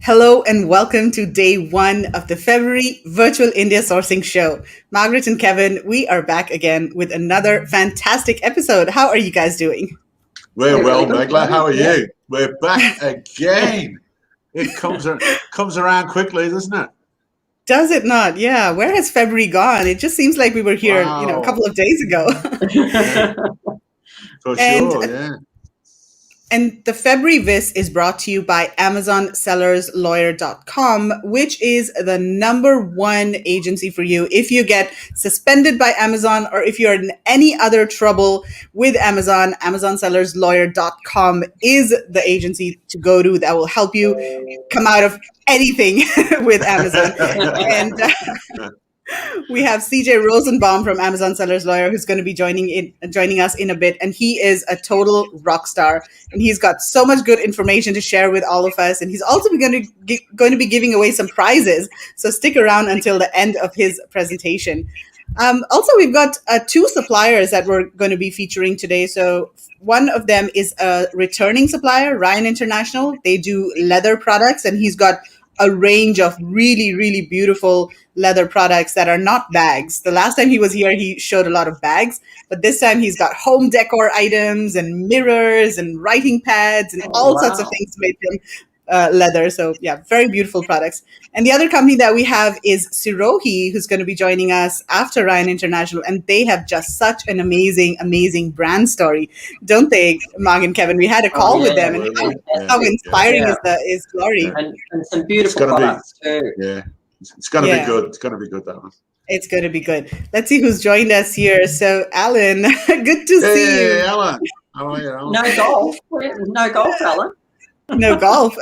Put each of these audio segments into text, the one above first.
Hello and welcome to day one of the February Virtual India Sourcing Show. Margaret and Kevin, we are back again with another fantastic episode. How are you guys doing? We're well, Megla. How are you? We're back again. It comes around quickly, doesn't it? Does it not? Yeah. Where has February gone? It just seems like we were here, a couple of days ago. Yeah, for sure, yeah. And the February VISS is brought to you by AmazonSellersLawyer.com, which is the number one agency for you if you get suspended by Amazon or if you're in any other trouble with Amazon. AmazonSellersLawyer.com is the agency to go to that will help you come out of anything with Amazon. And we have CJ Rosenbaum from Amazon Sellers Lawyer who's going to be joining us in a bit, and he is a total rock star, and he's got so much good information to share with all of us, and he's also going to be giving away some prizes. So stick around until the end of his presentation. Also, we've got two suppliers that we're going to be featuring today. So one of them is a returning supplier, Ryan International. They do leather products, and he's got a range of really, really beautiful leather products that are not bags. The last time he was here, he showed a lot of bags, but this time he's got home decor items and mirrors and writing pads and all sorts of things made from leather. So yeah, very beautiful products. And the other company that we have is Sirohi, who's going to be joining us after Ryan International. And they have just such an amazing, amazing brand story, don't they, Mark and Kevin? We had a call with them, and how inspiring is Glory. And some beautiful products too. Yeah, it's going to be good. It's going to be good, that one. It's going to be good. Let's see who's joined us here. So, Alan, good to see you. Hey, Alan. How are you, Alan? No golf. No golf, Alan. No golf.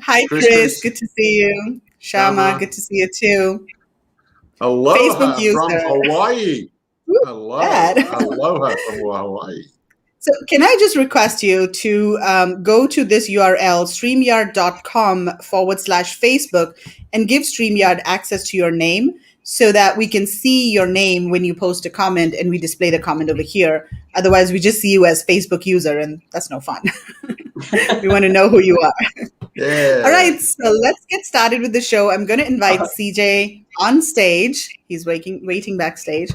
Hi, Chris. Good to see you. Shama, good to see you too. Aloha Facebook user from Hawaii. Aloha from Hawaii. So can I just request you to go to this URL, streamyard.com/Facebook, and give StreamYard access to your name so that we can see your name when you post a comment and we display the comment over here. Otherwise, we just see you as Facebook user, and that's no fun. We want to know who you are. Yeah. All right, so let's get started with the show. I'm going to invite CJ on stage. He's waiting backstage.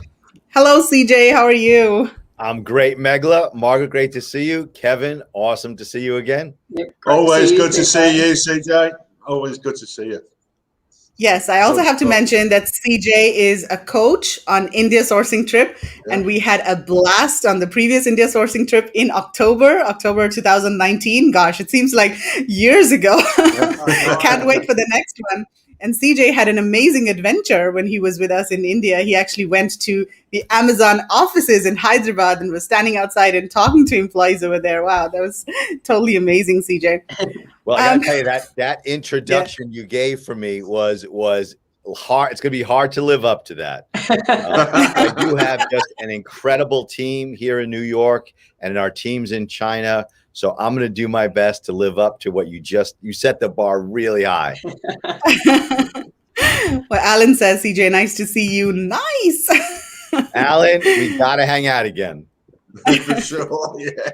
Hello, CJ. How are you? I'm great, Megla. Margaret, great to see you. Kevin, awesome to see you again. Yep, Always good to see you, CJ. Always good to see you. Yes, I also have to mention that CJ is a coach on India sourcing trip, and we had a blast on the previous India sourcing trip in October 2019. Gosh, it seems like years ago. Can't wait for the next one. And CJ had an amazing adventure when he was with us in India. He actually went to the Amazon offices in Hyderabad and was standing outside and talking to employees over there. Wow, that was totally amazing, CJ. Well, I gotta tell you that introduction you gave for me was hard. It's gonna be hard to live up to that. I do have just an incredible team here in New York and our teams in China. So I'm going to do my best to live up to what you set the bar really high. Well, Alan says, CJ, nice to see you. Nice. Alan, we got to hang out again. For sure, yeah.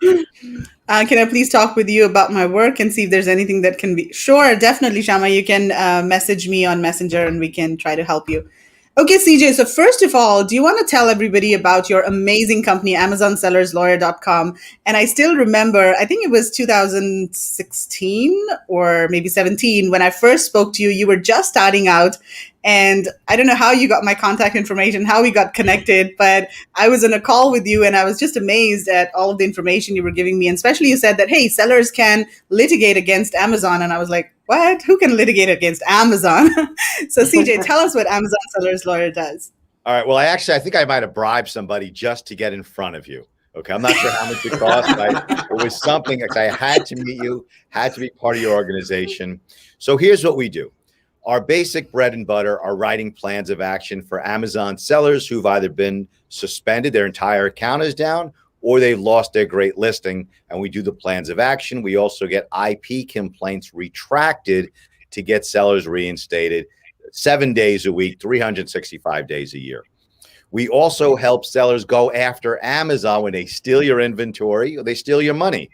Can I please talk with you about my work and see if there's anything that can be... Sure, definitely, Shama. You can message me on Messenger and we can try to help you. Okay, CJ, so first of all, do you want to tell everybody about your amazing company, AmazonSellersLawyer.com? And I still remember, I think it was 2016 or maybe 17, when I first spoke to you, you were just starting out. And I don't know how you got my contact information, how we got connected, but I was on a call with you and I was just amazed at all of the information you were giving me. And especially you said that, hey, sellers can litigate against Amazon. And I was like, what? Who can litigate against Amazon? So CJ, tell us what Amazon Sellers Lawyer does. All right. Well, I think I might have bribed somebody just to get in front of you. Okay. I'm not sure how much it cost, but it was something I had to meet you, had to be part of your organization. So here's what we do. Our basic bread and butter are writing plans of action for Amazon sellers who've either been suspended, their entire account is down, or they've lost their great listing, and we do the plans of action. We also get IP complaints retracted to get sellers reinstated 7 days a week, 365 days a year. We also help sellers go after Amazon when they steal your inventory or they steal your money.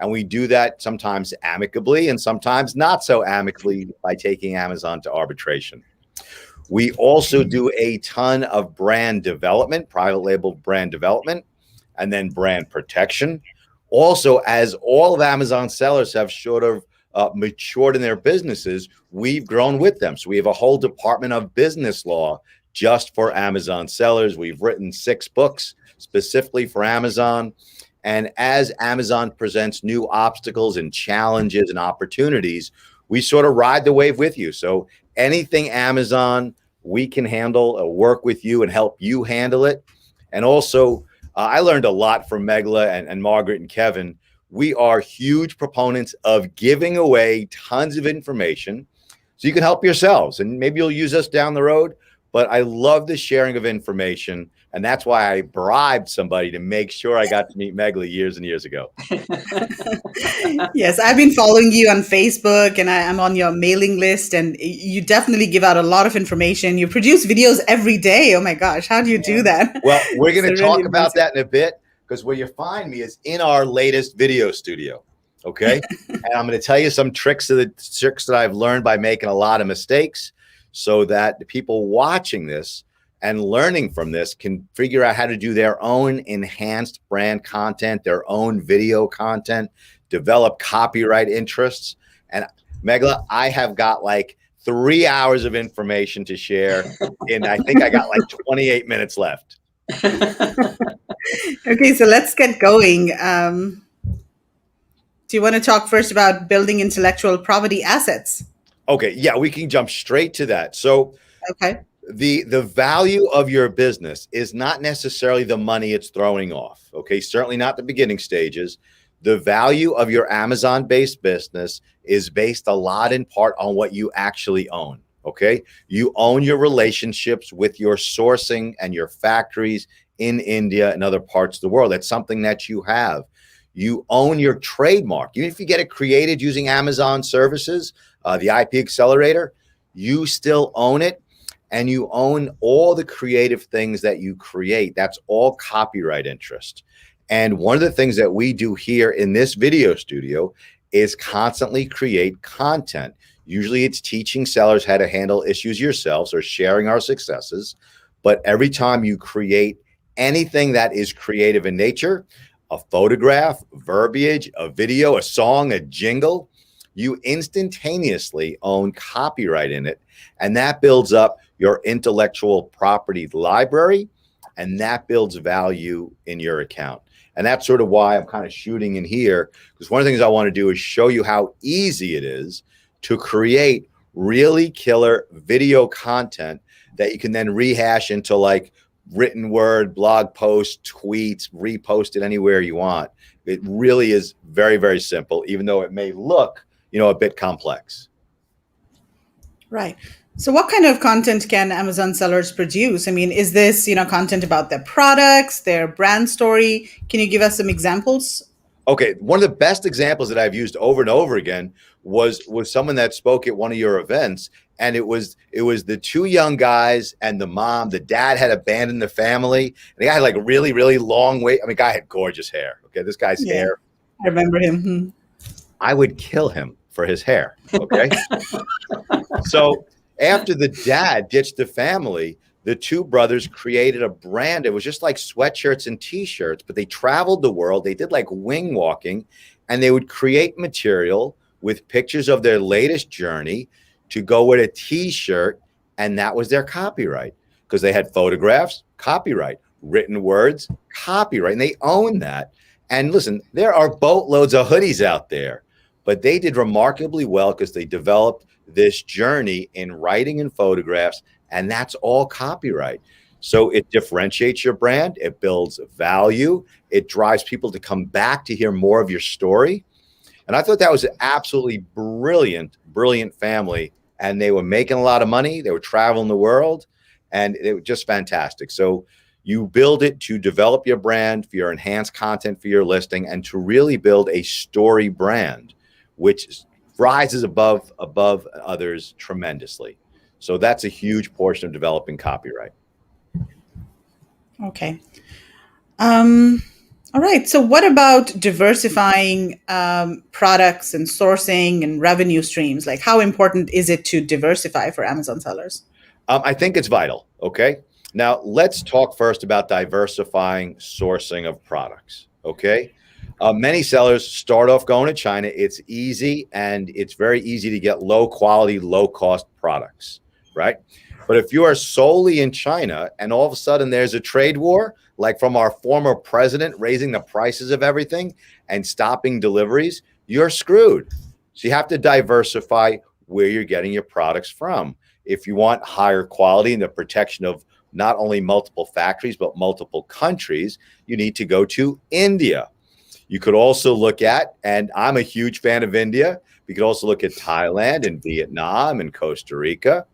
And we do that sometimes amicably and sometimes not so amicably by taking Amazon to arbitration. We also do a ton of brand development, private label brand development, and then brand protection. Also, as all of Amazon sellers have sort of matured in their businesses, we've grown with them. So we have a whole department of business law just for Amazon sellers. We've written 6 books specifically for Amazon. And as Amazon presents new obstacles and challenges and opportunities, we sort of ride the wave with you. So anything Amazon, we can handle, work with you and help you handle it. And also, I learned a lot from Megla and Margaret and Kevin. We are huge proponents of giving away tons of information so you can help yourselves. And maybe you'll use us down the road, but I love the sharing of information. And that's why I bribed somebody to make sure I got to meet Megla years and years ago. Yes, I've been following you on Facebook and I'm on your mailing list, and you definitely give out a lot of information. You produce videos every day. Oh my gosh, how do you do that? Well, we're going to It's talk really about amazing. that in a bit, because where you find me is in our latest video studio. Okay. And I'm going to tell you some tricks that I've learned by making a lot of mistakes so that the people watching this and learning from this can figure out how to do their own enhanced brand content, their own video content, develop copyright interests. And Megla, I have got like 3 hours of information to share, and I think I got like 28 minutes left. Okay, so let's get going. Do you want to talk first about building intellectual property assets? Okay, yeah, we can jump straight to that. So Okay. the value of your business is not necessarily the money it's throwing off. Okay, certainly not the beginning stages. The value of your Amazon-based business is based a lot in part on what you actually own. Okay, you own your relationships with your sourcing and your factories in India and other parts of the world. That's something that you have. You own your trademark. Even if you get it created using Amazon services, the IP Accelerator, you still own it. And you own all the creative things that you create. That's all copyright interest. And one of the things that we do here in this video studio is constantly create content. Usually it's teaching sellers how to handle issues yourselves or sharing our successes. But every time you create anything that is creative in nature, a photograph, verbiage, a video, a song, a jingle, you instantaneously own copyright in it. And that builds up your intellectual property library, and that builds value in your account. And that's sort of why I'm kind of shooting in here, because one of the things I want to do is show you how easy it is to create really killer video content that you can then rehash into like written word, blog posts, tweets, repost it anywhere you want. It really is very, very simple, even though it may look, a bit complex. Right. So what kind of content can Amazon sellers produce? I mean, is this, content about their products, their brand story? Can you give us some examples? Okay. One of the best examples that I've used over and over again was someone that spoke at one of your events. And it was the 2 young guys and the mom. The dad had abandoned the family. And the guy had like really, really long guy had gorgeous hair. Okay. This guy's hair. I remember him. I would kill him for his hair. Okay. So after the dad ditched the family, the 2 brothers created a brand. It was just like sweatshirts and t-shirts, but they traveled the world. They did like wing walking, and they would create material with pictures of their latest journey to go with a t-shirt. And that was their copyright, because they had photographs, copyright, written words, copyright, and they own that. And listen, there are boatloads of hoodies out there, but they did remarkably well because they developed this journey in writing and photographs, and that's all copyright. So it differentiates your brand, it builds value, it drives people to come back to hear more of your story. And I thought that was an absolutely brilliant family, and they were making a lot of money, they were traveling the world, and it was just fantastic. So you build it to develop your brand, for your enhanced content for your listing, and to really build a story brand, which rises above others tremendously. So that's a huge portion of developing copyright. Okay. All right. So, what about diversifying products and sourcing and revenue streams? Like, how important is it to diversify for Amazon sellers? I think it's vital. Okay. Now, let's talk first about diversifying sourcing of products. Okay. Many sellers start off going to China. It's easy and it's very easy to get low quality, low cost products, right? But if you are solely in China and all of a sudden there's a trade war, like from our former president raising the prices of everything and stopping deliveries, you're screwed. So you have to diversify where you're getting your products from. If you want higher quality and the protection of not only multiple factories, but multiple countries, you need to go to India. You could also look at, and I'm a huge fan of India, we could also look at Thailand and Vietnam and Costa Rica.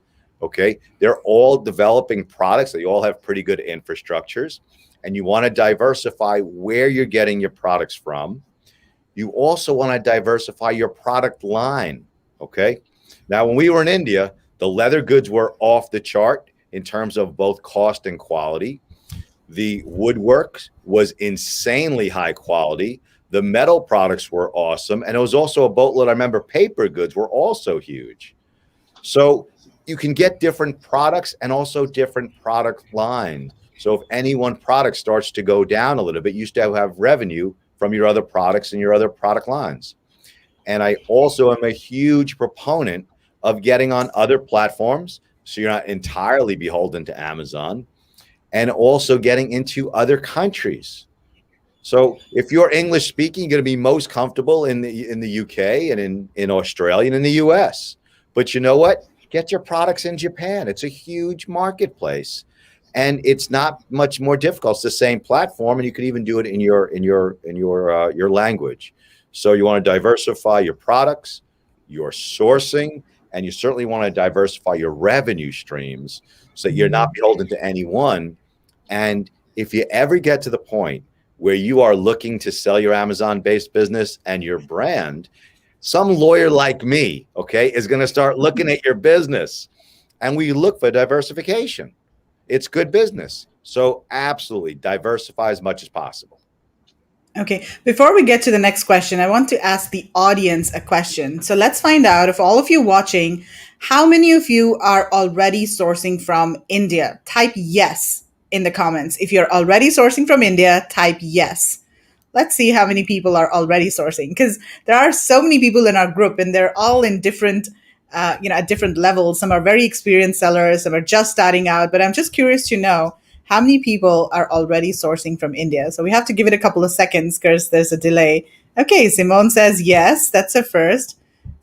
Okay. They're all developing products. They all have pretty good infrastructures. And you want to diversify where you're getting your products from. You also want to diversify your product line. Okay. Now, when we were in India, the leather goods were off the chart in terms of both cost and quality. The woodwork was insanely high quality. The metal products were awesome. And it was also a boatload. I remember paper goods were also huge. So you can get different products and also different product lines. So if any one product starts to go down a little bit, you still have revenue from your other products and your other product lines. And I also am a huge proponent of getting on other platforms, so you're not entirely beholden to Amazon, and also getting into other countries. So if you're English speaking, you're going to be most comfortable in the UK and in Australia and in the US. But you know what? Get your products in Japan. It's a huge marketplace, and it's not much more difficult. It's the same platform, and you could even do it in your language. So you want to diversify your products, your sourcing, and you certainly want to diversify your revenue streams so that you're not beholden to any one. And if you ever get to the point where you are looking to sell your Amazon-based business and your brand, some lawyer like me, okay, is going to start looking at your business, and we look for diversification. It's good business. So absolutely diversify as much as possible. Okay, before we get to the next question, I want to ask the audience a question. So let's find out, if all of you watching, how many of you are already sourcing from India? Type yes in the comments. If you're already sourcing from India, type yes. Let's see how many people are already sourcing, because there are so many people in our group and they're all in different, at different levels. Some are very experienced sellers, some are just starting out, but I'm just curious to know how many people are already sourcing from India. So we have to give it a couple of seconds because there's a delay. Okay, Simone says yes, that's a first.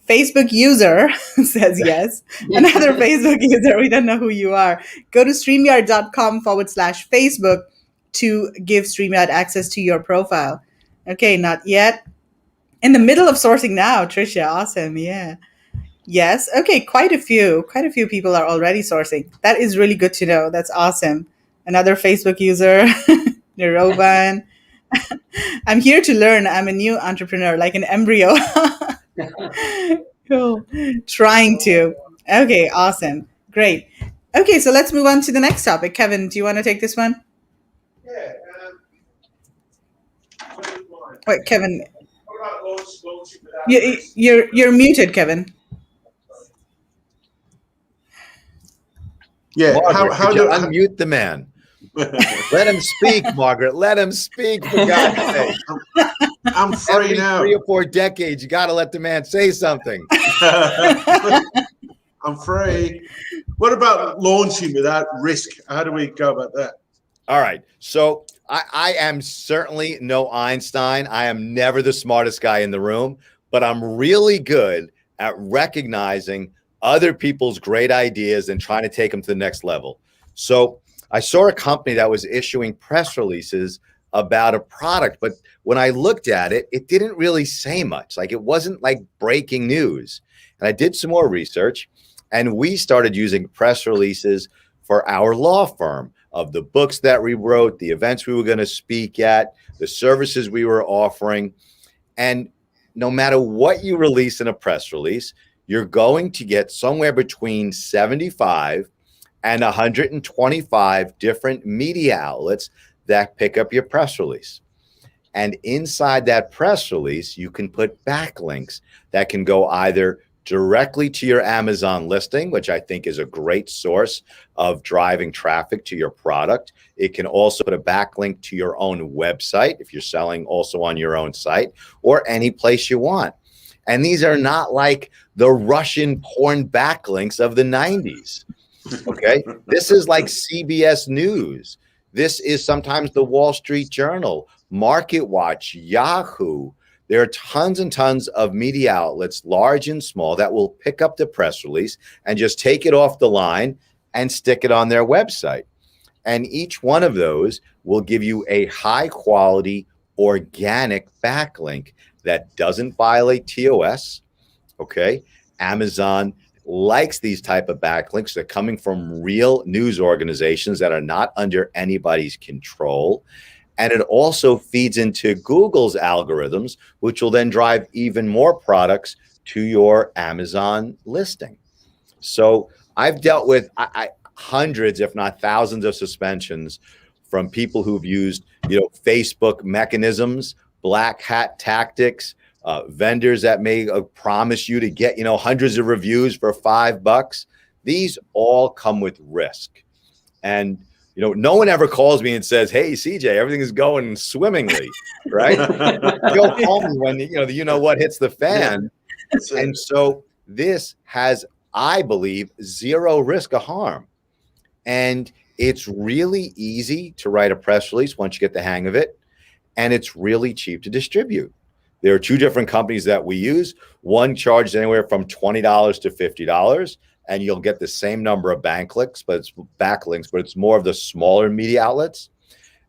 Facebook user says yes. Another Facebook user, we don't know who you are. Go to StreamYard.com/Facebook to give StreamYard access to your profile. Okay, not yet. In the middle of sourcing now, Tricia. Awesome. Yeah. Yes. Okay, quite a few people are already sourcing. That is really good to know. That's awesome. Another Facebook user, Niroban. I'm here to learn. I'm a new entrepreneur, like an embryo. Cool. Trying to. Okay, awesome. Great. Okay, so let's move on to the next topic. Kevin, do you want to take this one? Yeah. Wait, Kevin. You're muted, Kevin. Yeah. Margaret, how do unmute the man? Let him speak, Margaret. Let him speak, for God's sake. I'm free Every now. 3 or 4 decades, you got to let the man say something. I'm free. What about launching without risk? How do we go about that? All right. So I am certainly no Einstein. I am never the smartest guy in the room, but I'm really good at recognizing other people's great ideas and trying to take them to the next level. So I saw a company that was issuing press releases about a product, but when I looked at it, it didn't really say much. Like, it wasn't like breaking news. And I did some more research, and we started using press releases for our law firm of the books that we wrote, the events we were going to speak at, the services we were offering. And no matter what you release in a press release, you're going to get somewhere between 75 and 125 different media outlets that pick up your press release. And inside that press release, you can put backlinks that can go either directly to your Amazon listing, which I think is a great source of driving traffic to your product. It can also put a backlink to your own website if you're selling also on your own site, or any place you want. And these are not like the Russian porn backlinks of the 90s. Okay. This is like CBS News. This is sometimes the Wall Street Journal, Market Watch, Yahoo. There are tons and tons of media outlets, large and small, that will pick up the press release and just take it off the line and stick it on their website. And each one of those will give you a high quality organic backlink that doesn't violate TOS. Okay. Amazon likes these type of backlinks. They're coming from real news organizations that are not under anybody's control. And it also feeds into Google's algorithms, which will then drive even more products to your Amazon listing. So I've dealt with hundreds, if not thousands, of suspensions from people who've used, Facebook mechanisms, black hat tactics, vendors that may promise you to get, hundreds of reviews for $5. These all come with risk. And no one ever calls me and says, "Hey, CJ, everything is going swimmingly," right? They'll call me when what hits the fan. Yeah. And so this has, I believe, zero risk of harm. And it's really easy to write a press release once you get the hang of it. And it's really cheap to distribute. There are two different companies that we use. One charges anywhere from $20 to $50. And you'll get the same number of backlinks, but it's more of the smaller media outlets.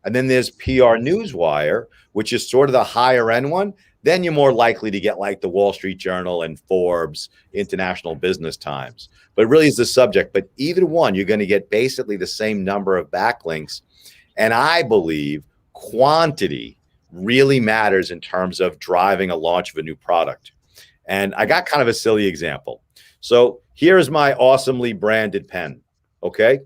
And then there's PR Newswire, which is sort of the higher end one. Then you're more likely to get like the Wall Street Journal and Forbes, International Business Times. But it really is the subject. But either one, you're going to get basically the same number of backlinks. And I believe quantity really matters in terms of driving a launch of a new product. And I got kind of a silly example. So here's my awesomely branded pen, okay?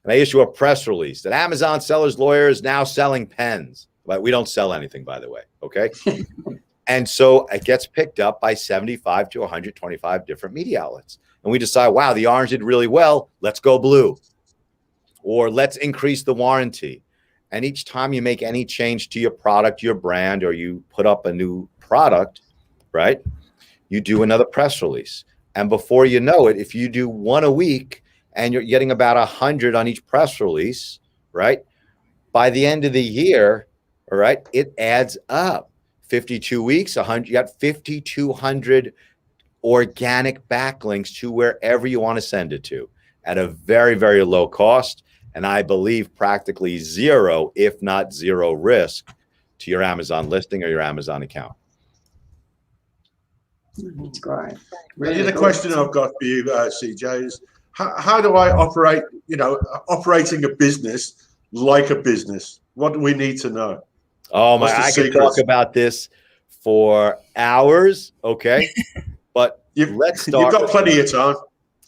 And I issue a press release that Amazon seller's lawyer is now selling pens. But we don't sell anything, by the way, okay? And so it gets picked up by 75 to 125 different media outlets. And we decide, wow, the orange did really well. Let's go blue. Or let's increase the warranty. And each time you make any change to your product, your brand, or you put up a new product, right, you do another press release. And before you know it, if you do one a week and you're getting about 100 on each press release, right, by the end of the year, all right, it adds up. 52 weeks, 100, you got 5,200 organic backlinks to wherever you want to send it to at a very, very low cost. And I believe practically zero, if not zero risk to your Amazon listing or your Amazon account. That's great. Really the question I've got for you, CJ, is how do I operate, operating a business like a business? What do we need to know? Oh my, I could talk about this for hours, okay? But let's start. You've got plenty of time.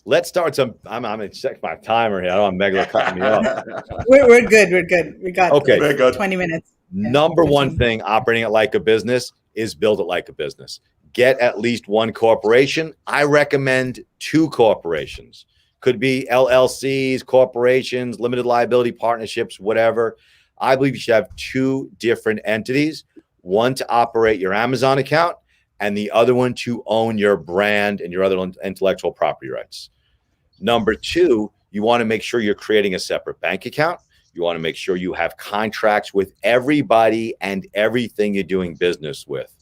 Let's start some. I'm going to check my timer here. I don't want Megla cutting me off. We're good. We're good. We got Very good. 20 minutes. Number one thing, operating it like a business, is build it like a business. Get at least one corporation. I recommend 2 corporations. Could be LLCs, corporations, limited liability partnerships, whatever. I believe you should have 2 different entities, one to operate your Amazon account and the other one to own your brand and your other intellectual property rights. Number 2, you want to make sure you're creating a separate bank account. You want to make sure you have contracts with everybody and everything you're doing business with.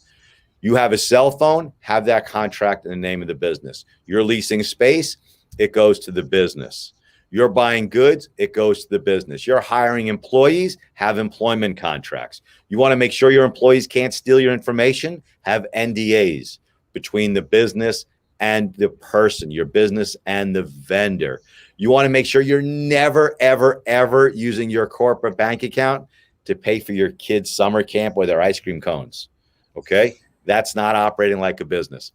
You have a cell phone, have that contract in the name of the business. You're leasing space, it goes to the business. You're buying goods, it goes to the business. You're hiring employees, have employment contracts. You want to make sure your employees can't steal your information, have NDAs between the business and the person, your business and the vendor. You want to make sure you're never, ever, ever using your corporate bank account to pay for your kids' summer camp or their ice cream cones, okay? That's not operating like a business.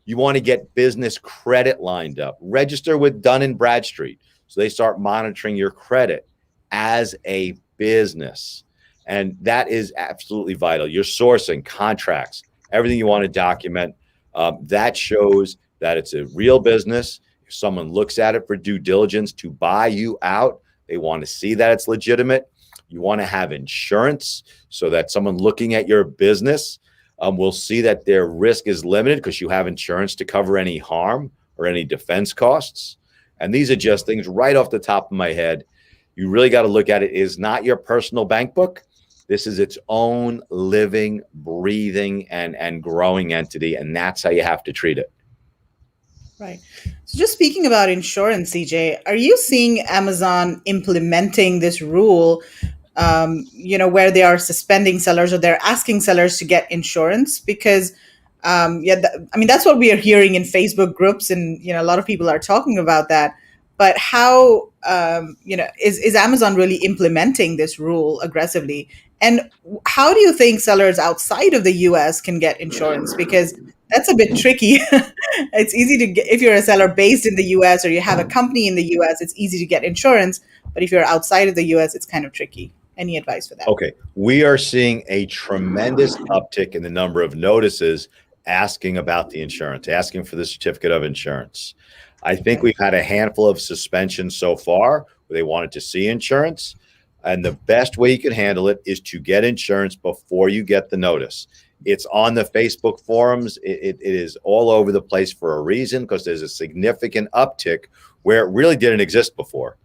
You want to get business credit lined up. Register with Dun & Bradstreet so they start monitoring your credit as a business. And that is absolutely vital. Your sourcing, contracts, everything you want to document, that shows that it's a real business. If someone looks at it for due diligence to buy you out, they want to see that it's legitimate. You want to have insurance so that someone looking at your business will see that their risk is limited because you have insurance to cover any harm or any defense costs. And these are just things right off the top of my head. You really got to look at it as not your personal bank book. This is its own living, breathing, and growing entity, and that's how you have to treat it. Right. So just speaking about insurance, CJ, are you seeing Amazon implementing this rule, where they are suspending sellers or they're asking sellers to get insurance? Because, that's what we are hearing in Facebook groups, and, a lot of people are talking about that. But how, is Amazon really implementing this rule aggressively? And how do you think sellers outside of the US can get insurance? Because that's a bit tricky. It's easy to get, if you're a seller based in the US or you have a company in the US, it's easy to get insurance. But if you're outside of the US, it's kind of tricky. Any advice for that? Okay. We are seeing a tremendous uptick in the number of notices asking about the insurance, asking for the certificate of insurance. I think we've had a handful of suspensions so far where they wanted to see insurance. And the best way you can handle it is to get insurance before you get the notice. It's on the Facebook forums. It is all over the place for a reason, because there's a significant uptick where it really didn't exist before.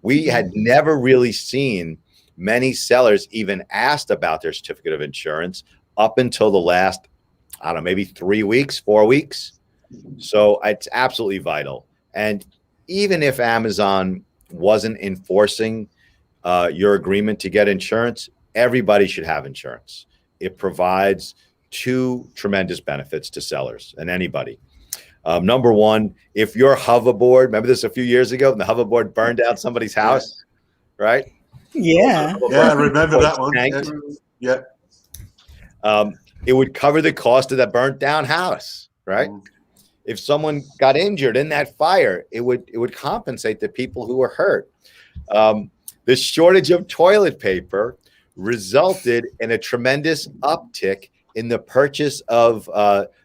We had never really seen many sellers even asked about their certificate of insurance up until the last, I don't know, maybe 3 weeks, 4 weeks. So it's absolutely vital. And even if Amazon wasn't enforcing your agreement to get insurance, everybody should have insurance. It provides two tremendous benefits to sellers and anybody. Number one, if your hoverboard, remember this a few years ago, and the hoverboard burned down somebody's house, right? Yeah. Yeah, I remember that one. Yeah. It would cover the cost of that burnt down house, right? If someone got injured in that fire, it would compensate the people who were hurt. The shortage of toilet paper resulted in a tremendous uptick in the purchase of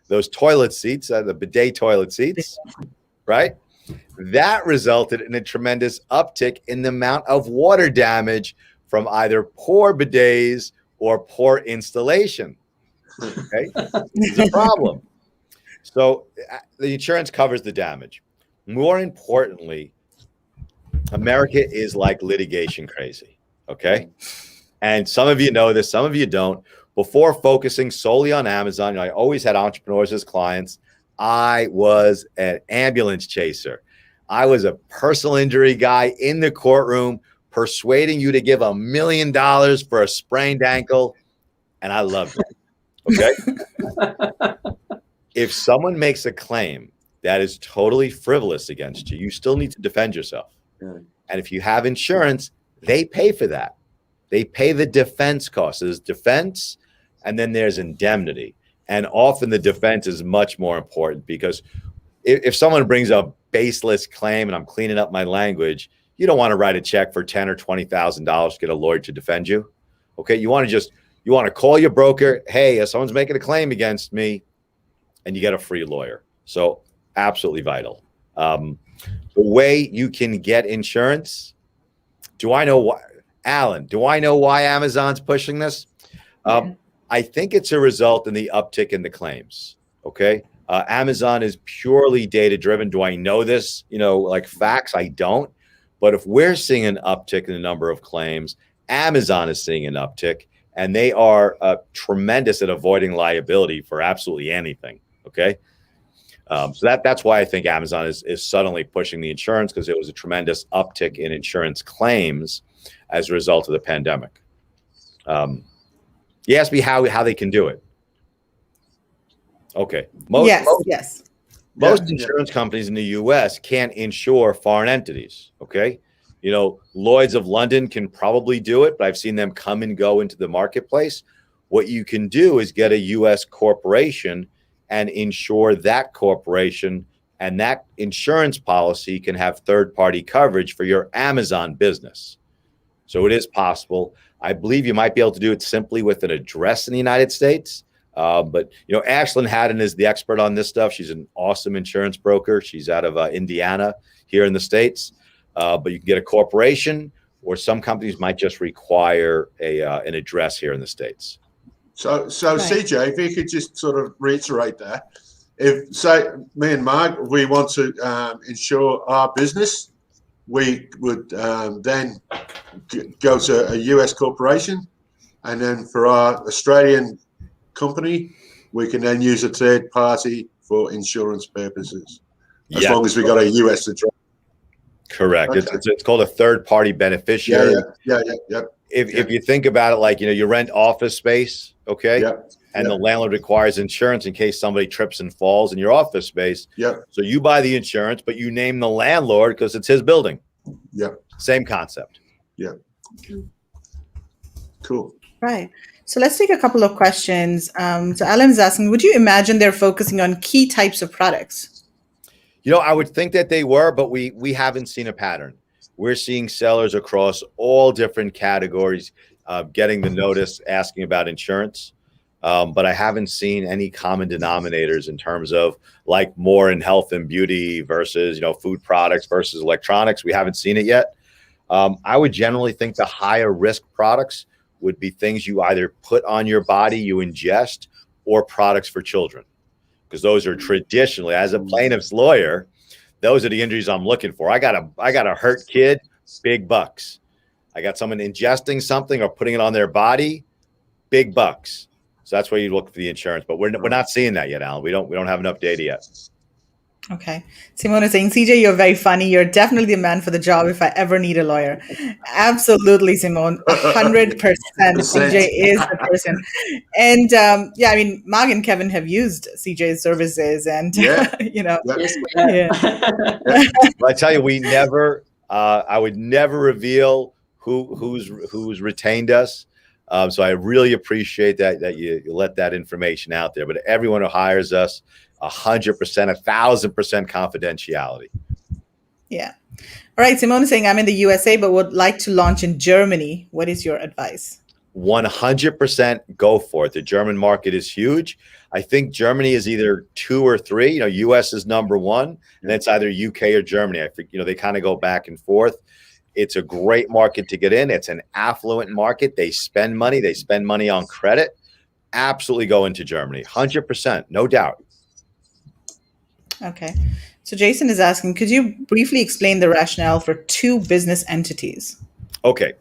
those toilet seats, the bidet toilet seats, right? That resulted in a tremendous uptick in the amount of water damage from either poor bidets or poor installation. Okay, it's a problem. So the insurance covers the damage. More importantly, America is like litigation crazy. Okay. And some of you know this, some of you don't. Before focusing solely on Amazon, I always had entrepreneurs as clients. I was an ambulance chaser. I was a personal injury guy in the courtroom, persuading you to give $1 million for a sprained ankle. And I loved it. Okay. If someone makes a claim that is totally frivolous against you, you still need to defend yourself. And if you have insurance, they pay for that. They pay the defense costs. There's defense, and then there's indemnity. And often the defense is much more important, because if someone brings a baseless claim, and I'm cleaning up my language, you don't want to write a check for $10,000 or $20,000 to get a lawyer to defend you. Okay, you want to call your broker. Hey, if someone's making a claim against me, and you get a free lawyer. So absolutely vital. The way you can get insurance. Do I know why, Alan? Do I know why Amazon's pushing this? I think it's a result in the uptick in the claims. Okay. Amazon is purely data driven. Do I know this? Like facts? I don't. But if we're seeing an uptick in the number of claims, Amazon is seeing an uptick, and they are tremendous at avoiding liability for absolutely anything. Okay. So that's why I think Amazon is suddenly pushing the insurance, because there was a tremendous uptick in insurance claims as a result of the pandemic. You asked me how they can do it. Okay. Most insurance companies in the US can't insure foreign entities. Okay. Lloyd's of London can probably do it, but I've seen them come and go into the marketplace. What you can do is get a US corporation and insure that corporation, and that insurance policy can have third-party coverage for your Amazon business. So it is possible. I believe you might be able to do it simply with an address in the United States. But Ashlyn Haddon is the expert on this stuff. She's an awesome insurance broker. She's out of Indiana here in the States. But you can get a corporation, or some companies might just require an address here in the States. So CJ, if you could just sort of reiterate that. If, say, me and Mark, we want to insure our business, we would then go to a US corporation, and then for our Australian company, we can then use a third party for insurance purposes, as long as we got a US address. Correct. Okay. It's called a third party beneficiary. Yeah. If you think about it, like, you rent office space, okay? And the landlord requires insurance in case somebody trips and falls in your office space. So you buy the insurance, but you name the landlord because it's his building. Same concept. Cool. Right. So let's take a couple of questions. So Alan's asking, would you imagine they're focusing on key types of products? I would think that they were, but we haven't seen a pattern. We're seeing sellers across all different categories getting the notice asking about insurance. But I haven't seen any common denominators in terms of like more in health and beauty versus, food products versus electronics. We haven't seen it yet. I would generally think the higher risk products would be things you either put on your body, you ingest, or products for children. Because those are traditionally, as a plaintiff's lawyer, those are the injuries I'm looking for. I got a hurt kid, big bucks. I got someone ingesting something or putting it on their body, big bucks. So that's where you look for the insurance, but we're not seeing that yet, Alan. We don't have enough data yet. Okay. Simone is saying, CJ, you're very funny. You're definitely the man for the job if I ever need a lawyer. Absolutely, Simone. 100%. CJ is the person. And Mark and Kevin have used CJ's services, and Yes, we have. Well, I tell you, I would never reveal who's retained us. So I really appreciate that you let that information out there. But everyone who hires us, 100%, 1,000% confidentiality. Yeah. All right. Simone is saying, I'm in the USA, but would like to launch in Germany. What is your advice? 100% go for it. The German market is huge. I think Germany is either 2 or 3. US is number 1, and it's either UK or Germany. I think, they kind of go back and forth. It's a great market to get in. It's an affluent market. They spend money. They spend money on credit. Absolutely go into Germany. 100%, no doubt. Okay. So Jason is asking, could you briefly explain the rationale for 2 business entities? Okay.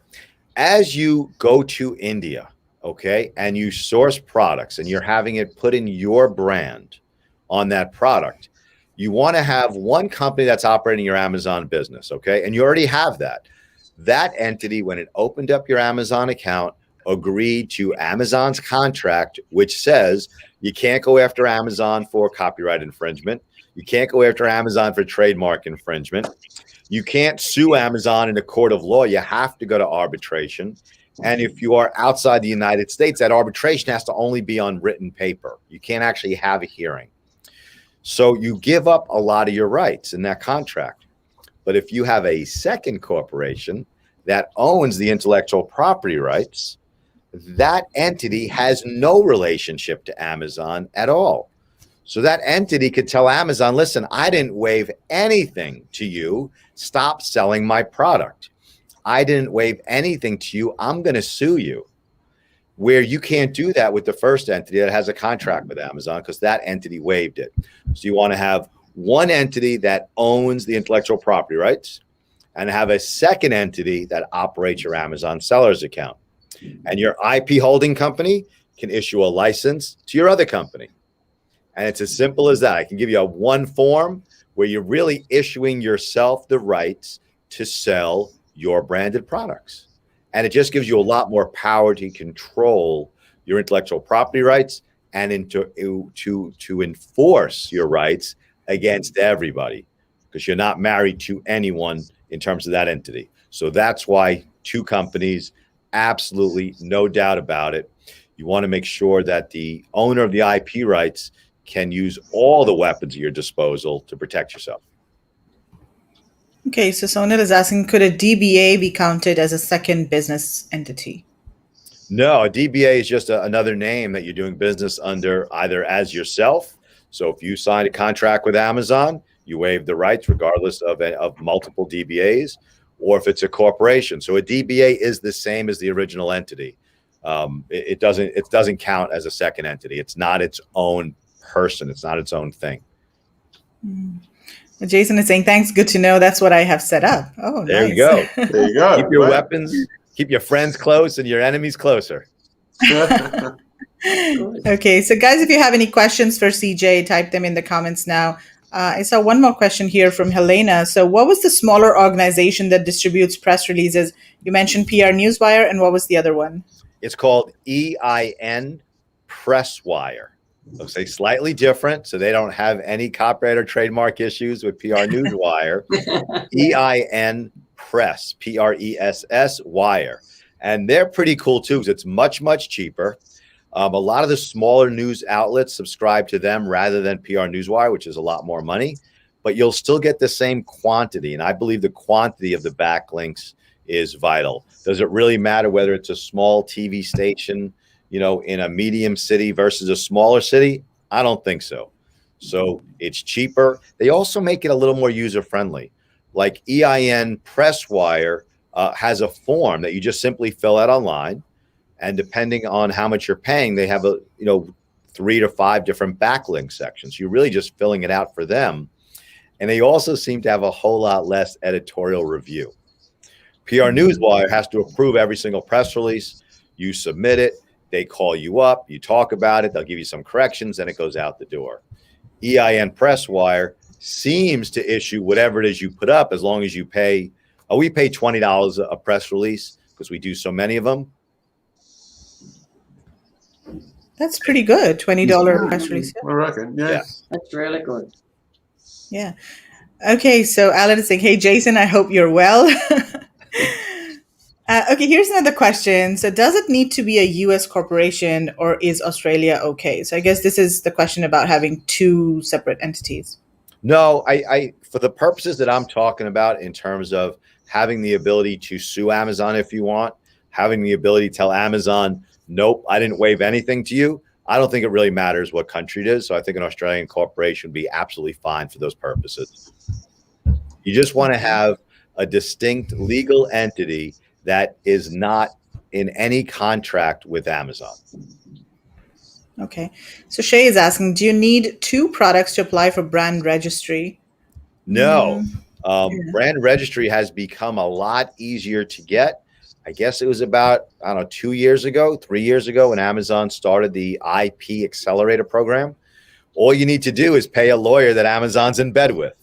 As you go to India, okay, and you source products and you're having it put in your brand on that product, you want to have one company that's operating your Amazon business, okay? And you already have that. That entity, when it opened up your Amazon account, agreed to Amazon's contract, which says you can't go after Amazon for copyright infringement. You can't go after Amazon for trademark infringement. You can't sue Amazon in a court of law. You have to go to arbitration. And if you are outside the United States, that arbitration has to only be on written paper. You can't actually have a hearing. So you give up a lot of your rights in that contract. But if you have a second corporation that owns the intellectual property rights, that entity has no relationship to Amazon at all. So that entity could tell Amazon, listen, I didn't waive anything to you. Stop selling my product. I didn't waive anything to you. I'm going to sue you. Where you can't do that with the first entity that has a contract with Amazon because that entity waived it. So you want to have one entity that owns the intellectual property rights and have a second entity that operates your Amazon seller's account. And your IP holding company can issue a license to your other company. And it's as simple as that. I can give you one form where you're really issuing yourself the rights to sell your branded products. And it just gives you a lot more power to control your intellectual property rights and to enforce your rights against everybody, because you're not married to anyone in terms of that entity. So that's why 2 companies, absolutely no doubt about it. You want to make sure that the owner of the IP rights can use all the weapons at your disposal to protect yourself. Okay, so Sonal is asking, could a DBA be counted as a second business entity? No, a DBA is just another name that you're doing business under, either as yourself. So if you sign a contract with Amazon, you waive the rights regardless of multiple DBAs, or if it's a corporation. So a DBA is the same as the original entity. It doesn't count as a second entity. It's not its own person. It's not its own thing. Jason is saying, thanks. Good to know. That's what I have set up. Oh, there nice. you go. There you go. Keep your weapons, keep your friends close and your enemies closer. Okay. So guys, if you have any questions for CJ, type them in the comments now. I saw one more question here from Helena. So what was the smaller organization that distributes press releases? You mentioned PR Newswire, and what was the other one? It's called EIN Presswire. They'll say slightly different, so they don't have any copyright or trademark issues with PR Newswire. EIN Press, Press Wire. And they're pretty cool too, because it's much, much cheaper. A lot of the smaller news outlets subscribe to them rather than PR Newswire, which is a lot more money, but you'll still get the same quantity. And I believe the quantity of the backlinks is vital. Does it really matter whether it's a small TV station, in a medium city versus a smaller city? I don't think so. So it's cheaper. They also make it a little more user-friendly. Like EIN Presswire has a form that you just simply fill out online. And depending on how much you're paying, they have 3 to 5 different backlink sections. You're really just filling it out for them. And they also seem to have a whole lot less editorial review. PR Newswire has to approve every single press release. You submit it. They call you up. You talk about it. They'll give you some corrections, and it goes out the door. EIN Presswire seems to issue whatever it is you put up, as long as you pay. We pay $20 a press release because we do so many of them. That's pretty good. $20 press release. I reckon. Yeah. That's really good. Yeah. Okay. So Alan is saying, hey, Jason, I hope you're well. Okay. Here's another question. So does it need to be a US corporation, or is Australia okay? So I guess this is the question about having 2 separate entities. No, I for the purposes that I'm talking about, in terms of having the ability to sue Amazon if you want, having the ability to tell Amazon, nope, I didn't waive anything to you, I don't think it really matters what country it is. So I think an Australian corporation would be absolutely fine for those purposes. You just want to have a distinct legal entity that is not in any contract with Amazon. Okay. So Shay is asking, do you need 2 products to apply for brand registry? No. Brand registry has become a lot easier to get. I guess it was about, 2 years ago, 3 years ago, when Amazon started the IP Accelerator program. All you need to do is pay a lawyer that Amazon's in bed with.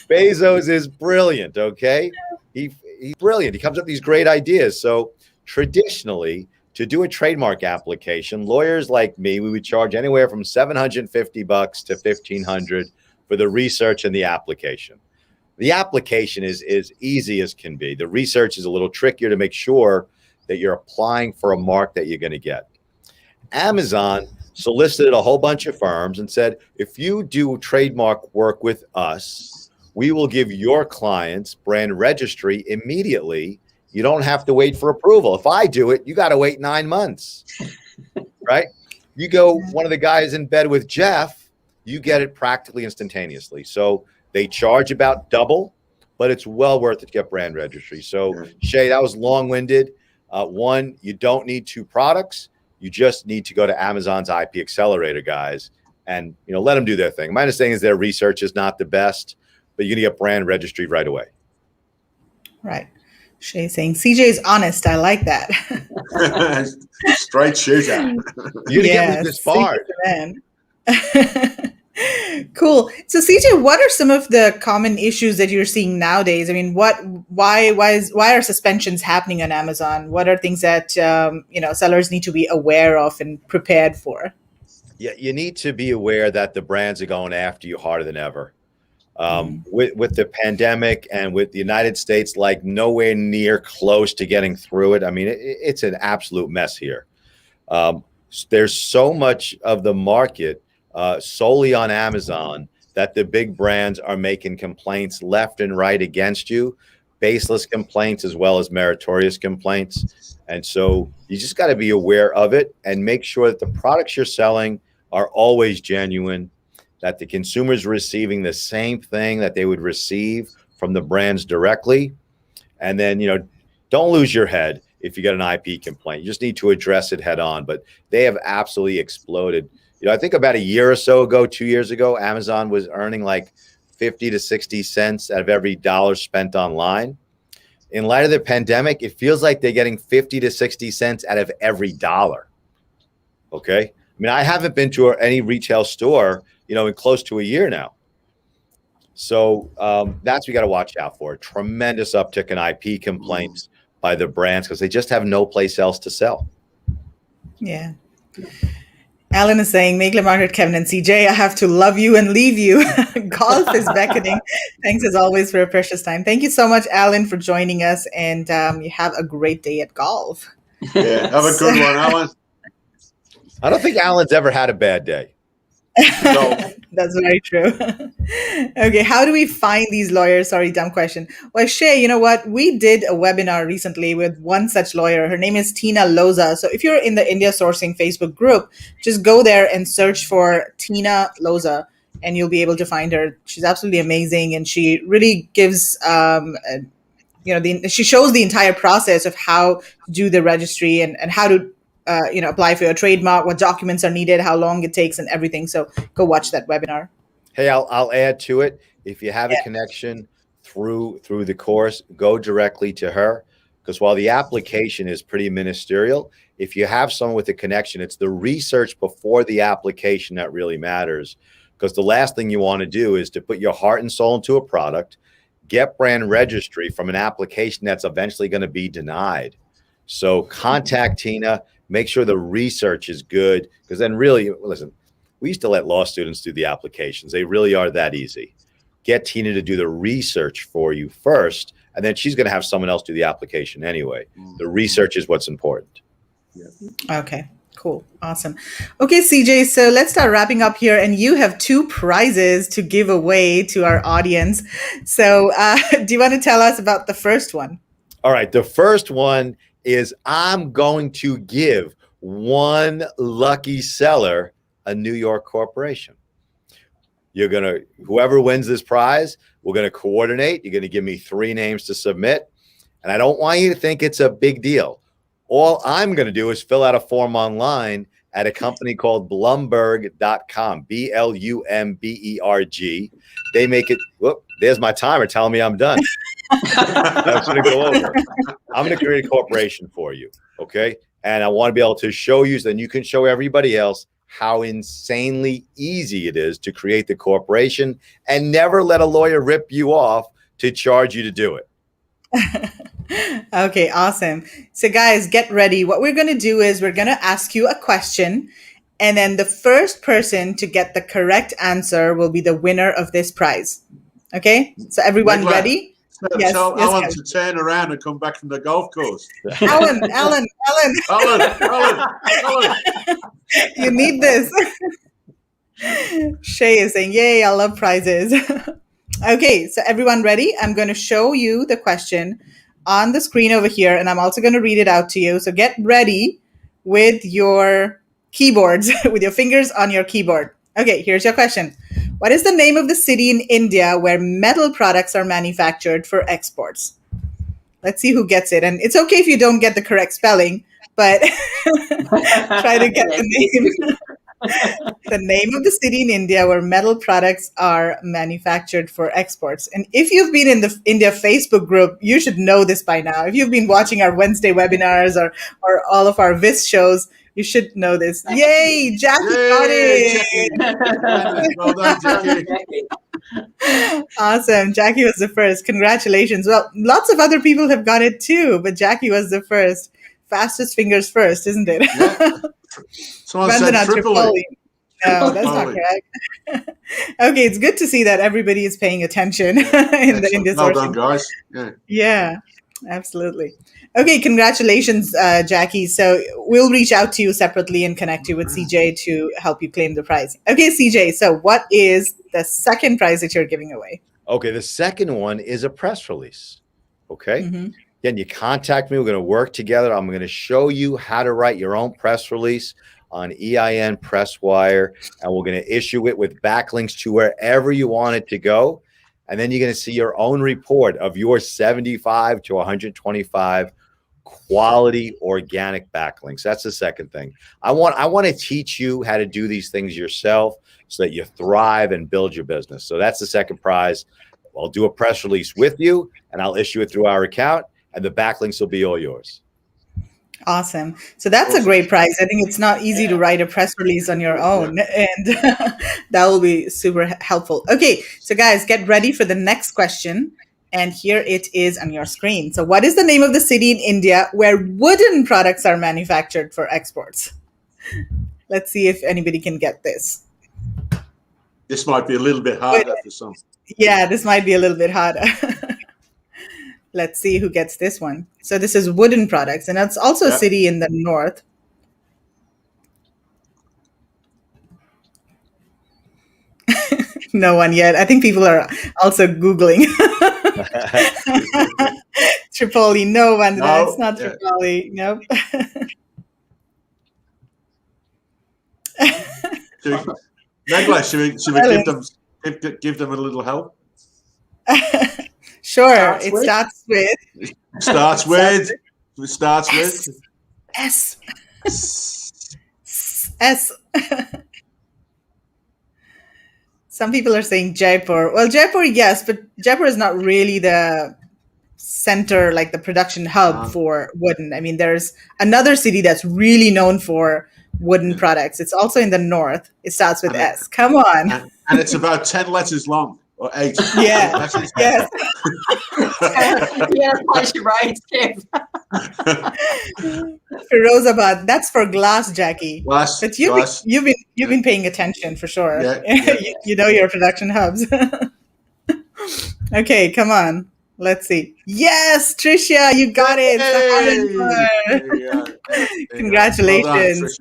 Bezos is brilliant, okay? He's brilliant. He comes up with these great ideas. So traditionally, to do a trademark application, lawyers like me, we would charge anywhere from $750 to $1,500 for the research and the application. The application is easy as can be. The research is a little trickier to make sure that you're applying for a mark that you're going to get. Amazon solicited a whole bunch of firms and said, if you do trademark work with us, we will give your clients brand registry immediately. You don't have to wait for approval. If I do it, you got to wait 9 months, right? You go, one of the guys in bed with Jeff, you get it practically instantaneously. So they charge about double, but it's well worth it to get brand registry. So Shay, that was long-winded. One, you don't need 2 products. You just need to go to Amazon's IP Accelerator guys and let them do their thing. My understanding is their research is not the best, but you're going to get brand registry right away. Right. Shay saying, CJ is honest. I like that. Straight shooter. You're going to get me this far. Cool. So CJ, what are some of the common issues that you're seeing nowadays? I mean, why are suspensions happening on Amazon? What are things that sellers need to be aware of and prepared for? Yeah, you need to be aware that the brands are going after you harder than ever. With the pandemic and with the United States, like nowhere near close to getting through it. I mean, it's an absolute mess here. There's so much of the market solely on Amazon that the big brands are making complaints left and right against you baseless complaints as well as meritorious complaints. And so you just got to be aware of it and make sure that the products you're selling are always genuine, that the consumer's receiving the same thing that they would receive from the brands directly. And then, don't lose your head if you get an IP complaint. You just need to address it head on. But they have absolutely exploded. I think about a year or so ago, 2 years ago, Amazon was earning like 50 to 60 cents out of every dollar spent online. In light of the pandemic, it feels like they're getting 50 to 60 cents out of every dollar. Okay. I mean, I haven't been to any retail store, in close to a year now. So that's what you got to watch out for. Tremendous uptick in IP complaints by the brands because they just have no place else to sell. Yeah. Alan is saying, make Margaret, Kevin, and CJ, I have to love you and leave you. Golf is beckoning. Thanks as always for a precious time. Thank you so much, Alan, for joining us. And you have a great day at golf. Yeah, have a good one, Alan. I don't think Alan's ever had a bad day. So, that's very true. Okay, how do we find these lawyers? Sorry, dumb question. Well, Shay, you know what? We did a webinar recently with one such lawyer. Her name is Tina Loza. So if you're in the India Sourcing Facebook group, just go there and search for Tina Loza, and you'll be able to find her. She's absolutely amazing, and she really gives she shows the entire process of how to do the registry and how to apply for your trademark, what documents are needed, how long it takes, and everything. So go watch that webinar. Hey, I'll add to it. If you have a connection through the course, go directly to her. Because while the application is pretty ministerial, if you have someone with a connection, it's the research before the application that really matters. Because the last thing you want to do is to put your heart and soul into a product, get brand registry from an application that's eventually going to be denied. So contact Tina. Make sure the research is good, because then really, listen, we used to let law students do the applications. They really are that easy. Get Tina to do the research for you first, and then she's going to have someone else do the application anyway. The research is what's important. Yeah. Okay, cool. Awesome. Okay, CJ, so let's start wrapping up here. And you have 2 prizes to give away to our audience. So do you want to tell us about the first one? All right. The first one is I'm going to give one lucky seller a New York corporation. Whoever wins this prize, we're going to coordinate. You're going to give me 3 names to submit. And I don't want you to think it's a big deal. All I'm going to do is fill out a form online at a company called Blumberg.com, Blumberg. They make it, there's my timer telling me I'm done. That's going to go over. I'm going to create a corporation for you, okay? And I want to be able to show you, so then you can show everybody else how insanely easy it is to create the corporation, and never let a lawyer rip you off to charge you to do it. Okay, awesome. So guys, get ready. What we're going to do is we're going to ask you a question, and then the first person to get the correct answer will be the winner of this prize. Okay? So everyone ready? Yes, tell Alan to turn around and come back from the golf course. Alan. You need this. Shay is saying, yay, I love prizes. Okay, so everyone ready? I'm going to show you the question on the screen over here, and I'm also going to read it out to you. So get ready with your keyboards, with your fingers on your keyboard. Okay, here's your question. What is the name of the city in India where metal products are manufactured for exports? Let's see who gets it. And it's okay if you don't get the correct spelling, but try to get the name. The name of the city in India where metal products are manufactured for exports. And if you've been in the India Facebook group, you should know this by now. If you've been watching our Wednesday webinars or all of our VISS shows, you should know this. Yay, Jackie got it. Well done, Jackie. Awesome. Jackie was the first. Congratulations. Well, lots of other people have got it too, but Jackie was the first. Fastest fingers first, isn't it? Yeah. Someone said Tripoli. No, that's not correct. Okay, it's good to see that everybody is paying attention in this. Well done, guys. Yeah, absolutely. Okay, congratulations, Jackie. So we'll reach out to you separately and connect you with CJ to help you claim the prize. Okay, CJ, so what is the second prize that you're giving away? Okay, the second one is a press release. Okay. Again, you contact me. We're going to work together. I'm going to show you how to write your own press release on EIN Presswire, and we're going to issue it with backlinks to wherever you want it to go. And then you're going to see your own report of your 75 to 125 quality organic backlinks. That's the second thing. I want to teach you how to do these things yourself so that you thrive and build your business. So that's the second prize. I'll do a press release with you, and I'll issue it through our account, and the backlinks will be all yours. Awesome. So that's a great prize. I think it's not easy to write a press release on your own, and that will be super helpful. Okay, so guys, get ready for the next question. And here it is on your screen. So what is the name of the city in India where wooden products are manufactured for exports? Let's see if anybody can get this. This might be a little bit harder for some. Yeah, this might be a little bit harder. Let's see who gets this one. So this is wooden products, and that's also a city in the north. No one yet. I think people are also Googling. Tripoli. No, Vandana, it's not Tripoli. Nope. Megla, should we give them a little help? Sure. It starts with. Starts with. S. S. Some people are saying Jaipur. Well, Jaipur, yes, but Jaipur is not really the center, like the production hub for wooden. I mean, there's another city that's really known for wooden products. It's also in the north. It starts with S. Come on. And it's about 10 letters long, or 8. Yeah. Yes. Yeah, place your right, Kev. Firozabad. That's for glass, Jackie. Glass. But you've been paying attention for sure. Yeah. You know your production hubs. Okay, come on. Let's see. Yes, Tricia, you got it. Congratulations.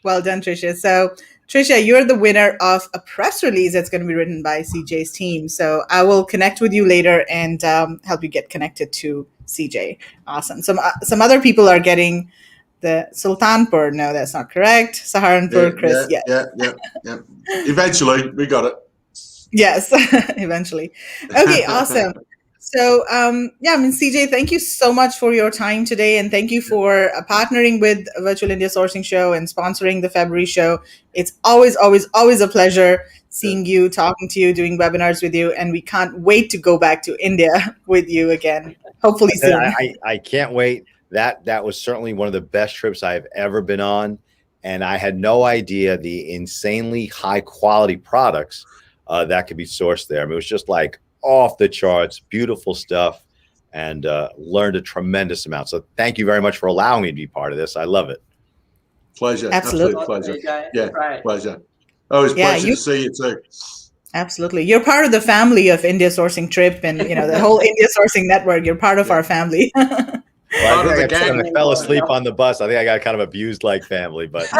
Well done, Tricia. So, Tricia, you're the winner of a press release that's going to be written by CJ's team. So I will connect with you later and help you get connected to CJ. Awesome. Some other people are getting the Sultanpur. No, that's not correct. Saharanpur, Chris. Yeah. Eventually, we got it. Yes, eventually. Okay, awesome. So, CJ, thank you so much for your time today. And thank you for partnering with Virtual India Sourcing Show and sponsoring the February show. It's always, always, always a pleasure seeing you, talking to you, doing webinars with you. And we can't wait to go back to India with you again, hopefully soon. I can't wait. That was certainly one of the best trips I've ever been on. And I had no idea the insanely high quality products that could be sourced there. I mean, it was just like off the charts, beautiful stuff, and learned a tremendous amount. So thank you very much for allowing me to be part of this. I love it. Pleasure. Absolutely. Pleasure. Yeah, right. Pleasure. Always pleasure to see you too. Absolutely. You're part of the family of India Sourcing Trip and, the whole India Sourcing Network. You're part of our family. Well, I think I fell asleep on the bus. I think I got kind of abused like family, but I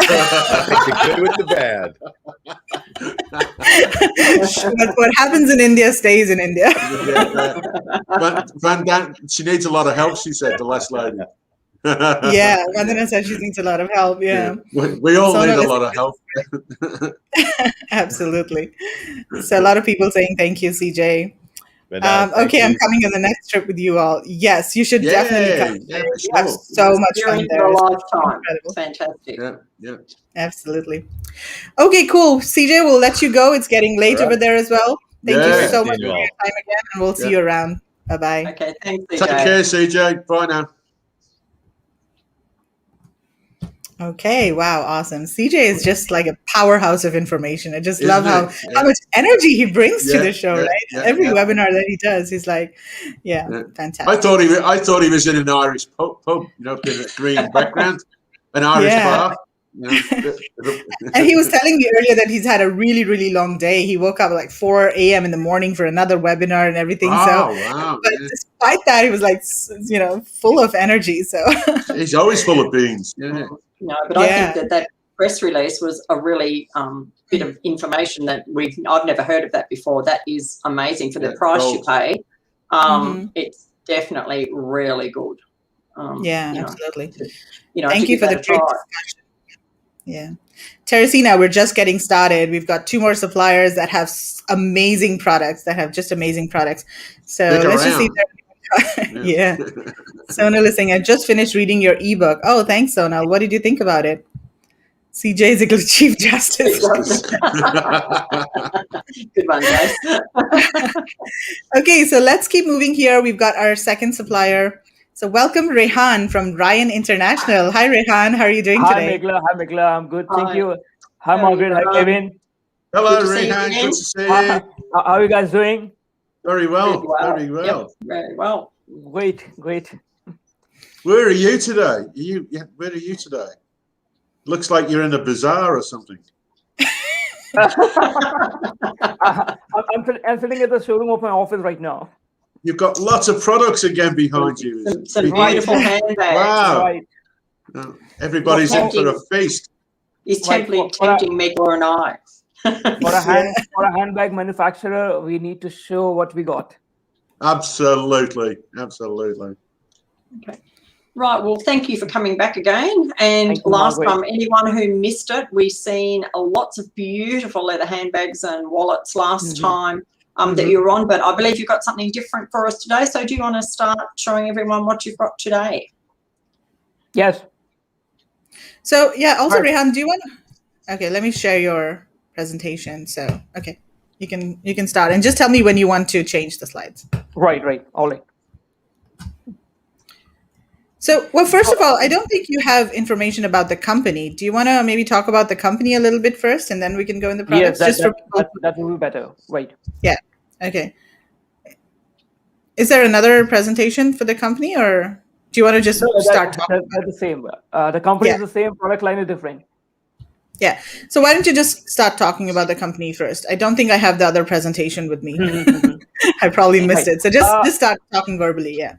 think the good with the bad. But what happens in India stays in India. She needs a lot of help, she said, the last lady. Yeah, Vandana said she needs a lot of help. Yeah. We all need a lot of help. Absolutely. So a lot of people saying thank you, CJ. Okay, I'm coming on the next trip with you all. Yes, you should definitely come. Yeah, you have so much fun there. A lifetime. Fantastic. Yeah. Absolutely. Okay, cool. CJ, we'll let you go. It's getting late over there as well. Thank you so much for your time again, and we'll see you around. Bye-bye. Okay, thanks, CJ. Take care, CJ. Bye now. Okay, wow, awesome. CJ is just like a powerhouse of information. I just love how much energy he brings to the show, right? Every webinar that he does, he's like, fantastic. I thought he was in an Irish pub, in a green background, an Irish bar. And he was telling me earlier that he's had a really, really long day. He woke up at like 4 a.m. in the morning for another webinar and everything. But despite that, he was like, full of energy. So he's always full of beans. Yeah. No, but I think that press release was a really bit of information that I've never heard of that before. That is amazing for the price you pay. definitely really good. Absolutely. Thank you for the great discussion. Yeah. Teresina, we're just getting started. We've got 2 more suppliers that have amazing products, So let's just see. Yeah. Sonal is saying, I just finished reading your ebook. Oh, thanks, Sonal. What did you think about it? CJ Ziegler, Chief Justice. Good one, guys. Okay, so let's keep moving here. We've got our second supplier. So welcome, Rehan from Ryan International. Hi, Rehan. How are you doing today? Hi, Megla. I'm good. Thank you. Hi, Margaret. Hi, Kevin. Hello, Rehan. Good to see you. How are you guys doing? Very well. Very well. Yep, very well. Great. Where are you today? Where are you today? Looks like you're in a bazaar or something. I'm sitting at the showroom of my office right now. You've got lots of products again behind you. Some beautiful handbags. Wow. Right. Everybody's in for a feast. It's tempting Megla and I. For a handbag manufacturer, we need to show what we got. Absolutely. Okay. Right. Well, thank you for coming back again. And last time, anyone who missed it, we've seen lots of beautiful leather handbags and wallets last time that you were on. But I believe you've got something different for us today. So do you want to start showing everyone what you've got today? Yes. So, also, Rehan, do you want to... Okay, let me share your presentation. So, okay, you can start. And just tell me when you want to change the slides. Right. All right. So, well, first of all, I don't think you have information about the company. Do you want to maybe talk about the company a little bit first, and then we can go in the products? Yes, that will be better. Right. Yeah. Okay. Is there another presentation for the company, or do you want to just start talking? They're the same. The company is the same. Product line is different. Yeah. So why don't you just start talking about the company first? I don't think I have the other presentation with me. I probably missed it. So just start talking verbally. Yeah.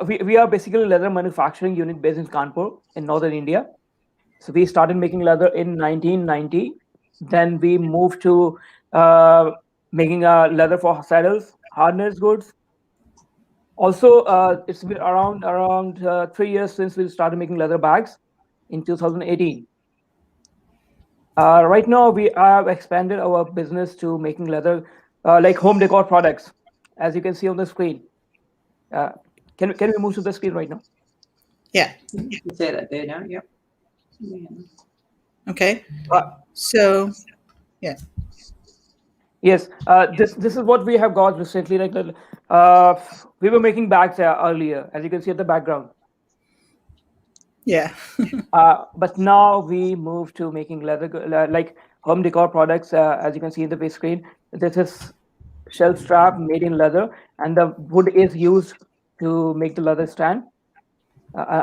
We are basically a leather manufacturing unit based in Kanpur in northern India. So we started making leather in 1990. Then we moved to making leather for saddles, harness goods. Also, it's been around 3 years since we started making leather bags in 2018. Right now, we have expanded our business to making leather like home decor products, as you can see on the screen. Can we move to the screen right now? Yeah. You can see that there now. Yep. Yeah. Okay. So, yeah. Yes. This is what we have got recently. Like we were making bags earlier, as you can see at the background. Yeah. But now we move to making leather like home decor products, as you can see in the base screen. This is shelf strap made in leather, and the wood is used to make the leather stand.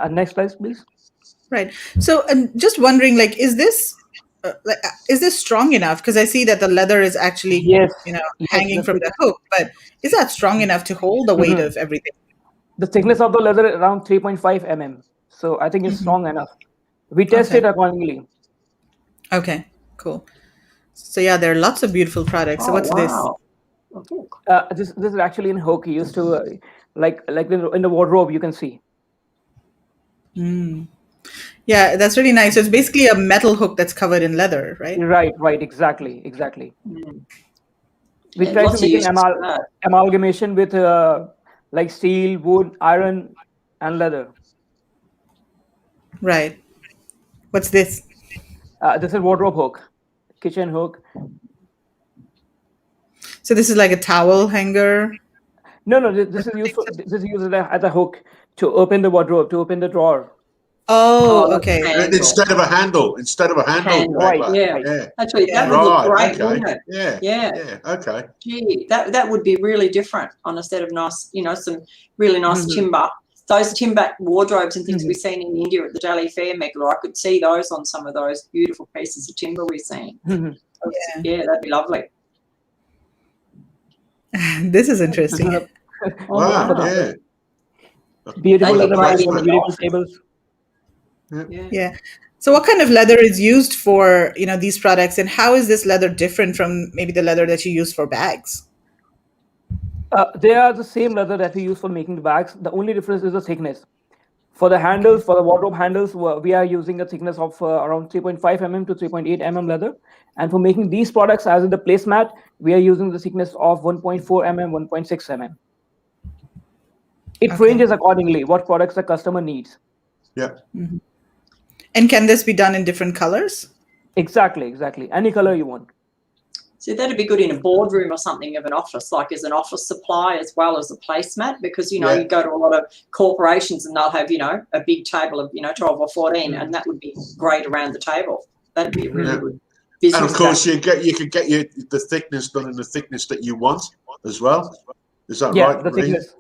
Next slide, please. Right. So I'm just wondering, like, is this strong enough? Because I see that the leather is actually, hanging from the hook, but is that strong enough to hold the weight of everything? The thickness of the leather is around 3.5 mm. So I think it's strong enough. We tested accordingly. Okay, cool. So yeah, there are lots of beautiful products. So what's this? This is actually in hook used to like in the wardrobe, you can see. Yeah, that's really nice. So it's basically a metal hook that's covered in leather, right? Right. Exactly. We try to make an amalgamation with like steel, wood, iron, and leather. Right. What's this? This is wardrobe hook, kitchen hook. So this is like a towel hanger? No. This is used as a hook to open the wardrobe, to open the drawer. Oh, okay. Instead of a handle. Right. Yeah. Actually, that would look great, wouldn't it? Yeah. Okay. Gee, that would be really different on a set of nice, some really nice timber. Those timber wardrobes and things we've seen in India at the Delhi Fair, Megla, I could see those on some of those beautiful pieces of timber we've seen. Yeah, that'd be lovely. This is interesting. Wow. Yeah. Beautiful leather bags, beautiful tables. Yeah. So what kind of leather is used for, these products, and how is this leather different from maybe the leather that you use for bags? They are the same leather that we use for making the bags. The only difference is the thickness. For the handles, for the wardrobe handles, we are using a thickness of around 3.5 mm to 3.8 mm leather. And for making these products, as in the placemat, we are using the thickness of 1.4 mm, 1.6 mm. It ranges accordingly what products the customer needs. Yeah. Mm-hmm. And can this be done in different colors? Exactly. Any color you want. So that'd be good in a boardroom or something of an office, like as an office supply as well as a placemat, because, you know, you go to a lot of corporations and they'll have, you know, a big table of, you know, 12 or 14, and that would be great around the table. That'd be a really good business. And of course, you could get the thickness done in the thickness that you want as well. Is that right? The thickness.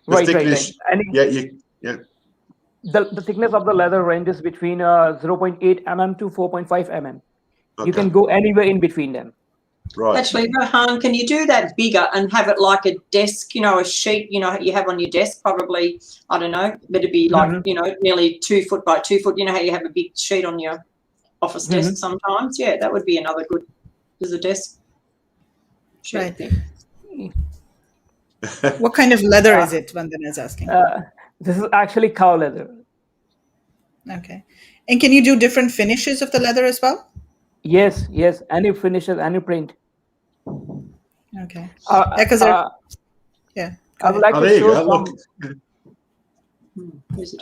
The thickness. Right. The thickness of the leather ranges between 0.8 mm to 4.5 mm. You can go anywhere in between them. Right. Actually, Rohan, can you do that bigger and have it like a desk, you know, a sheet, you know, you have on your desk, probably, I don't know, but it'd be like, you know, nearly 2 foot by 2 foot. You know how you have a big sheet on your office desk sometimes? Yeah, that would be another good, as a desk sheet thing. What kind of leather is it, Vandana is asking? This is actually cow leather. Okay. And can you do different finishes of the leather as well? Yes. Any finishes, any print. Okay. I would like to show some.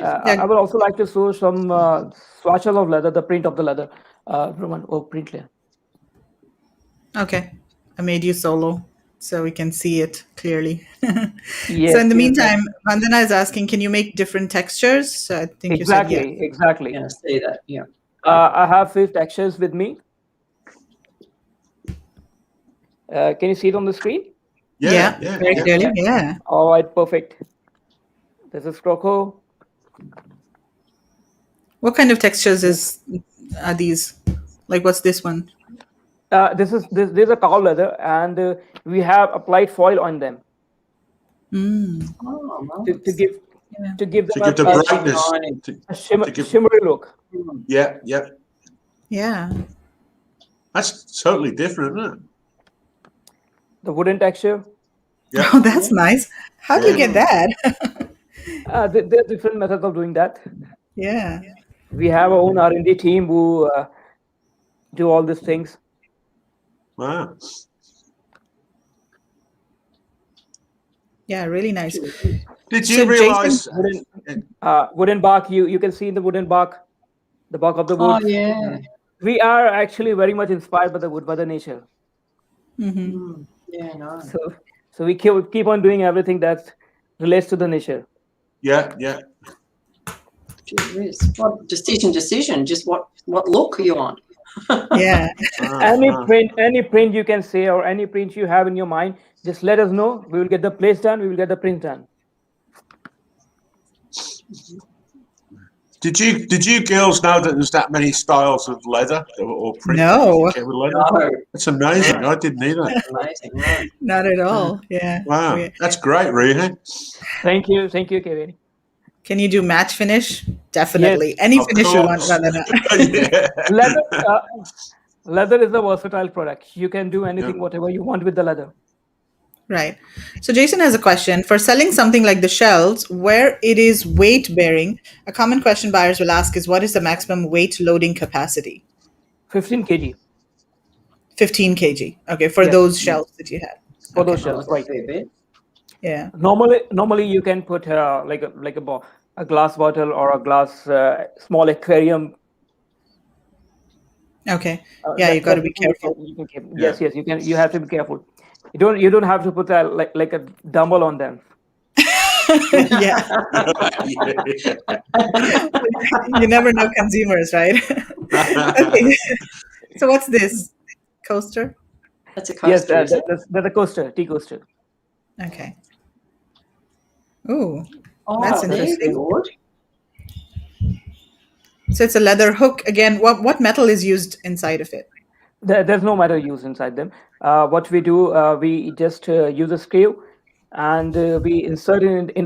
I would also like to show some swatches of leather, the print of the leather. Roman, print layer. Okay. I made you solo so we can see it clearly. So in the meantime, Vandana is asking, can you make different textures? So I think you said yes. Exactly. Yeah, I see that. Yeah. I have 5 textures with me. Can you see it on the screen? Yeah, very clearly. Yeah. All right, perfect. This is Croco. What kind of textures are these? Like, what's this one? This is a cow leather, and we have applied foil on them to give them the brightness, a shimmery look. Yeah. That's totally different, isn't it? The wooden texture. Yeah. Oh, that's nice. How do you get that? There are different methods of doing that. Yeah. We have our own R&D team who do all these things. Wow. Yeah, really nice. Did you realize wooden bark? You can see in the wooden bark, the bark of the wood. Oh yeah. We are actually very much inspired by the wood, by the nature. Yeah, no. So we keep on doing everything that relates to the nature. Yeah. What decision? Just what look you want? Yeah. Any print you can say, or any print you have in your mind, just let us know. We will get the place done. We will get the print done. Did you girls know that there's that many styles of leather or print? No. No. It's amazing. I didn't know that. Amazing. Not at all. Yeah. Wow. That's great, Rehan. Thank you, Kevin. Can you do matte finish? Definitely. Yes, any finish you want, Vandana. Leather is a versatile product. You can do anything, whatever you want with the leather. Right. So Jason has a question. For selling something like the shells, where it is weight bearing, a common question buyers will ask is, what is the maximum weight loading capacity? 15 kg. 15 kg. Okay, for those shells that you had. For those shells, right. Yeah. Normally you can put like a glass bottle or a glass small aquarium. Okay. Yeah, you got to be careful. Yes, you can. You have to be careful. You don't have to put like a dumbbell on them. Yeah. You never know consumers, right? Okay. So what's this? Coaster? That's a coaster. Yes, that's a coaster, tea coaster. Okay. Ooh, that's interesting. So it's a leather hook. Again, what metal is used inside of it? There's no metal used inside them. What we do, we just use a screw, and we insert it in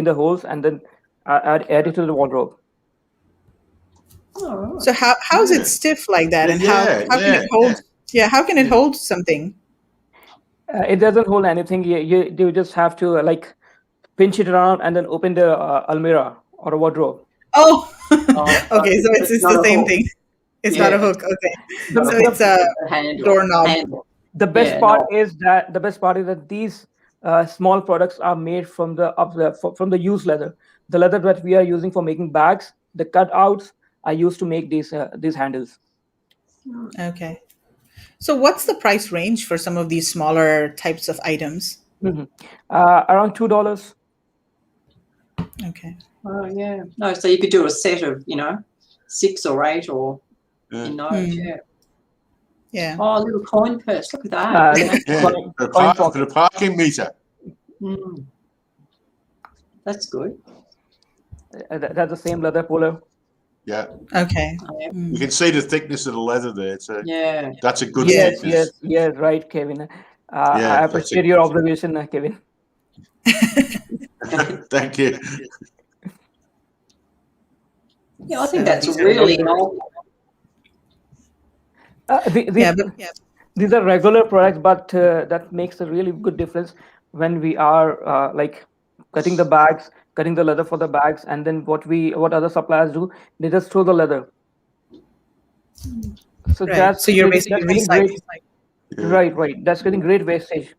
the holes, and then add it to the wardrobe. Oh. So how is it stiff like that, and how can it hold? Yeah, how can it hold something? It doesn't hold anything. You just have to like pinch it around and then open the almirah or a wardrobe. Oh, Oh, okay. So it's not the a same hook. thing. It's not a hook. Okay. Not So a hook, it's a handle. doorknob. Handle. The best Yeah, part knob. is that these small products are made from from the used leather. The leather that we are using for making bags, the cutouts are used to make these handles. Okay. So what's the price range for some of these smaller types of items? Around $2. Okay. Oh, yeah. No, so you could do a set of, 6 or 8 or Yeah. in those, yeah. Yeah. Oh, a little coin purse. Look at that. Yeah. For the parking meter. Mm. That's good. That's the same leather polo. Yeah. Okay. Oh, yeah. You can see the thickness of the leather there. So Yeah. that's a good Yes, thickness. yes, right, Kevin. Yeah, I appreciate your observation, Kevin. Thank you. Yeah, I think So that's these are really regular- These are regular products, but that makes a really good difference when we are like cutting the bags, cutting the leather for the bags, and then what other suppliers do, they just throw the leather. So Right. that's So you're that's basically getting great, recycling. right. That's getting great wastage.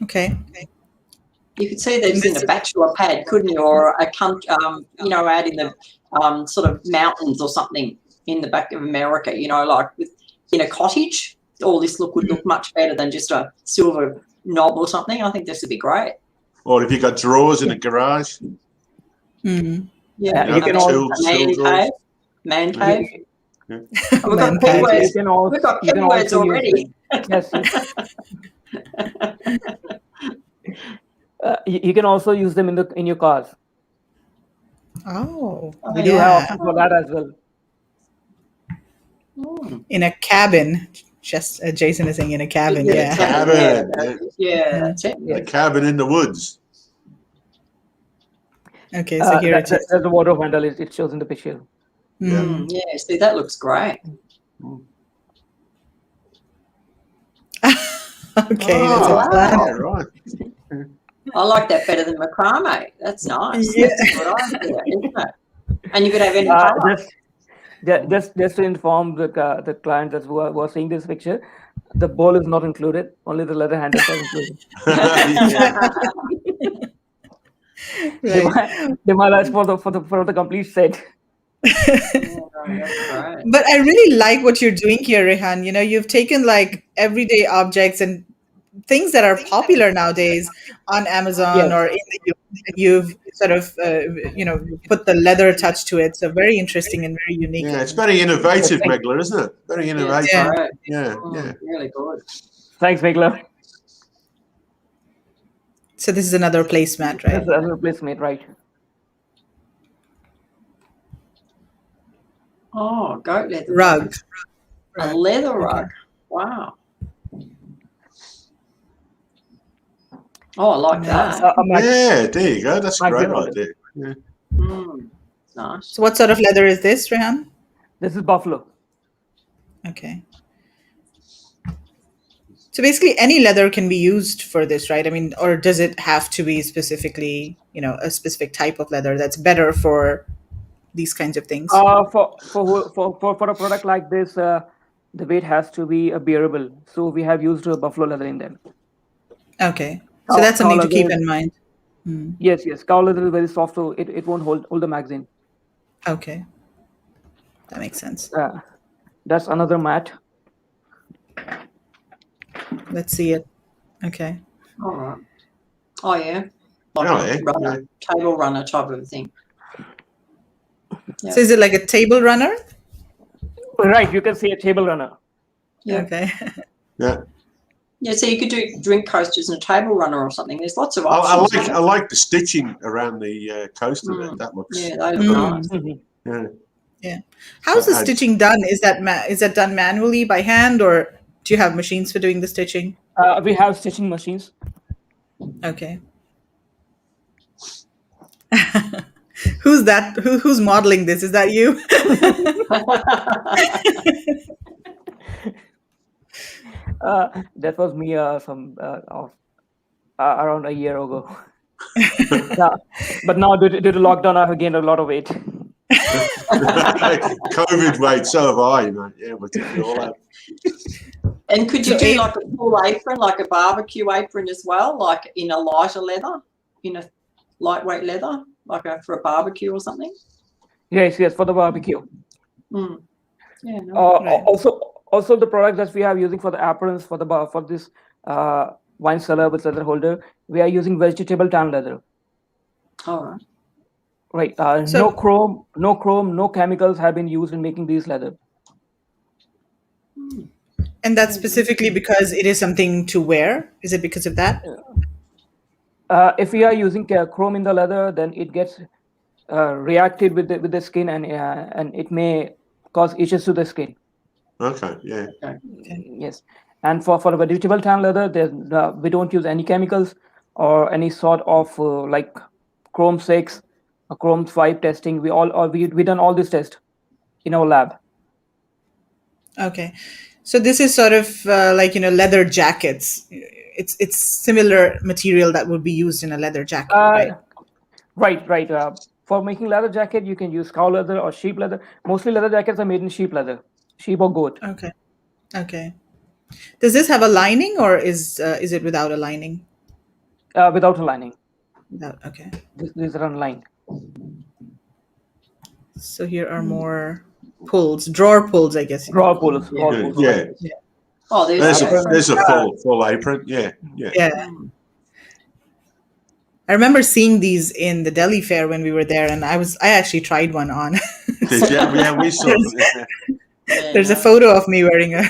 Okay. you could see this in a bachelor pad, couldn't you? Or a out in the sort of mountains or something in the back of America, like in a cottage. All this would look much better than just a silver knob or something. I think this would be great. Or if you've got drawers in a garage. Mm-hmm. Yeah, you can a man cave. Yeah. Oh, we've got keywords. We've got keywords already. Yes. You can also use them in your cars. Oh, We do have options for that as well. In a cabin. Just Jason is saying in a cabin. Yeah. Cabin. Yeah, that's it. A cabin in the woods. Okay, so here it is. There's a wardrobe handle. It shows in the picture. Mm. Yeah, see, that looks great. Okay. Oh, that's wow. Right. I like that better than macrame. That's nice. Yeah. That's a good idea, isn't it? And you could have any colour. Just to inform the clients that who are seeing this picture, the ball is not included. Only the leather handles are included. Right. They might ask for the complete set. But I really like what you're doing here, Rehan. You've taken like everyday objects and things that are popular nowadays on Amazon or in the US, and you've sort of put the leather touch to it. So very interesting and very unique. Yeah, it's very innovative, Megler, isn't it? Very innovative. Yeah. Yeah. Really good. Thanks, Megler. So this is another placemat, right? That's another placement, right? Oh, goat leather Rug. A leather rug. Wow. Oh, I like that. Yeah, there you go. That's a great idea. Yeah. Nice. So what sort of leather is this, Rehan? This is buffalo. Okay. So basically any leather can be used for this, right? I mean, or does it have to be specifically, a specific type of leather that's better for these kinds of things? For a product like this, the weight has to be bearable. So we have used buffalo leather in them. Okay. So that's something to keep in mind. Yes. Cow leather is very soft, so it won't hold the magazine. Okay. That makes sense. That's another mat. Let's see it. Okay. All right. Oh, yeah. Table runner type of thing. Yeah. So is it like a table runner? Right. You can see a table runner. Yeah. Okay. Yeah. Yeah, so you could do drink coasters and a table runner or something. There's lots of options. I like the stitching around the coaster. That looks. Yeah, they look nice. Yeah. Yeah. How's the stitching done? Is that done manually by hand, or do you have machines for doing the stitching? We have stitching machines. Okay. Who's that? Who's modeling this? Is that you? That was me around a year ago. But now due to lockdown, I've gained a lot of weight. COVID weight, so have I, mate. Yeah, we're taking all out. And could you do like a full apron, like a barbecue apron as well, like in a lighter leather, in a lightweight leather, like for a barbecue or something? Yes, for the barbecue. Mm. Yeah. No. Right. Also the products that we are using for the aprons for this wine cellar with leather holder, we are using vegetable tan leather. All right. Right. No chrome, no chemicals have been used in making these leather. And that's specifically because it is something to wear? Is it because of that? If we are using chrome in the leather, then it gets reacted with the skin, and it may cause issues to the skin. Okay, yeah. Yes. And for the vegetable tan leather, we don't use any chemicals or any sort of like chrome 6 or chrome 5 testing. We done all this test in our lab. Okay. So this is sort of like, leather jackets. It's similar material that would be used in a leather jacket, right? Right. For making leather jacket, you can use cow leather or sheep leather. Mostly leather jackets are made in sheep leather, sheep or goat. Okay. Does this have a lining, or is it without a lining? Without a lining. Without. Okay. These are unlined. So here are more pulls, drawer pulls, I guess. Drawer pulls. Yeah. Oh, there's a full apron. Yeah. I remember seeing these in the Delhi fair when we were there, and I actually tried one on. Did you? Yeah, we saw. There's a photo of me wearing a.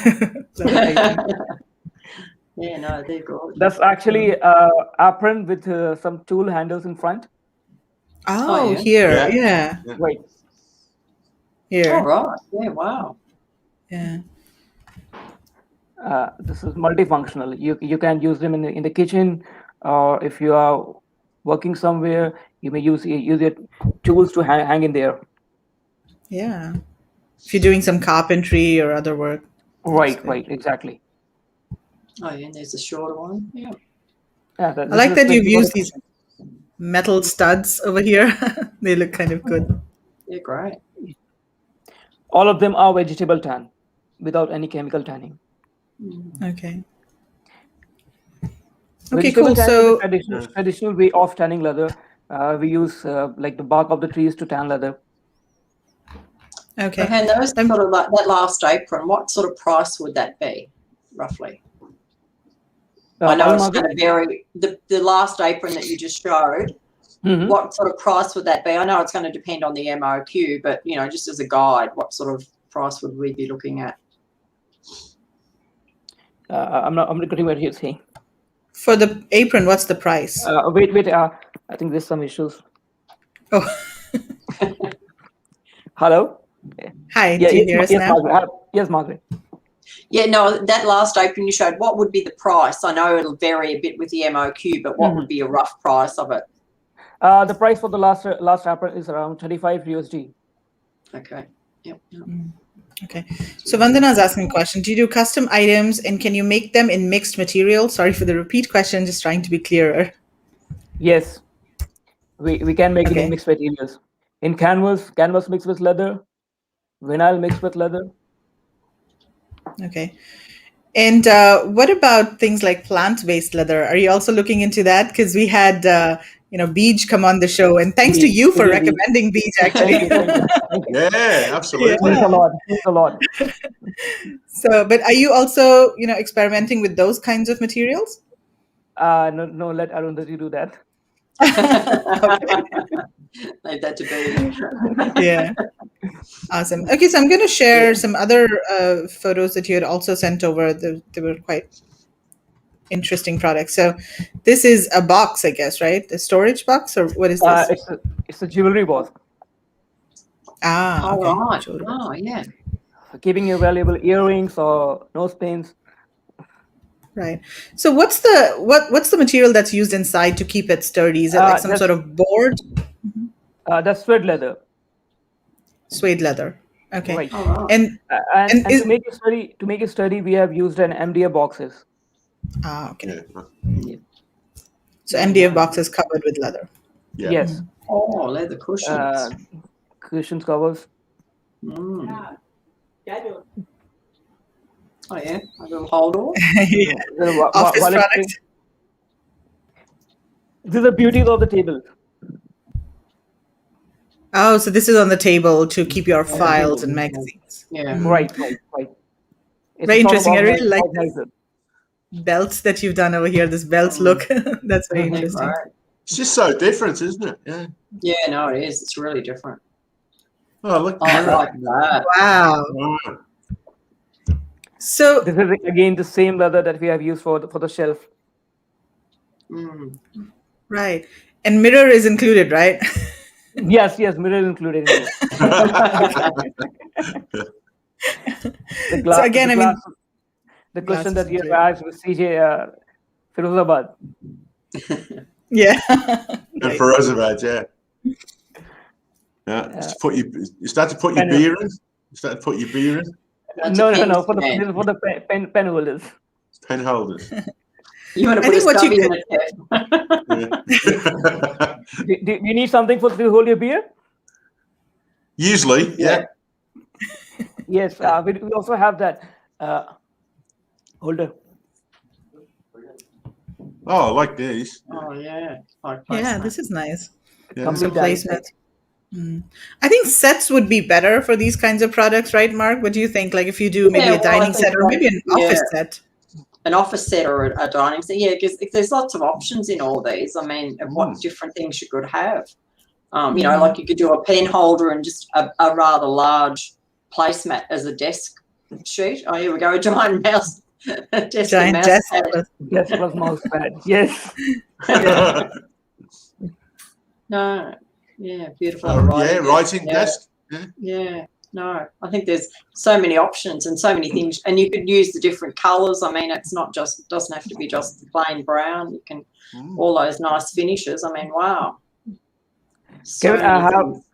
Yeah, no, they're good. That's actually apron with some tool handles in front. Oh, here, yeah. Right. Here. All right. Yeah. Wow. Yeah. This is multifunctional. You can use them in the kitchen, or if you are working somewhere, you may use your tools to hang in there. Yeah. If you're doing some carpentry or other work. Right, exactly. Oh, yeah, and there's a shorter one. Yeah. I like that you've used these metal studs over here. They look kind of good. They're great. All of them are vegetable tan, without any chemical tanning. Okay. Okay, cool. So traditional way of tanning leather. We use like the bark of the trees to tan leather. Okay. And those sort of like that last apron, what sort of price would that be, roughly? I know it's going to vary. The last apron that you just showed, what sort of price would that be? I know it's going to depend on the MOQ, but just as a guide, what sort of price would we be looking at? I'm not getting what you're saying. For the apron, what's the price? Wait. I think there's some issues. Oh. Hello. Hi. Do you hear us now? Margaret. Yes, Margaret. Yeah, no, that last apron you showed, what would be the price? I know it'll vary a bit with the MOQ, but what would be a rough price of it? The price for the last apron is around $35 USD. Okay. Yep. Okay. So Vandana is asking a question. Do you do custom items, and can you make them in mixed material? Sorry for the repeat question, just trying to be clearer. Yes. We can make it in mixed materials. In canvas mixed with leather, vinyl mixed with leather. Okay. And what about things like plant-based leather? Are you also looking into that? Because we had, Beej come on the show, and thanks to you for recommending Beej, actually. Yeah, absolutely. Thanks a lot. So, but are you also, experimenting with those kinds of materials? No, let Arundhati do that. Leave that to be. Yeah. Awesome. Okay, so I'm going to share some other photos that you had also sent over. They were quite interesting products. So this is a box, I guess, right? A storage box, or what is this? It's a jewelry box. Ah, okay. All right. Jewelry. Oh, yeah. For keeping your valuable earrings or nose pins. Right. So what's the material that's used inside to keep it sturdy? Is it like some sort of board? That's suede leather. Suede leather. Okay. Right. Oh, wow. And And is to make it sturdy, we have used an MDF boxes. okay. Yeah. So Yeah, MDF no. boxes covered with leather. Yeah. Yes. Oh, leather cushions. Cushions, covers. Mm. Oh, yeah. A little hold door. Yeah. Office Office product. This is the beauty of the table. Oh, so this is on the table to keep your files and magazines. Yeah. Right. It's Very a sort of interesting. I really like this organizer. belts that you've done over here, this belt look. That's very interesting. Right. It's just so different, isn't it? Yeah. Yeah, no, it is. It's really different. Oh, look. Oh, I like that. Wow. Wow. So This is again the same leather that we have used for the shelf. Mm. right. And mirror is included, right? Yes, mirror included. In it. The glass. So again, the I mean, glass, the question glasses that you included. have asked with CJ Firozabad. Yeah. And for Roosevelt, yeah. You start to put your beer in. You start to put your beer in. No. For the pen holders. Pen holders. You want to I put a think what you stubby in could- it, Kev. Do you need something to hold your beer? Usually, yeah. Yes, we also have that holder. Oh, I like these. Oh, yeah. Like Yeah, placement. this is nice. Yeah. Complete Some dining placement. I think sets would be better for these kinds of products, right, Mark? What do you think? Like if you do maybe Yeah, a well, I dining think set or maybe an office set. An office set or a dining set. Yeah, because there's lots of options in all these. I mean, of what different things you could have. You know, like you could do a pen holder and just a rather large placemat as a desk sheet. Oh, here we go, a giant mouse. Desk and Giant mouse desk. pad. Yes, plus mouse pad. Yes. No. Yeah, beautiful. Writing desk. Yeah. No, I think there's so many options and so many things, and you could use the different colours. I mean, it's not just doesn't have to be just plain brown. You can all those nice finishes. I mean, wow. So Kevin, many things.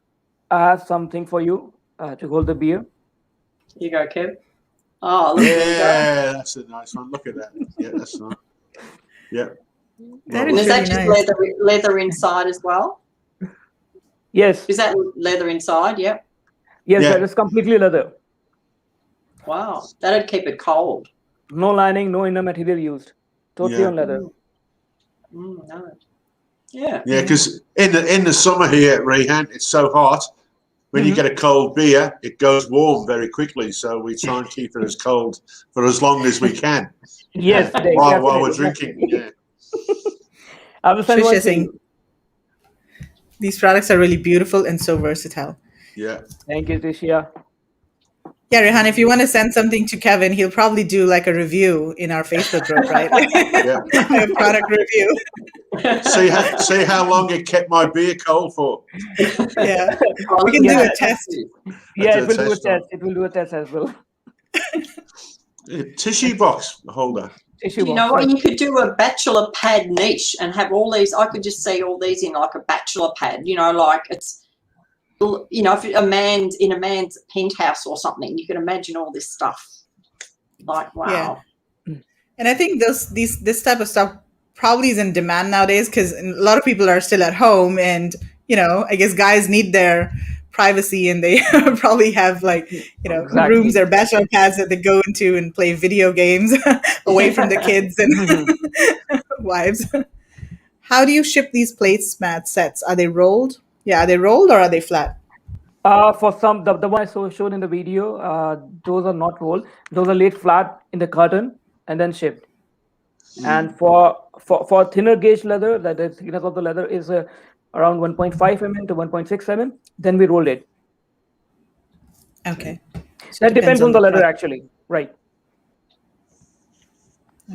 I have something for you to hold the beer. You go, Kev. Oh, look at Yeah, that's a nice one. Look at that. Yeah, that's nice. Yeah. That And is is that really just nice. leather inside as well? Yes. Is that leather inside? Yep. Yes, Yeah. that is completely leather. Wow, that'd keep it cold. No lining, no inner material used. Totally Yeah. on leather. No. Yeah. Yeah, because in the summer here at Rehan, it's so hot. When you get a cold beer, it goes warm very quickly. So we try and keep it as cold for as long as we can. Yes, While we're drinking. Yeah. I will send one Tricia to saying you. these products are really beautiful and so versatile. Yeah. Thank you, Tricia. Yeah, Rehan, if you want to send something to Kevin, he'll probably do like a review in our Facebook group, right? Yeah. A product review. See how long it kept my beer cold for. Yeah. Oh, We can look do at a that. test. Yeah, do it will a do a test on. test. It will do a test as well. Tissue box holder. Tissue You box, know what? right. You could do a bachelor pad niche and have all these. I could just see all these in like a bachelor pad. You know, like it's, you know, if a man's in a man's penthouse or something, you can imagine all this stuff. Like, wow. Yeah. And I think this type of stuff probably is in demand nowadays because a lot of people are still at home, and you know, I guess guys need their privacy, and they probably have like, you know, Exactly. rooms or bachelor pads that they go into and play video games away from the kids and wives. How do you ship these placemat sets? Are they rolled? Yeah, are they rolled or are they flat? For some, the one I showed in the video, those are not rolled. Those are laid flat in the carton and then shipped. And for thinner gauge leather, that the thickness of the leather is around 1.5 mm to 1.6 mm, then we roll it. Okay. So That it depends on the leather, product. actually. Right.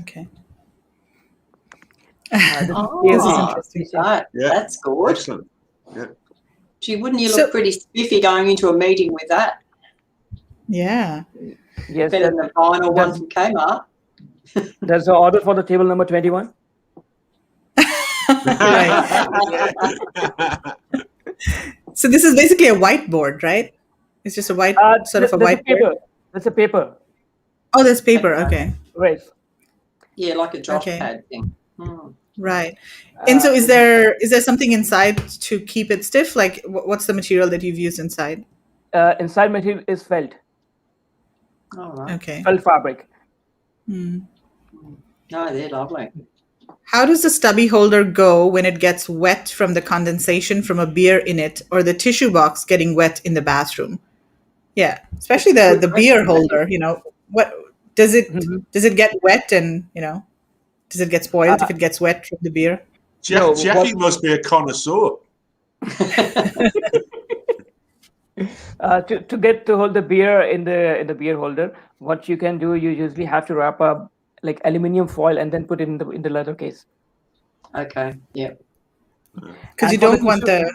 Okay. Oh, This is interesting. That's good. Excellent. Yeah. Gee, wouldn't you So- look pretty spiffy going into a meeting with that? Yeah. Yes. Better than the vinyl one from Kmart. There's an order for the table number 21. So this is basically a whiteboard, right? It's just a white, sort of a There's a white paper. board? There's a paper. Oh, there's paper. Okay. Right. Yeah, like a josh Okay. pad thing. Mm. Right. And so is There's- there something inside to keep it stiff? Like what's the material that you've used inside? inside material is felt. All right. Okay. Felt fabric. Hmm. No, they're lovely. How does the stubby holder go when it gets wet from the condensation from a beer in it or the tissue box getting wet in the bathroom? Yeah, especially the beer holder, what does it get wet and, does it get spoiled if it gets wet from the beer? Jackie must be a connoisseur. To hold the beer in the beer holder, what you can do, you usually have to wrap up like aluminium foil and then put it in the leather case. Okay. Yeah. Because you don't want the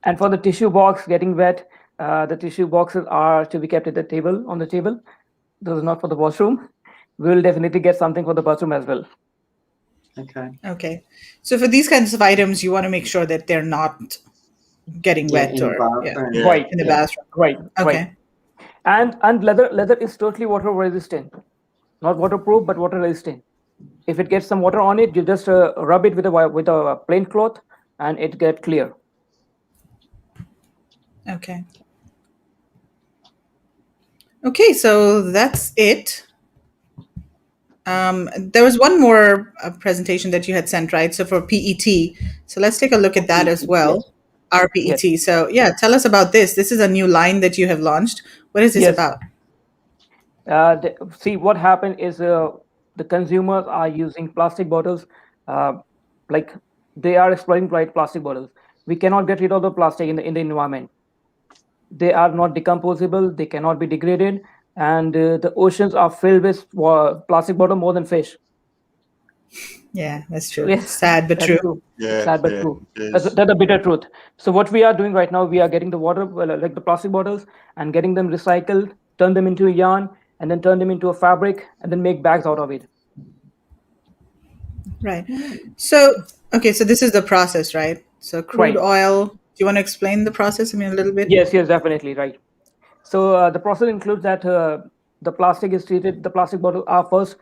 And for the tissue box getting wet, the tissue boxes are to be kept at the table, on the table. Those are not for the washroom. We will definitely get something for the bathroom as well. Okay. So for these kinds of items, you want to make sure that they're not getting wet in the bathroom. Right. in the bathroom. Right. Okay. Right. And leather is totally water resistant, not waterproof, but water resistant. If it gets some water on it, you just rub it with a plain cloth, and it gets clear. Okay. Okay, so that's it. There was one more presentation that you had sent, right? So for PET. So let's take a look at that as well. Our PET. Yes. So yeah, tell us about this. This is a new line that you have launched. What is this Yes. about? See, what happened is the consumers are using plastic bottles, like they are exploiting plastic bottles. We cannot get rid of the plastic in the environment. They are not decomposable. They cannot be degraded, and the oceans are filled with plastic bottle more than fish. Yeah, that's true. Yes, Sad but true. Yeah, Sad but true. That's the bitter truth. So what we are doing right now, we are getting the water, like the plastic bottles, and getting them recycled, turn them into yarn, and then turn them into a fabric, and then make bags out of it. Right. So, okay, so this is the process, right? So crude oil. Do you want to explain the process? I mean, a little bit? Yes, definitely, right. So the process includes that the plastic is treated, the plastic bottles are first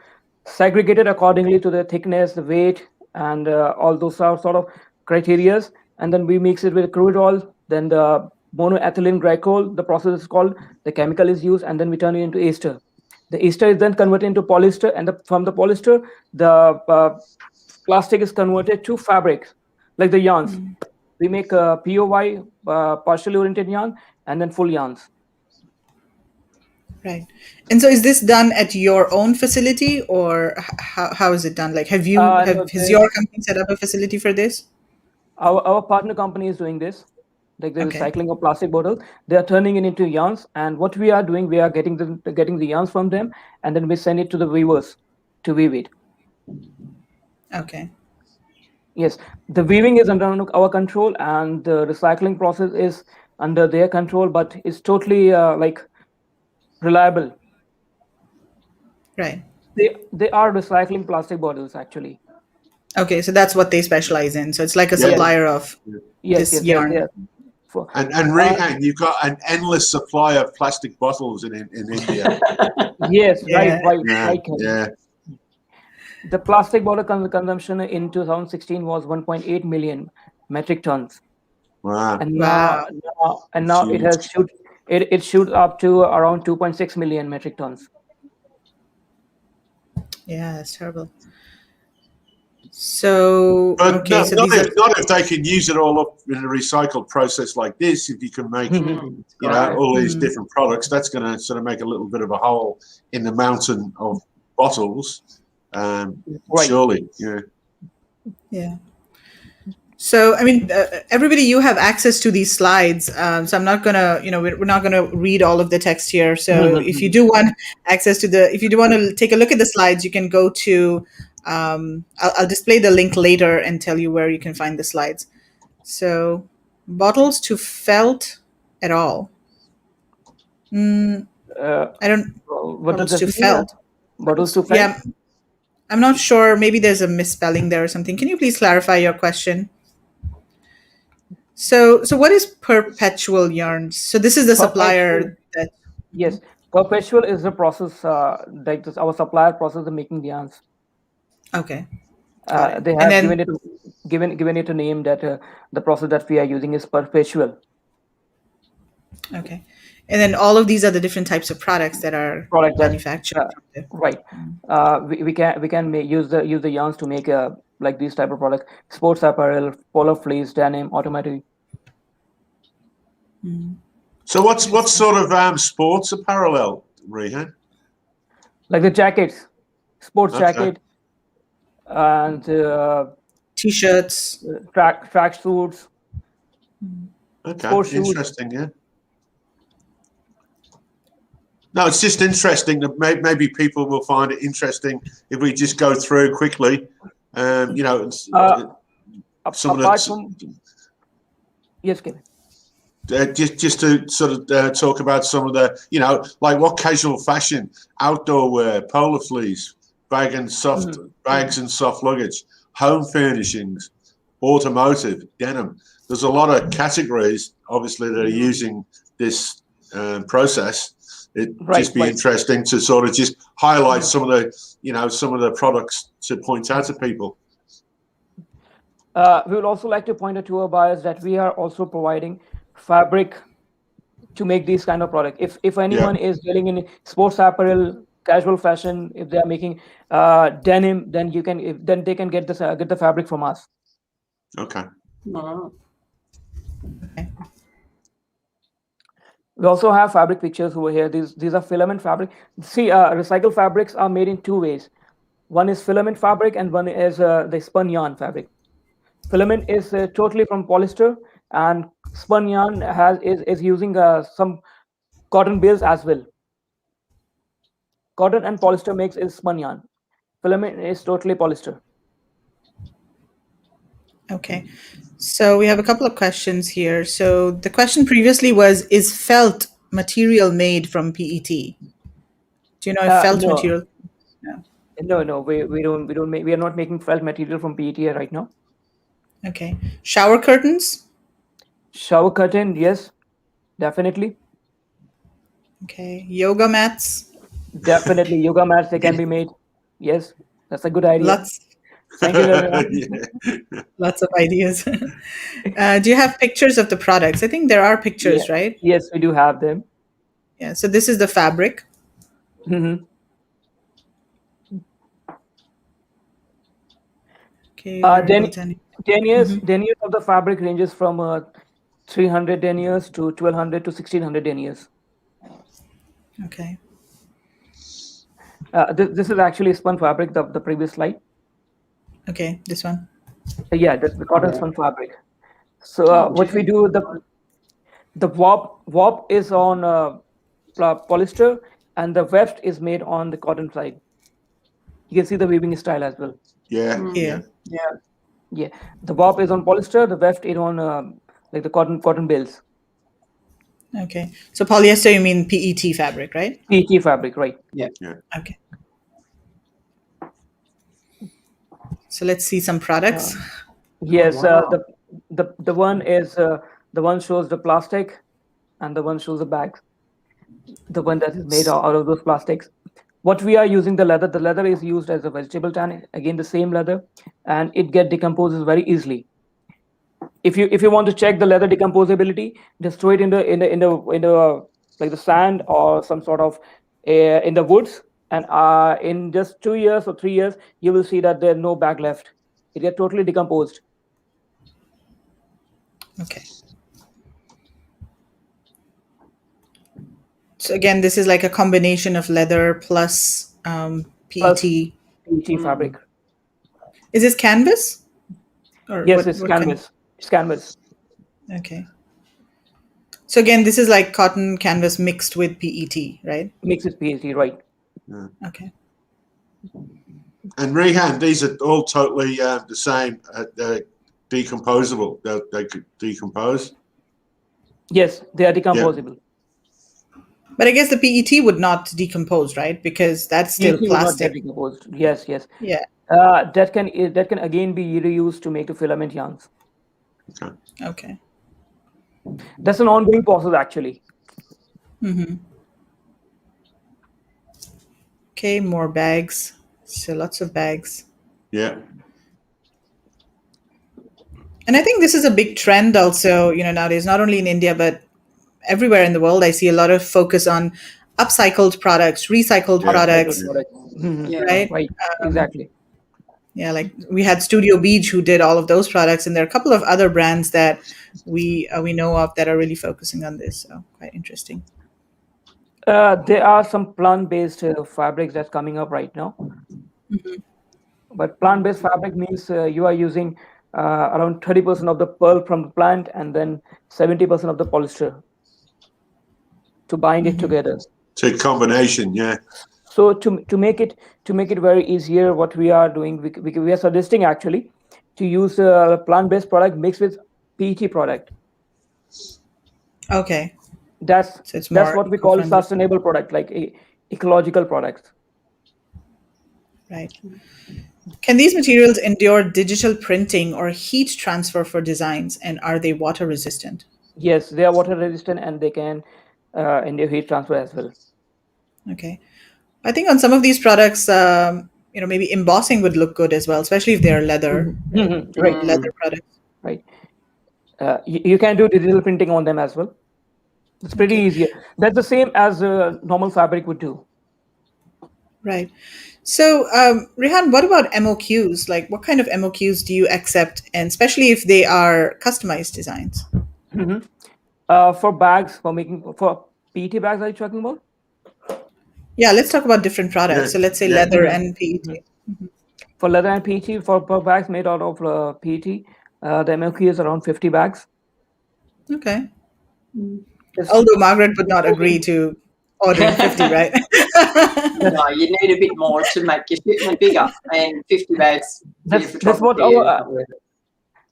segregated accordingly to the thickness, the weight, and all those sort of criterias. And then we mix it with crude oil, then the monoethylene glycol, the process is called, the chemical is used, and then we turn it into ester. The ester is then converted into polyester, and from the polyester, the plastic is converted to fabrics, like the yarns. We make POY, partially oriented yarn, and then full yarns. Right. And so is this done at your own facility, or how is it done? Like, has your company set up a facility for this? Our partner company is doing this, like the recycling of plastic bottles. They are turning it into yarns, and what we are doing, we are getting the yarns from them, and then we send it to the weavers to weave it. Okay. Yes, the weaving is under our control, and the recycling process is under their control, but it's totally reliable. Right. They are recycling plastic bottles, actually. Okay, so that's what they specialize in. So it's like a supplier of this yarn. Yes. And Rehan, you've got an endless supply of plastic bottles in India. Yes, right. Yeah. The plastic bottle consumption in 2016 was 1.8 million metric tons. Wow. And now it has it shoots up to around 2.6 million metric tons. Yeah, that's terrible. So, but not if they can use it all up in a recycled process like this. If you can make all these different products, that's going to sort of make a little bit of a hole in the mountain of bottles. Surely, yeah. So, I mean, everybody, you have access to these slides. So I'm not gonna, we're not gonna read all of the text here. So if you do want access to if you do want to take a look at the slides, you can go to. I'll display the link later and tell you where you can find the slides. So, bottles to felt at all. I don't. Bottles to felt. Bottles to felt. Yeah. I'm not sure. Maybe there's a misspelling there or something. Can you please clarify your question? So what is Perpetual Yarns? So this is the supplier that. Yes, Perpetual is the process, like this, our supplier process of making the yarns. Okay. They have given it a name that the process that we are using is Perpetual. Okay. And then all of these are the different types of products that are manufactured. Right. We can use the yarns to make like these type of products: sports apparel, polar fleece, denim, automatic. So what's sort of sports apparel, Rehan? Like the jackets, sports jacket, and T-shirts, track suits. Okay, interesting. Yeah. No, it's just interesting that maybe people will find it interesting if we just go through quickly. You know, some apart from yes, Kevin. Just to sort of talk about some of the, you know, like what casual fashion, outdoor wear, polar fleece, bags and soft luggage, home furnishings, automotive, denim. There's a lot of categories, obviously, that are using this process. It'd just be interesting to sort of just highlight some of the, you know, some of the products to point out to people. We would also like to point out to our buyers that we are also providing fabric to make these kind of products. If anyone is dealing in sports apparel, casual fashion, if they are making denim, then they can get the fabric from us. Okay. Okay. We also have fabric pictures over here. These are filament fabric. See, recycled fabrics are made in two ways. One is filament fabric, and one is the spun yarn fabric. Filament is totally from polyester, and spun yarn is using some cotton bales as well. Cotton and polyester mix is spun yarn. Filament is totally polyester. Okay. So we have a couple of questions here. So the question previously was, is felt material made from PET? Do you know if felt material? No, we don't make, we are not making felt material from PET right now. Okay. Shower curtains? Shower curtain, yes, definitely. Okay. Yoga mats? Definitely. Yoga mats, they can be made. Yes, that's a good idea. Thank you, Lorena. Lots of ideas. Do you have pictures of the products? I think there are pictures, right? Yes, we do have them. Yeah. So this is the fabric. Mm-hmm. Okay. 10 years of the fabric ranges from 300 deniers to 1200 to 1600 deniers. Okay. This is actually spun fabric, the previous slide. Okay, this one. Yeah, that's the cotton spun fabric. So what we do, the warp is on polyester, and the weft is made on the cotton side. You can see the weaving style as well. Yeah. The warp is on polyester, the weft is on like the cotton bales. Okay. So polyester, you mean PET fabric, right? PET fabric, right? Yeah. Okay. So let's see some products. Yes, the one is the one shows the plastic, and the one shows the bags. The one that is made out of those plastics. What we are using the leather is used as a vegetable tan. Again, the same leather, and it decomposes very easily. If you want to check the leather decomposability, just throw it in the like the sand or some sort of in the woods, and in just 2 years or 3 years, you will see that there's no bag left. It gets totally decomposed. Okay. So again, this is like a combination of leather plus PET. PET fabric. Is this canvas? Or yes, it's canvas. It's canvas. Okay. So again, this is like cotton canvas mixed with PET, right? Mixed with PET, right. Yeah. Okay. And Rehan, these are all totally the same, decomposable. They could decompose? Yes, they are decomposable. Yeah. But I guess the PET would not decompose, right? Because that's still PET plastic. Would not get decomposed. Yes. Yeah. That can again be reused to make the filament yarns. Okay. That's an ongoing process, actually. Okay, more bags. So lots of bags. Yeah. And I think this is a big trend also, nowadays, not only in India, but everywhere in the world. I see a lot of focus on upcycled products, recycled Yeah. products, Yeah. right? Right. Exactly. Yeah, like we had Studio Beach who did all of those products, and there are a couple of other brands that we know of that are really focusing on this. So quite interesting. There are some plant-based fabrics that's coming up right now. But plant-based fabric means you are using around 30% of the pearl from the plant and then 70% of the polyester to bind it together. It's a combination, yeah. So to make it very easier, what we are doing, we are suggesting actually to use a plant-based product mixed with PET product. Okay. That's what we call sustainable product, like ecological products. Right. Can these materials endure digital printing or heat transfer for designs, and are they water resistant? Yes, they are water resistant and they can endure heat transfer as well. Okay. I think on some of these products, maybe embossing would look good as well, especially if they're leather, Right. leather products. Right. You can do digital printing on them as well. It's pretty easy. That's the same as normal fabric would do. Right. So, Rehan, what about MOQs? Like, what kind of MOQs do you accept, and especially if they are customized designs? For bags, for PET bags, are you talking about? Yeah, let's talk about different products. So let's say leather and PET. For leather and PET, for bags made out of PET, the MOQ is around 50 bags. Okay. Although Margaret would not agree to ordering 50, right? No, you need a bit more to make your shipment bigger, and 50 bags. That's what our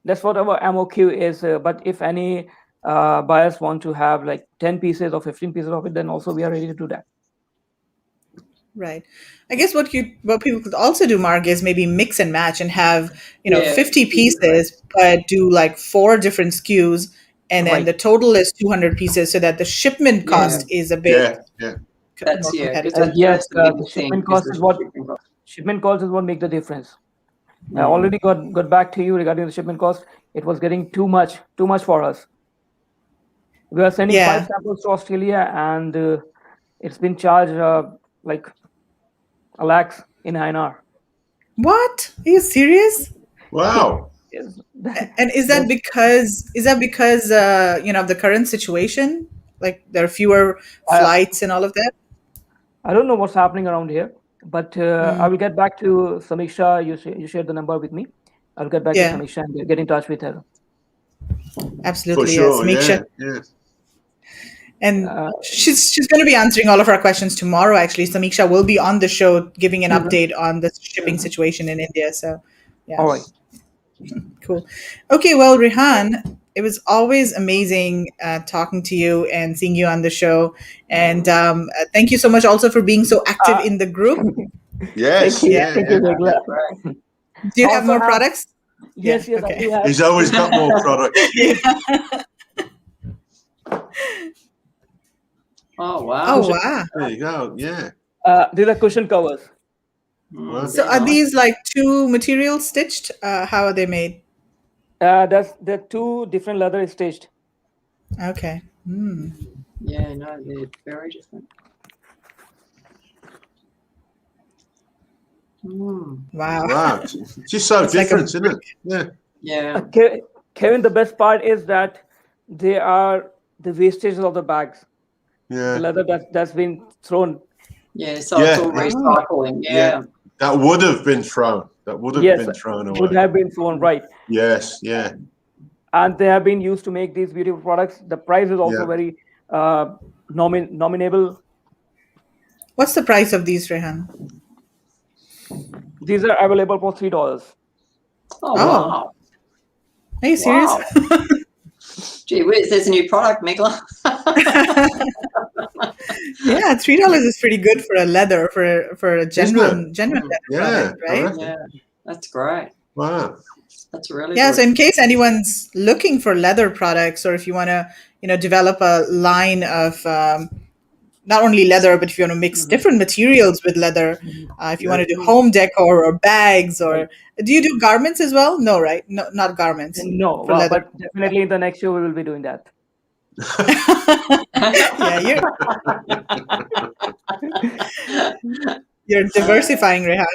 MOQ is. But if any buyers want to have like 10 pieces or 15 pieces of it, then also we are ready to do that. Right. I guess what people could also do, Mark, is maybe mix and match and have 50 pieces, but do like 4 different SKUs, and then the total is 200 pieces, so that the shipment cost is a bit that's more competitive. The shipment cost is what make the difference. I already got back to you regarding the shipment cost. It was getting too much for us. We are sending 5 samples to Australia, and it's been charged like a lakh in INR. What? Are you serious? Wow. And is that because of the current situation? Like there are fewer flights and all of that? I don't know what's happening around here, but I will get back to Samiksha. You shared the number with me. I'll get back to Samiksha and get in touch with her. Absolutely, for sure. Samiksha. Yeah. And she's going to be answering all of our questions tomorrow. Actually, Samiksha will be on the show giving an update on the shipping situation in India. So, yeah. All right. Cool. Okay, well, Rehan, it was always amazing talking to you and seeing you on the show. And thank you so much also for being so active in the group. Yes. Thank you. Do you have more products? Yes, okay. I do have. He's always got more products. Oh, wow. Oh, wow. There you go. Yeah. These are cushion covers. So are these like 2 materials stitched? How are they made? They're 2 different leather stitched. Okay. Yeah, no, they're very different. Wow. It's just so different, isn't it? Yeah. Yeah. Kevin, the best part is that they are the wastages of the bags. Yeah. The leather that's been thrown. Yeah, so it's all recycling. Yeah. That would have been thrown. That would have been thrown away. Would have been thrown, right. Yes, yeah. And they have been used to make these beautiful products. The price is also very nominable. What's the price of these, Rehan? These are available for $3. Oh, wow. Are you serious? Wow. Gee whiz, there's a new product, Megla. Yeah, $3 is pretty good for a leather, for a genuine leather product, right? Yeah, that's great. Wow. That's really Yeah. good. So in case anyone's looking for leather products, or if you want to, develop a line of not only leather, but if you want to mix different materials with leather, if you want to do home decor or bags, or do you do garments as well? No, right? No, not garments. No, for leather. but definitely in the next show we will be doing that. Yeah, you're diversifying, Rehan.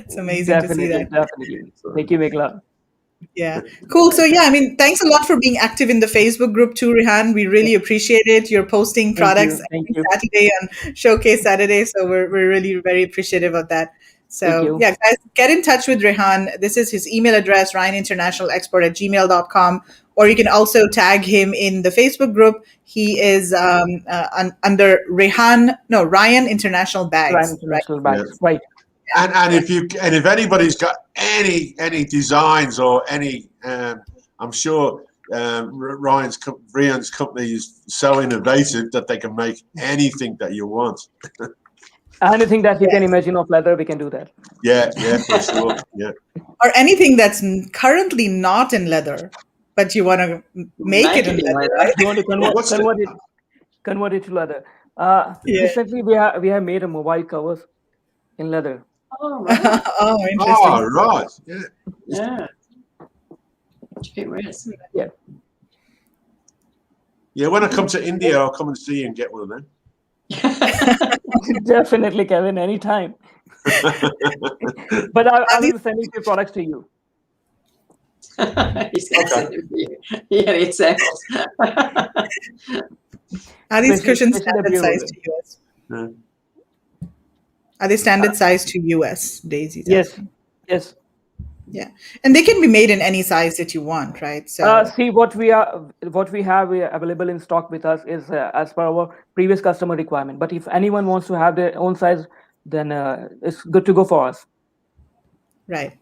It's amazing to see that. Definitely. Thank you, Megla. Yeah, cool. So yeah, I mean, thanks a lot for being active in the Facebook group too, Rehan. We really appreciate it. You're posting products Thank every you. Saturday on Showcase Saturday, so we're really very appreciative of that. Thank So you. yeah, guys, get in touch with Rehan. This is his email address, ryaninternationalexport@gmail.com, or you can also tag him in the Facebook group. He is under Ryan International Bags, Ryan right? International Bags, right? And if anybody's got any designs or any, I'm sure Ryan's company is so innovative that they can make anything that you want. Anything that you can imagine of leather, we can do that. Yeah, for sure. Yeah. Or anything that's currently not in leather, but you want to make it in leather, right? You want to convert it to leather. Recently, we have made a mobile covers in leather. Oh, right. Oh, interesting. Oh, right. Yeah. Yeah. Gee whiz. Yeah. Yeah, when I come to India, I'll come and see you and get one of them. Definitely, Kevin, anytime. But I will be sending the products to you. He's got something for you. Yeah, it samples. Are these cushions Especially standard the size to US? Yeah. Are they standard size to US, Daisy? Yes. Yeah, and they can be made in any size that you want, right? So See, what we have available in stock with us is as per our previous customer requirement. But if anyone wants to have their own size, then it's good to go for us. right.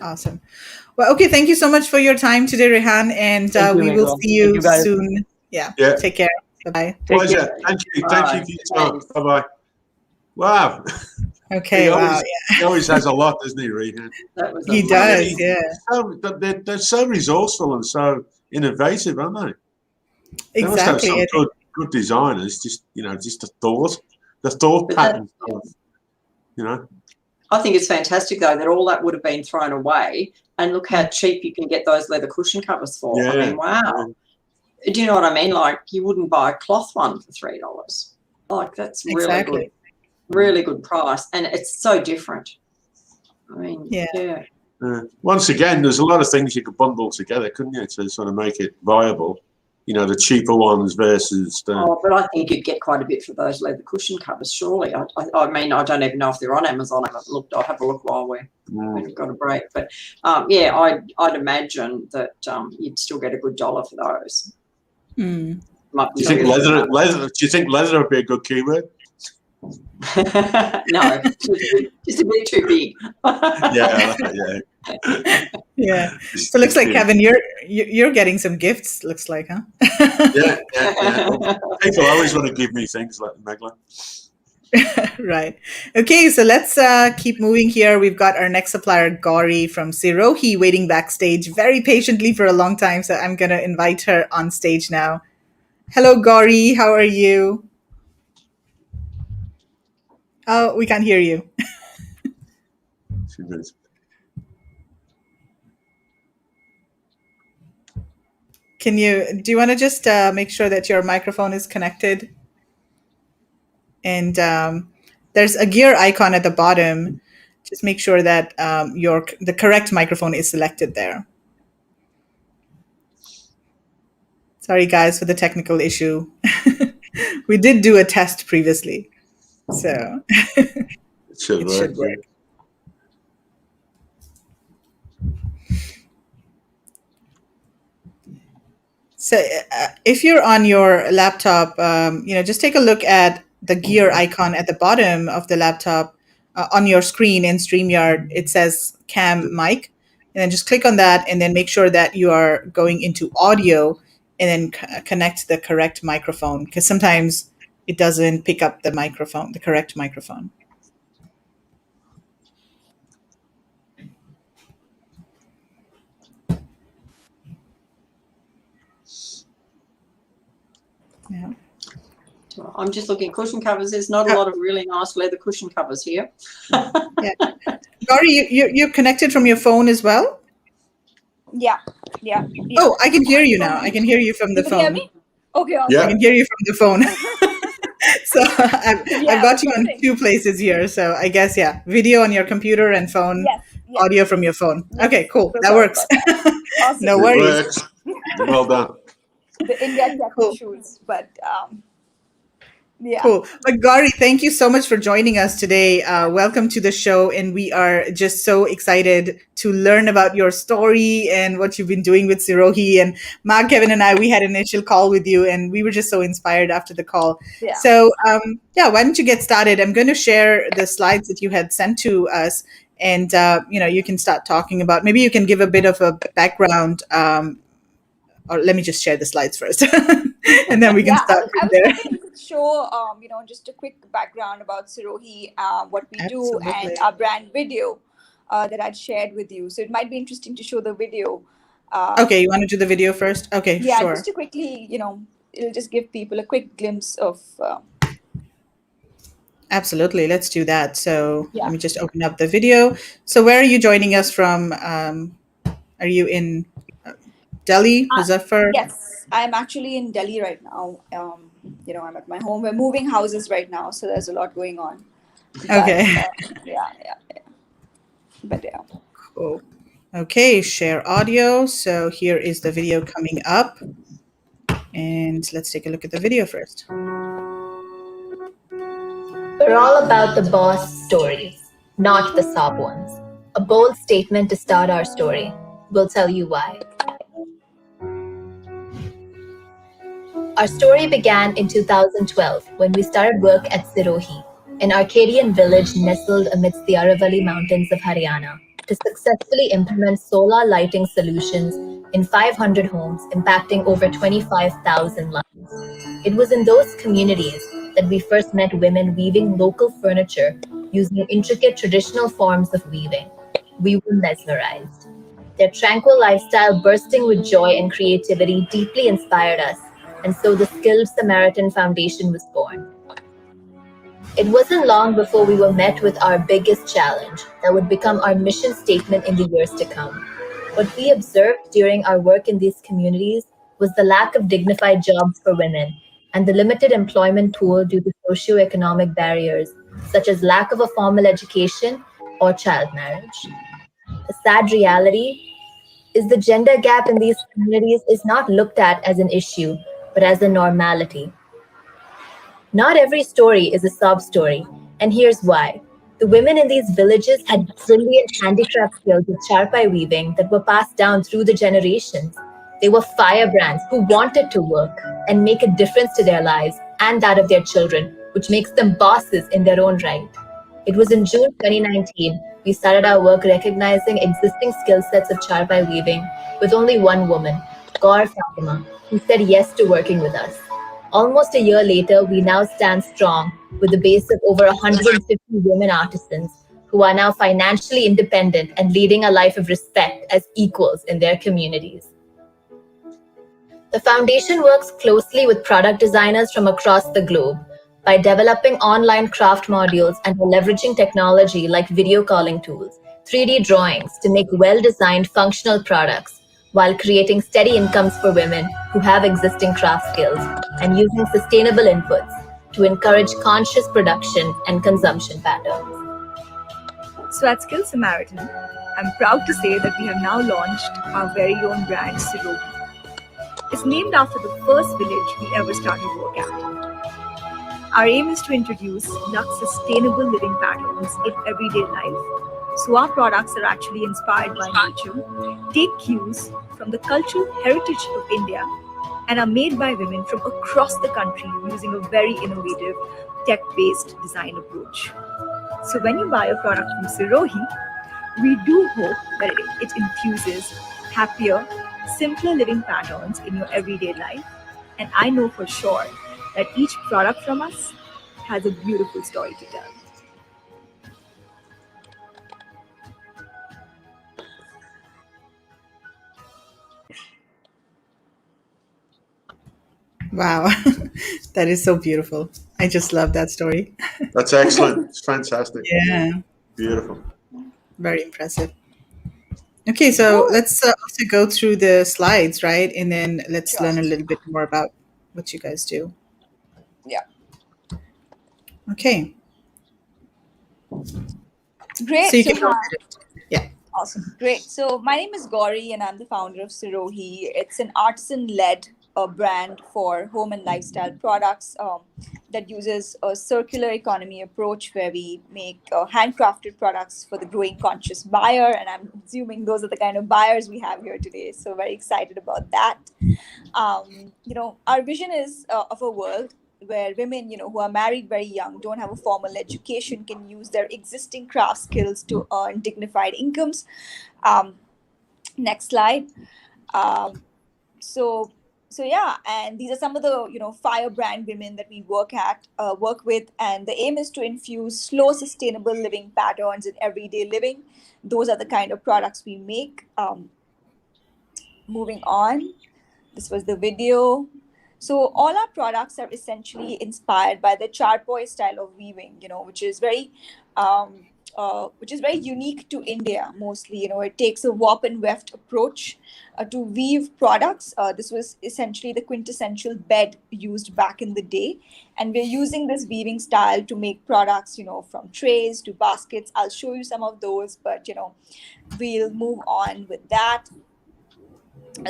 Awesome. Well, okay. Thank you so much for your time today, Rehan, and we will see you soon. Yeah. Take care. Bye. Pleasure. Thank you. Thank you for your time. Bye-bye. Wow. Okay. He always has a lot, doesn't he, Rehan? He does. Yeah. They're so resourceful and so innovative, aren't they? They must have Exactly. some good designers. Just the thought pattern. I think it's fantastic though that all that would have been thrown away, and look how cheap you can get those leather cushion covers for. Yeah. I mean, wow. Do you know what I mean? Like, you wouldn't buy a cloth one for $3. Like, that's really good. Really good price, and it's so different. I mean, yeah. Once again, there's a lot of things you could bundle together, couldn't you, to sort of make it viable? The cheaper ones versus the... Oh, but I think you'd get quite a bit for those leather cushion covers, surely. I mean, I don't even know if they're on Amazon. I haven't looked. I'll have a look while we've got a break. But, yeah, I'd imagine that you'd still get a good dollar for those. Mm. Do you think leather? Do you think leather would be a good keyword? No, just a bit too big. Yeah. So it looks like, Kevin, you're getting some gifts. Looks like, huh? Yeah. People always want to give me things like Megla. Right. Okay, so let's keep moving here. We've got our next supplier, Gauri from Sirohi, waiting backstage very patiently for a long time. So I'm going to invite her on stage now. Hello, Gauri. How are you? Oh, we can't hear you. Do you want to just make sure that your microphone is connected? And there's a gear icon at the bottom. Just make sure that the correct microphone is selected there. Sorry, guys, for the technical issue. We did do a test previously, so it should work. So if you're on your laptop, just take a look at the gear icon at the bottom of the laptop on your screen in StreamYard. It says Cam Mic, and then just click on that, and then make sure that you are going into audio, and then connect the correct microphone, because sometimes it doesn't pick up the correct microphone. Yeah. I'm just looking at cushion covers. There's not a lot of really nice leather cushion covers here. Yeah. Gauri, you're connected from your phone as well? Yeah. Oh, I can hear you now. I can hear you from the You can hear phone. me? Okay, awesome. Yeah. I can hear you from the phone. So I've got you on perfect. 2 places here. So I guess, yeah, video on your computer and phone, Yes. audio from your phone. Yes. Okay, cool. So That sorry works. about that. Awesome. No It worries. works. Well done. The India tech Cool. issues, but yeah. Cool. But Gauri, thank you so much for joining us today. Welcome to the show. And we are just so excited to learn about your story and what you've been doing with Sirohi. And Mark, Kevin, and I, we had an initial call with you and we were just so inspired after the call. Yeah. So, why don't you get started? I'm going to share the slides that you had sent to us. And, you can start talking about, maybe you can give a bit of a background. Or let me just share the slides first. And then we can start I from was there. hoping you could show, just a quick background about Sirohi, what we do, and Absolutely. our brand video that I'd shared with you. So it might be interesting to show the video. Okay, you want to do the video first? Okay, Yeah, sure. just to quickly, it'll just give people a quick glimpse of. Absolutely. Let's do that. So Yeah. let me just open up the video. So where are you joining us from? Are you in Delhi, Muzaffar? Yes, I'm actually in Delhi right now. I'm at my home. We're moving houses right now, so there's a lot going on. But, Okay. yeah. But yeah. Cool. Okay, share audio. So here is the video coming up. And let's take a look at the video first. We're all about the boss stories, not the sob ones. A bold statement to start our story. We'll tell you why. Our story began in 2012 when we started work at Sirohi, an Arcadian village nestled amidst the Aravalli Mountains of Haryana, to successfully implement solar lighting solutions in 500 homes, impacting over 25,000 lives. It was in those communities that we first met women weaving local furniture using intricate traditional forms of weaving. We were mesmerized. Their tranquil lifestyle, bursting with joy and creativity, deeply inspired us, and so the Skilled Samaritan Foundation was born. It wasn't long before we were met with our biggest challenge that would become our mission statement in the years to come. What we observed during our work in these communities was the lack of dignified jobs for women and the limited employment pool due to socioeconomic barriers, such as lack of a formal education or child marriage. The sad reality is the gender gap in these communities is not looked at as an issue, but as a normality. Not every story is a sob story, and here's why. The women in these villages had brilliant handicraft skills with charpai weaving that were passed down through the generations. They were firebrands who wanted to work and make a difference to their lives and that of their children, which makes them bosses in their own right. It was in June 2019 we started our work recognizing existing skill sets of charpai weaving with only one woman, Gaur Fatima, who said yes to working with us. Almost a year later, we now stand strong with a base of over 150 women artisans who are now financially independent and leading a life of respect as equals in their communities. The foundation works closely with product designers from across the globe by developing online craft modules and leveraging technology like video calling tools, 3D drawings to make well-designed functional products, while creating steady incomes for women who have existing craft skills and using sustainable inputs to encourage conscious production and consumption patterns. So at Skill Samaritan, I'm proud to say that we have now launched our very own brand, Sirohi. It's named after the first village we ever started work at. Our aim is to introduce Lux sustainable living patterns in everyday life. So our products are actually inspired by nature, take cues from the cultural heritage of India, and are made by women from across the country using a very innovative, tech-based design approach. So when you buy a product from Sirohi, we do hope that it infuses happier, simpler living patterns in your everyday life. And I know for sure that each product from us has a beautiful story to tell. Wow. That is so beautiful. I just love that story. That's excellent. It's fantastic. Yeah. Beautiful. Very impressive. Okay, so let's also go through the slides, right? And then let's Sure. learn a little bit more about what you guys do. Yeah. Okay. Great. So you So can go hi. ahead. Yeah. Awesome. Great. So my name is Gauri and I'm the founder of Sirohi. It's an artisan-led brand for home and lifestyle products that uses a circular economy approach where we make handcrafted products for the growing conscious buyer. And I'm assuming those are the kind of buyers we have here today. So very excited about that. Our vision is of a world where women, who are married very young, don't have a formal education, can use their existing craft skills to earn dignified incomes. Next slide. So yeah, and these are some of the firebrand women that we work with, and the aim is to infuse slow, sustainable living patterns in everyday living. Those are the kind of products we make. Moving on. This was the video. So all our products are essentially inspired by the charpoy style of weaving, which is very unique to India mostly. It takes a warp and weft approach to weave products. This was essentially the quintessential bed used back in the day. And we're using this weaving style to make products, from trays to baskets. I'll show you some of those, but, we'll move on with that.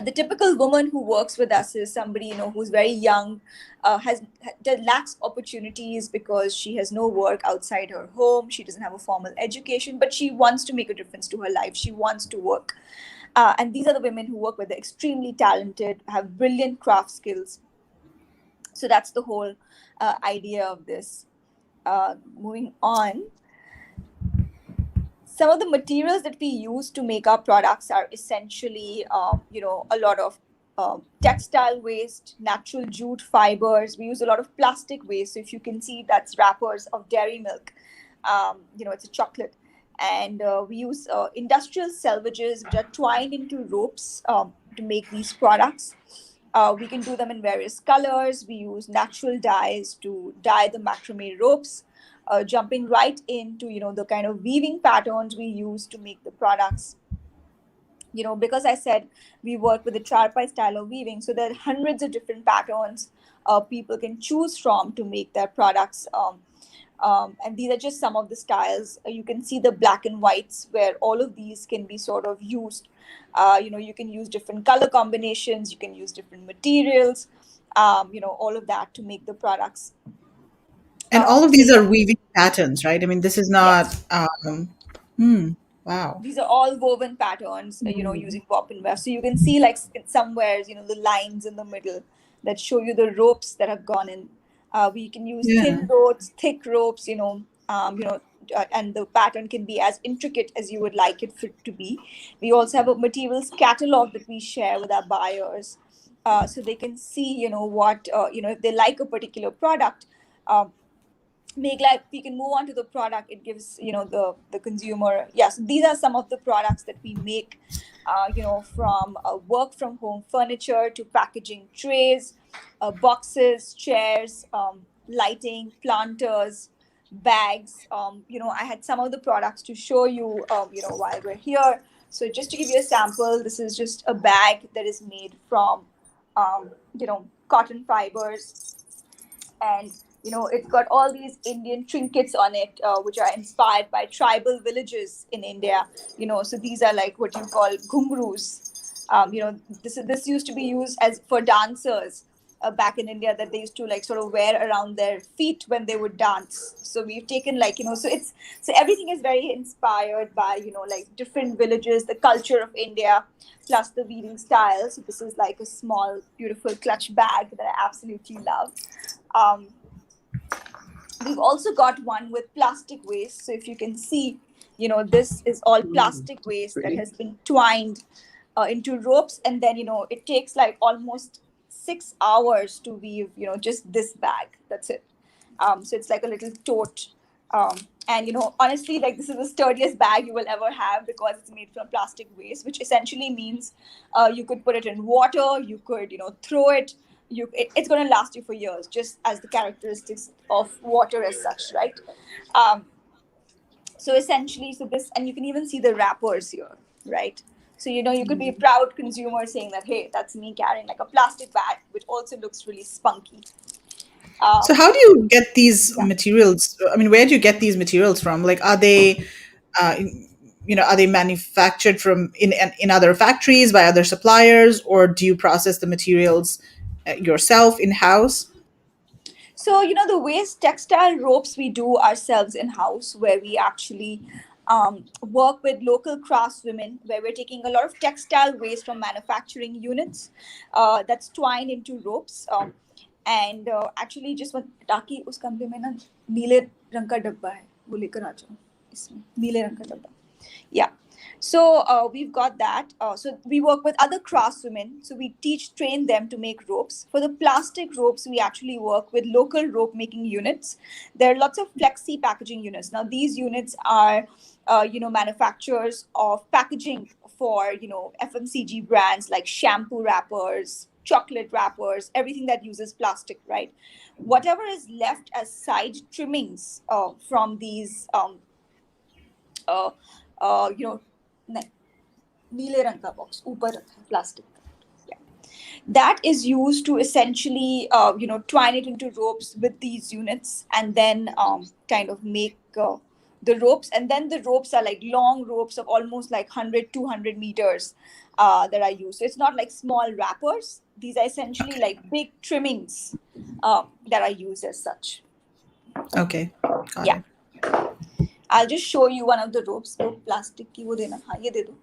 The typical woman who works with us is somebody who's very young, lacks opportunities because she has no work outside her home. She doesn't have a formal education, but she wants to make a difference to her life. She wants to work, and these are the women who work with. They're extremely talented, have brilliant craft skills. So that's the whole idea of this. Moving on. Some of the materials that we use to make our products are essentially, a lot of textile waste, natural jute fibers. We use a lot of plastic waste. So if you can see, that's wrappers of dairy milk. It's a chocolate. And we use industrial selvages, which are twined into ropes to make these products. We can do them in various colors. We use natural dyes to dye the macrame ropes. Jumping right into the kind of weaving patterns we use to make the products. Because I said we work with the charpai style of weaving, so there are hundreds of different patterns people can choose from to make their products. And these are just some of the styles. You can see the black and whites where all of these can be sort of used. You can use different color combinations. You can use different materials. All of that to make the products. And all of these are weaving patterns, right? I mean, this is not. Yes. Wow. These are all woven patterns, using warp and weft. So you can see, like somewhere, the lines in the middle that show you the ropes that have gone in. We can use thin ropes, thick ropes, and the pattern can be as intricate as you would like it to be. We also have a materials catalog that we share with our buyers, so they can see, what, if they like a particular product. We can move on to the product. It gives the consumer. Yes, these are some of the products that we make, from work from home furniture to packaging trays, boxes, chairs, lighting, planters, bags. I had some of the products to show you, while we're here. So just to give you a sample, this is just a bag that is made from cotton fibers, and it's got all these Indian trinkets on it, which are inspired by tribal villages in India. So these are like what you call ghungroos. This used to be used as for dancers back in India, that they used to like sort of wear around their feet when they would dance. So we've taken so everything is very inspired by like different villages, the culture of India, plus the weaving style. So this is like a small, beautiful clutch bag that I absolutely love. We've also got one with plastic waste. So if you can see, this is all plastic waste that has been twined into ropes. And then, it takes like almost 6 hours to weave, just this bag. That's it. So it's like a little tote. And, honestly, like this is the sturdiest bag you will ever have because it's made from plastic waste, which essentially means you could put it in water, you could, throw it, it's going to last you for years, just as the characteristics of water as such, right? Um, so essentially, so this, and you can even see the wrappers here, right? So, you could be a proud consumer saying that, hey, that's me carrying like a plastic bag, which also looks really spunky. So how do you get these Yeah. materials? I mean, where do you get these materials from? Like, are they, uh, are they manufactured from in other factories by other suppliers, or do you process the materials yourself in house? So, the waste textile ropes we do ourselves in house, where we actually work with local craftswomen, where we're taking a lot of textile waste from manufacturing units that's twined into ropes. And actually, just one ताकि उस कमरे में ना नीले रंग का डब्बा है वो लेकर आ जाओ इसमें नीले रंग का डब्बा. Yeah. So we've got that. So we work with other craftswomen. So we train them to make ropes. For the plastic ropes, we actually work with local rope making units. There are lots of flexi packaging units. Now these units are, manufacturers of packaging for, FMCG brands like shampoo wrappers, chocolate wrappers, everything that uses plastic, right? Whatever is left as side trimmings from these uh, नीले रंग का box ऊपर रखा है plastic का. That is used to essentially twine it into ropes with these units, and then kind of make the ropes. And then the ropes are like long ropes of almost like 100-200 meters that are used. So it's not like small wrappers. These are essentially like big trimmings that are used as such. Okay. Got Yeah. it. I'll just show you one of the ropes. Plastic ki wo dena. हाँ, ये दे दो.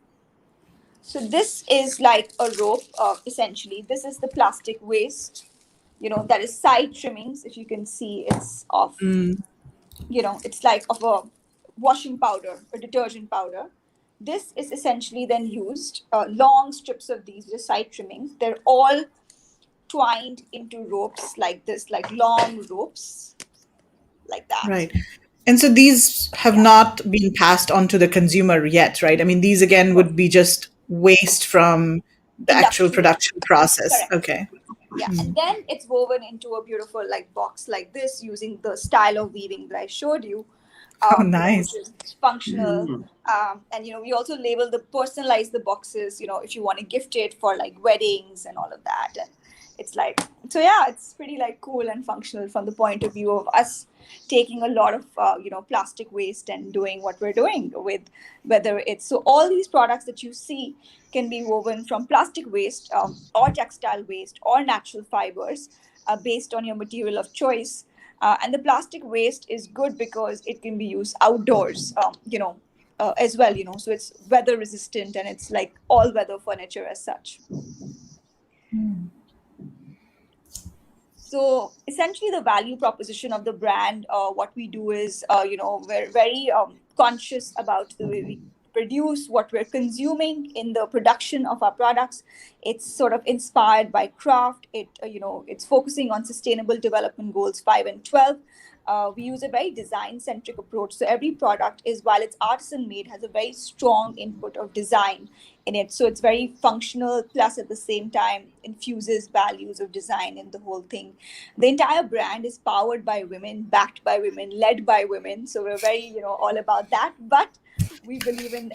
So this is like a rope, essentially. This is the plastic waste, that is side trimmings. If you can see, it's of, it's like of a washing powder or detergent powder. This is essentially then used, long strips of these, the side trimmings. They're all twined into ropes like this, like long ropes, like that. Right. And so these have not been passed on to the consumer yet, right? I mean, these again would be just waste from the actual Industrial. production process. Correct. Okay. Yeah, and then it's woven into a beautiful like box like this using the style of weaving that I showed you. Oh, nice. Which is functional. And we also personalize the boxes, if you want to gift it for like weddings and all of that. And it's like, so yeah, it's pretty like cool and functional from the point of view of us taking a lot of plastic waste and doing what we're doing with, whether it's, so all these products that you see can be woven from plastic waste or textile waste or natural fibers based on your material of choice. And the plastic waste is good because it can be used outdoors, as well, so it's weather resistant and it's like all weather furniture as such. So essentially the value proposition of the brand, what we do is, we're very conscious about the way we produce, what we're consuming in the production of our products. It's sort of inspired by craft. It's focusing on sustainable development goals 5 and 12. We use a very design-centric approach. So every product is, while it's artisan-made, has a very strong input of design in it. So it's very functional, plus at the same time infuses values of design in the whole thing. The entire brand is powered by women, backed by women, led by women. So we're very, all about that. But we believe in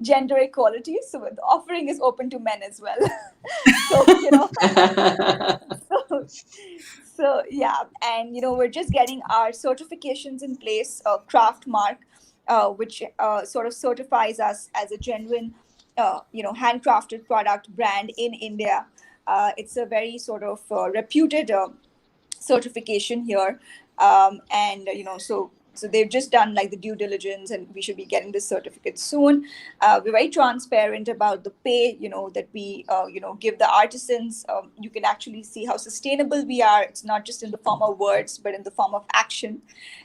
gender equality. So the offering is open to men as well. So yeah, and we're just getting our certifications in place. Craft Mark, which sort of certifies us as a genuine, handcrafted product brand in India. It's a very sort of reputed certification here, and so they've just done like the due diligence, and we should be getting this certificate soon. We're very transparent about the pay, that we, give the artisans. You can actually see how sustainable we are. It's not just in the form of words, but in the form of action.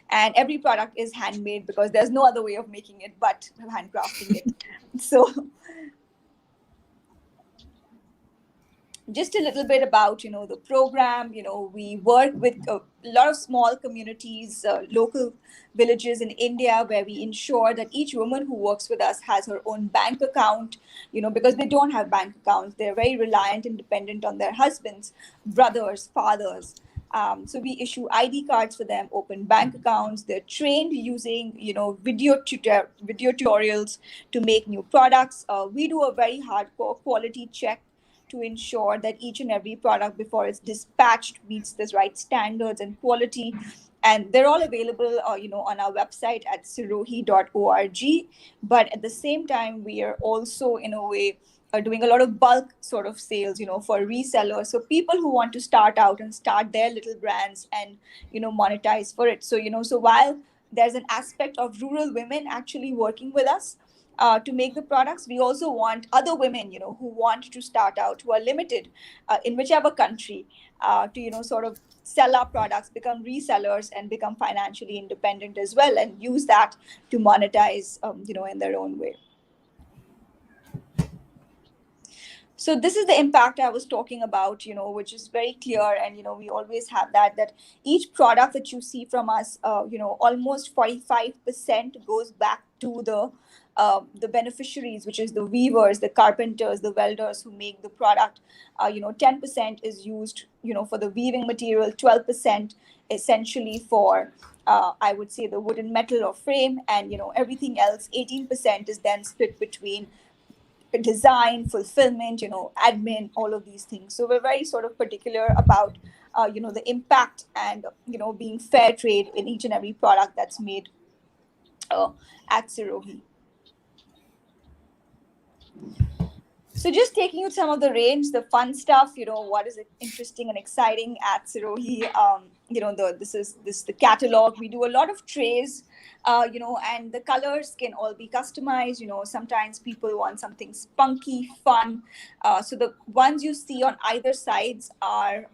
And every product is handmade because there's no other way of making it but handcrafting it. So just a little bit about, the program. We work with a lot of small communities, local villages in India, where we ensure that each woman who works with us has her own bank account, because they don't have bank accounts. They're very reliant and dependent on their husbands, brothers, fathers. So we issue ID cards for them, open bank accounts. They're trained using, video tutorials to make new products. We do a very hardcore quality check to ensure that each and every product before it's dispatched meets the right standards and quality. And they're all available, on our website at sirohi.org. But at the same time, we are also, in a way, doing a lot of bulk sort of sales, for resellers. So people who want to start out and start their little brands and, monetize for it. So, so while there's an aspect of rural women actually working with us, to make the products, we also want other women, who want to start out, who are limited in whichever country, to, sort of sell our products, become resellers, and become financially independent as well, and use that to monetize, in their own way. So this is the impact I was talking about, which is very clear. And, we always have that each product that you see from us, almost 45% goes back to the beneficiaries, which is the weavers, the carpenters, the welders who make the product. 10% is used, for the weaving material, 12% essentially for, I would say, the wood and metal or frame, and, everything else, 18% is then split between design, fulfillment, admin, all of these things. So we're very sort of particular about, the impact and, being fair trade in each and every product that's made at Sirohi. So just taking you some of the range, the fun stuff, what is interesting and exciting at Sirohi. This is the catalog. We do a lot of trays, and the colors can all be customized. Sometimes people want something spunky, fun. So the ones you see on either sides are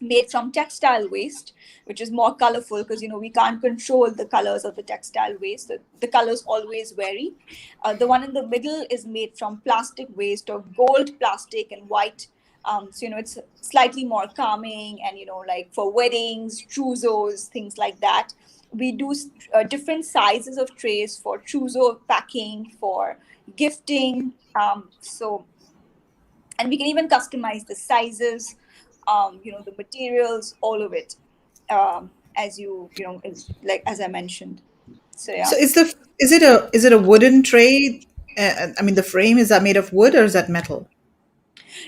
made from textile waste, which is more colorful because, we can't control the colors of the textile waste. The colors always vary. The one in the middle is made from plastic waste, or gold, plastic, and white. So, it's slightly more calming, and, like for weddings, trousseaus, things like that. We do different sizes of trays for trousseau packing, for gifting. And we can even customize the sizes, the materials, all of it, as I mentioned. So yeah. So is it a wooden tray? The frame, is that made of wood or is that metal?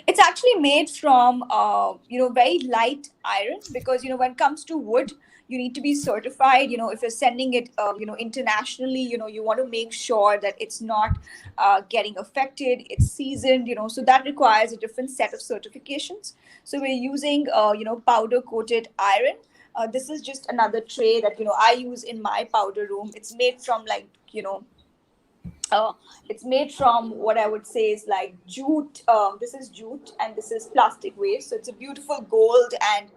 It's actually made from very light iron, because when it comes to wood, you need to be certified. If you're sending it internationally, you want to make sure that it's not getting affected, it's seasoned, so that requires a different set of certifications. So we're using powder coated iron. This is just another tray that I use in my powder room. It's made from it's made from what I would say is like jute. This is jute and this is plastic waste. So it's a beautiful gold and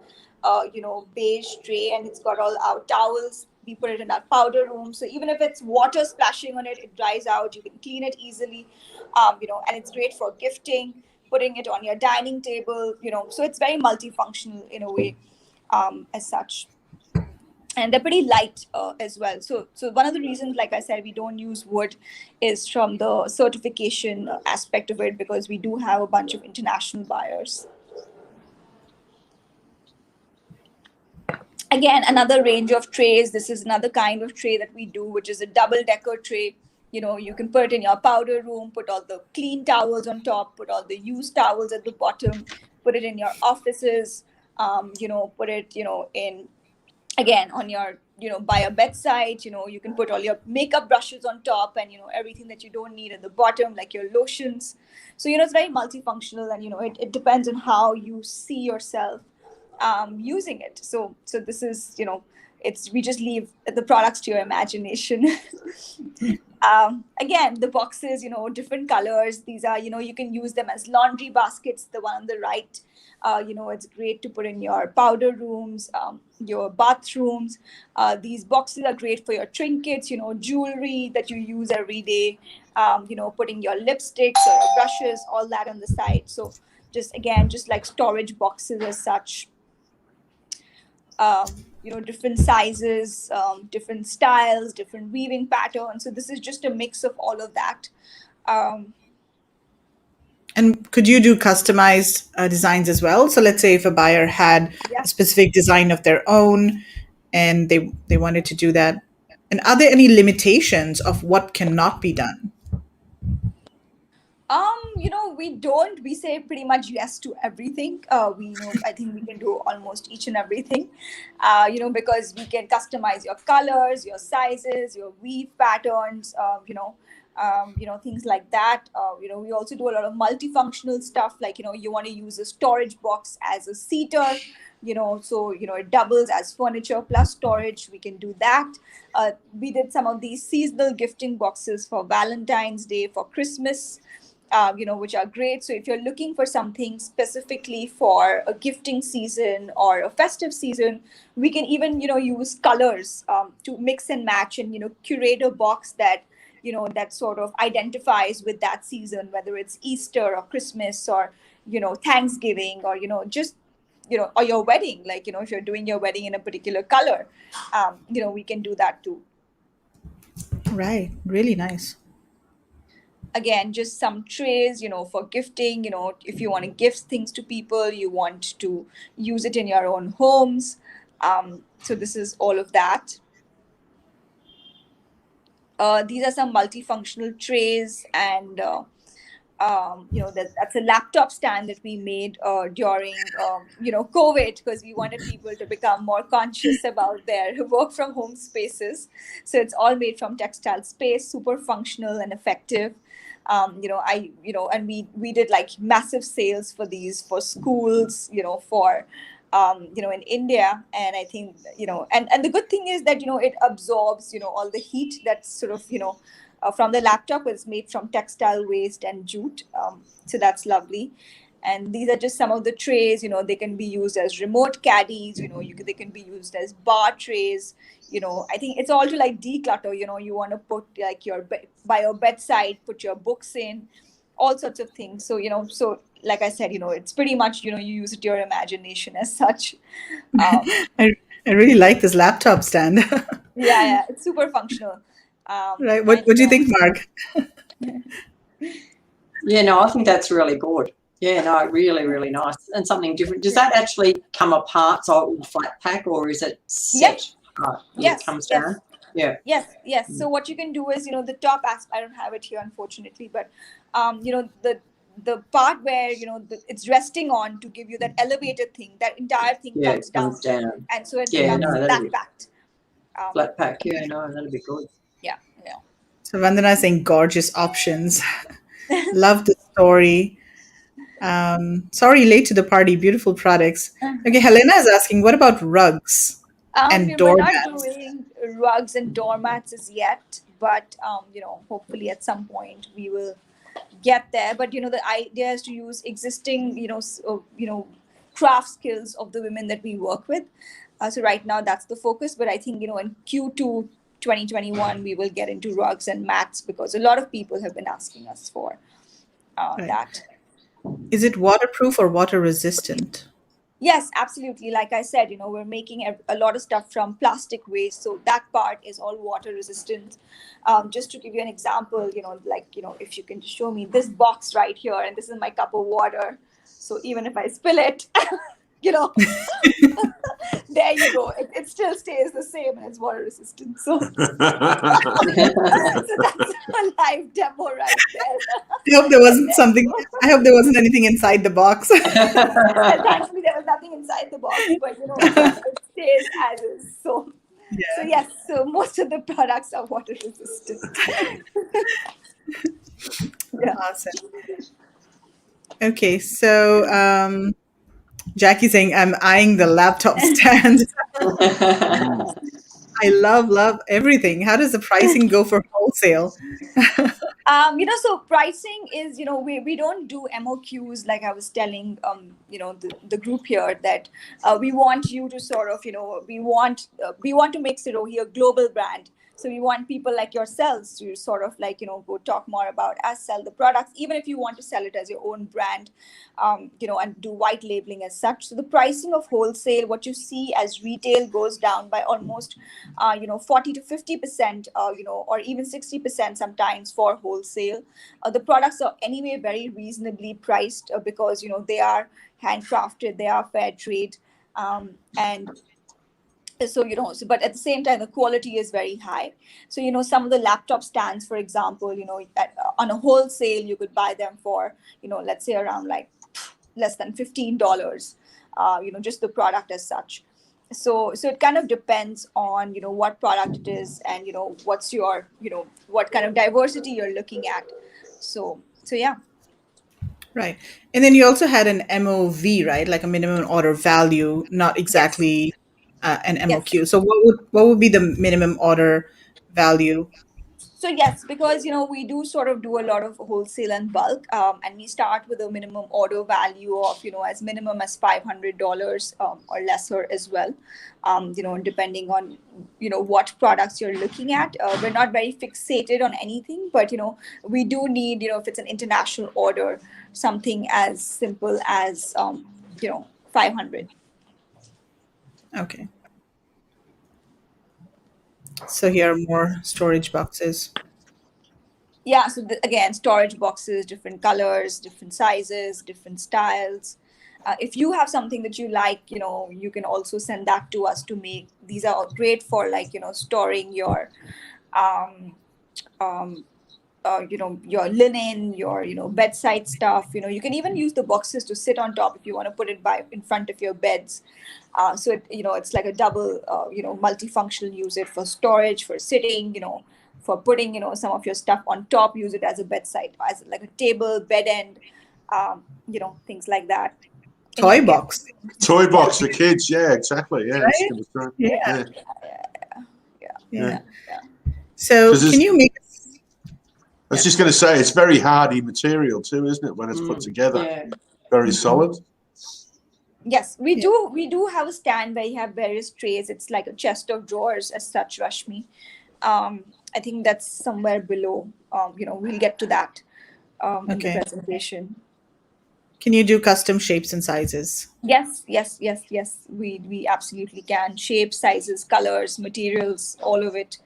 beige tray, and it's got all our towels. We put it in our powder room. So even if it's water splashing on it, it dries out. You can clean it easily, and it's great for gifting, putting it on your dining table, so it's very multifunctional in a way, as such. And they're pretty light as well. So one of the reasons, like I said, we don't use wood is from the certification aspect of it, because we do have a bunch of international buyers. Again, another range of trays. This is another kind of tray that we do, which is a double-decker tray. You can put it in your powder room, put all the clean towels on top, put all the used towels at the bottom, put it in your offices, put it, in, again, on your, by your bedside, you can put all your makeup brushes on top, and, everything that you don't need at the bottom, like your lotions. So, it's very multifunctional, and, it depends on how you see yourself using it. So this is, we just leave the products to your imagination. Again, the boxes, different colors. These are, you can use them as laundry baskets. The one on the right, it's great to put in your powder rooms, your bathrooms. These boxes are great for your trinkets, jewelry that you use every day, putting your lipsticks or your brushes, all that on the side. So just like storage boxes as such. Different sizes, different styles, different weaving patterns. So this is just a mix of all of that. And could you do customized designs as well? So let's say if a buyer had a specific design of their own and they wanted to do that. And are there any limitations of what cannot be done? We say pretty much yes to everything. I think we can do almost each and everything, because we can customize your colors, your sizes, your weave patterns, things like that. We also do a lot of multifunctional stuff, like, you want to use a storage box as a seater, so, it doubles as furniture plus storage. We can do that. We did some of these seasonal gifting boxes for Valentine's Day, for Christmas, which are great. So if you're looking for something specifically for a gifting season or a festive season, we can even, use colors to mix and match and, curate a box that, that sort of identifies with that season, whether it's Easter or Christmas or, Thanksgiving or, just, or your wedding, like, if you're doing your wedding in a particular color, we can do that too. Right. Really nice. Again, just some trays, for gifting, if you want to gift things to people, you want to use it in your own homes. So this is all of that. These are some multifunctional trays, and that's a laptop stand that we made during COVID, because we wanted people to become more conscious about their work from home spaces. So it's all made from textile space, super functional and effective. And we did like massive sales for these for schools, for in India. And I think, and the good thing is that, it absorbs, all the heat that's sort of, from the laptop. It's made from textile waste and jute. So that's lovely. And these are just some of the trays, they can be used as remote caddies, they can be used as bar trays. I think it's all to like declutter, you want to put like by your bedside, put your books in, all sorts of things. So, so like I said, it's pretty much, you use it to your imagination as such. I really like this laptop stand. Yeah, it's super functional. Right. What do you think, Mark? Yeah, no, I think that's really good. Yeah, no, really, really nice. And something different. Does that actually come apart, so it will flat pack, or is it set? Yes. It comes down. Yeah. Yes. So what you can do is, the top aspect, I don't have it here, unfortunately, but, the part where, it's resting on to give you that elevated thing, that entire thing comes down. And so it becomes flat packed. Flat pack, yeah, no, that'd be good. Yeah. So Vandana is saying gorgeous options. Love the story. Sorry, late to the party. Beautiful products. Okay, Helena is asking, what about rugs and doormats? We're not doing rugs and doormats as yet, but hopefully at some point we will get there. But the idea is to use existing craft skills of the women that we work with. So right now that's the focus. But I think in Q2 2021 we will get into rugs and mats, because a lot of people have been asking us for that. Is it waterproof or water resistant? Yes, absolutely. Like I said, we're making a lot of stuff from plastic waste. So that part is all water resistant. Just to give you an example, if you can show me this box right here, and this is my cup of water. So even if I spill it, there you go. It still stays the same and it's water resistant. So, so that's a live demo right there. I hope there wasn't anything inside the box. Thankfully, there was nothing inside the box, but it stays as is. So, yes. So most of the products are water resistant. Awesome. Okay, so Jackie's saying, I'm eyeing the laptop stand. I love everything. How does the pricing go for wholesale? So pricing is, we don't do MOQs, like I was telling, the group here, that we want you to sort of, we want to make Sirohi a global brand. So we want people like yourselves to sort of like, go talk more about us, sell the products, even if you want to sell it as your own brand, and do white labeling as such. So the pricing of wholesale, what you see as retail, goes down by almost, 40 to 50%, or even 60% sometimes for wholesale. The products are anyway very reasonably priced, because, they are handcrafted, they are fair trade. And so, but at the same time, the quality is very high. So, some of the laptop stands, for example, on a wholesale, you could buy them for, let's say around like less than $15, just the product as such. So it kind of depends on, what product it is, and, what's your, what kind of diversity you're looking at. So yeah. Right. And then you also had an MOV, right? Like a minimum order value, not exactly an Yes. MOQ. So what would be the minimum order value? So yes, because we do sort of do a lot of wholesale and bulk, and we start with a minimum order value of as minimum as $500, or lesser as well, depending on what products you're looking at. We're not very fixated on anything, but we do need if it's an international order, something as simple as 500. Okay. So here are more storage boxes. Yeah, so again, storage boxes, different colors, different sizes, different styles. If you have something that you like, you can also send that to us to make. These are great for like, storing your, your linen, your, bedside stuff. You can even use the boxes to sit on top if you want to put it in front of your beds. So it's like a double, multifunctional. Use it for storage, for sitting, for putting, some of your stuff on top. Use it as a bedside, as like a table, bed end, things like that. Toy box. Toy box for kids. Yeah, exactly. Yeah. Right? Yeah. Yeah. So can you make? I was just going to say, it's very hardy material too, isn't it? When it's put together, very solid. Yes, we do. We do have a stand where you have various trays. It's like a chest of drawers as such, Rashmi. I think that's somewhere below. We'll get to that in the presentation. Can you do custom shapes and sizes? Yes. We absolutely can. Shapes, sizes, colors, materials, all of it.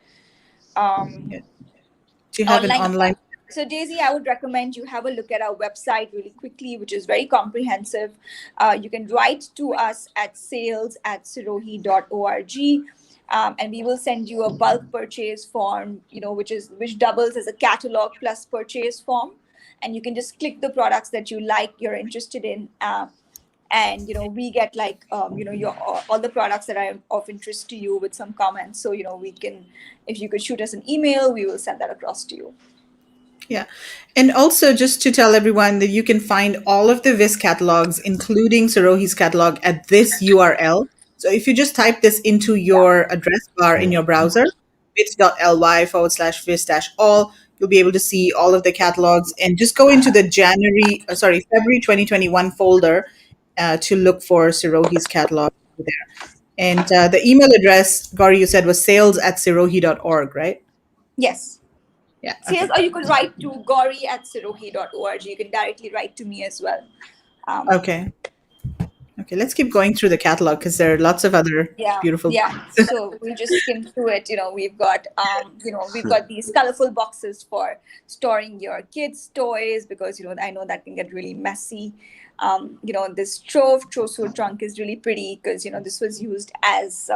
Do you have an online? So Daisy, I would recommend you have a look at our website really quickly, which is very comprehensive. You can write to us at sales@sirohi.org. And we will send you a bulk purchase form, which doubles as a catalog plus purchase form. And you can just click the products that you like, you're interested in. And, we get like, all the products that are of interest to you with some comments. So, we can, if you could shoot us an email, we will send that across to you. Yeah. And also just to tell everyone that you can find all of the VISS catalogs, including Sirohi's catalog, at this URL. So if you just type this into your address bar in your browser, bits.ly/VISS-all, you'll be able to see all of the catalogs, and just go into the February 2021 folder to look for Sirohi's catalog there. And the email address, Gauri, you said was sales@sirohi.org, right? Yes. Yeah. Sales, or you could write to gauri@sirohi.org. You can directly write to me as well. Okay, let's keep going through the catalog because there are lots of other beautiful. Yeah. So we'll just skim through it. We've got we've got these colorful boxes for storing your kids' toys, because I know that can get really messy. This trousseau trunk is really pretty because this was used as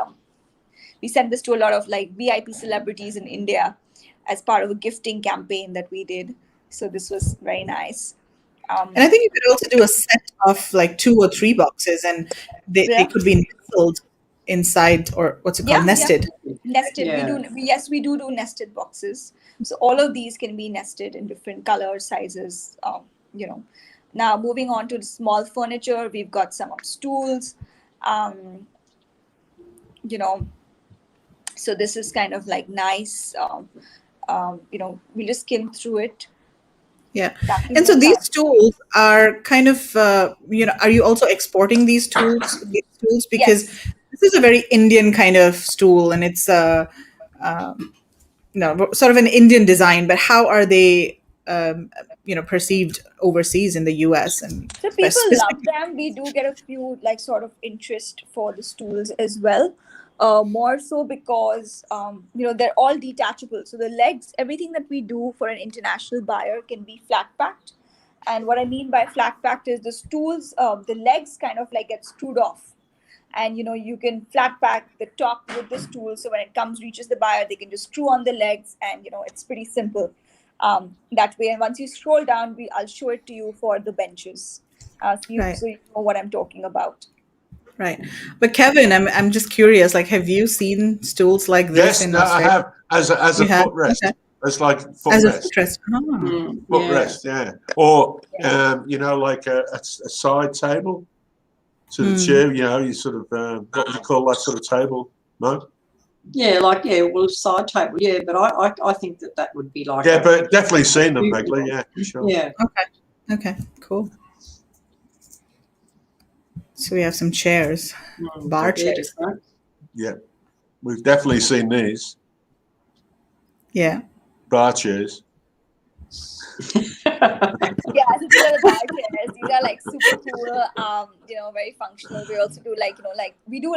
we sent this to a lot of like VIP celebrities in India as part of a gifting campaign that we did. So this was very nice. And I think you could also do a set of like 2 or 3 boxes, and they could be nestled inside, or what's it called, nested. Yeah. Nested. Yeah. We do nested boxes. So all of these can be nested in different colors, sizes. Now moving on to the small furniture, we've got some of stools. So this is kind of like nice. We just skim through it. Yeah. And so these tools are kind of, are you also exporting these tools? Because this is a very Indian kind of stool, and it's sort of an Indian design, but how are they, perceived overseas in the US and So people love specifically? them. We do get a few like sort of interest for the stools as well. More so because they're all detachable. So the legs, everything that we do for an international buyer can be flat packed. And what I mean by flat packed is the stools, the legs kind of like get screwed off. And you can flat pack the top with the stool, so when it reaches the buyer, they can just screw on the legs, and it's pretty simple that way. And once you scroll down, I'll show it to you for the benches, Right. so you know what I'm talking about. Right. But Kevin, I'm just curious, like, have you seen stools like this Yes, in no, I Australia? have as a You have? footrest. Okay. It's like As a footrest. footrest. Oh. Footrest, yeah. Or like a side table to the chair. You sort of what would you call that sort of table, Mo? Yeah, well, side table, yeah. But I think that would be like but definitely seen them, Megla. Yeah, for sure. Yeah. Okay. Cool. So we have some chairs, bar chairs. Yeah, we've definitely seen these. Yeah. Bar chairs. Yeah, so these are the bar chairs. These are like super cool, very functional. We also do we do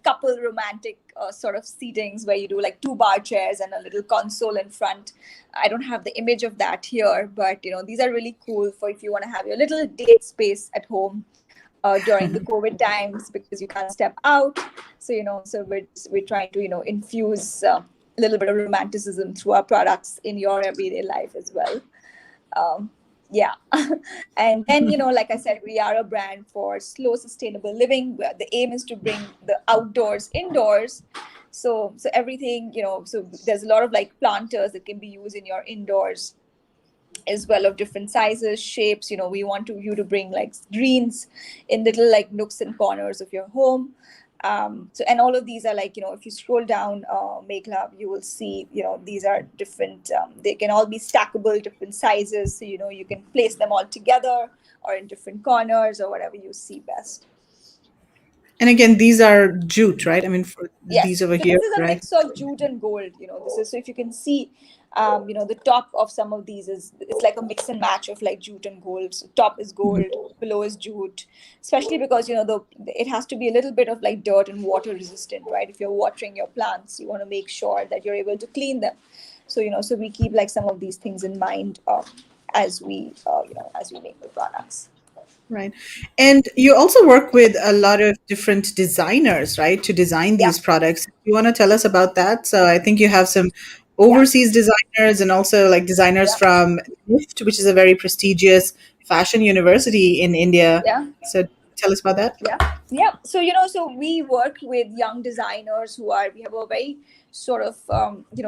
couple romantic sort of seatings where you do like 2 bar chairs and a little console in front. I don't have the image of that here, but these are really cool for if you want to have your little date space at home during the COVID times, because you can't step out. So so we're trying to infuse a little bit of romanticism through our products in your everyday life as well. Yeah. And then like I said, we are a brand for slow sustainable living, where the aim is to bring the outdoors indoors. So everything, so there's a lot of like planters that can be used in your indoors as well, of different sizes, shapes. We want you to bring like greens in little like nooks and corners of your home. And all of these are like, if you scroll down, Meghla, you will see, these are different, they can all be stackable, different sizes. So, you can place them all together or in different corners or whatever you see best. And again, these are jute, right? I mean, Yes. these over So here, this is a right? mix of jute and gold. This is, so if you can see, the top of some of these it's like a mix and match of like jute and gold. So top is gold, below is jute, especially because it has to be a little bit of like dirt and water resistant, right? If you're watering your plants, you want to make sure that you're able to clean them. So so we keep like some of these things in mind as we make the products. Right. And you also work with a lot of different designers, right, to design these products. You want to tell us about that? So I think you have some overseas designers and also like designers from NIFT, which is a very prestigious fashion university in India. Yeah. So tell us about that. Yeah. So, so we work with young designers we have a very sort of,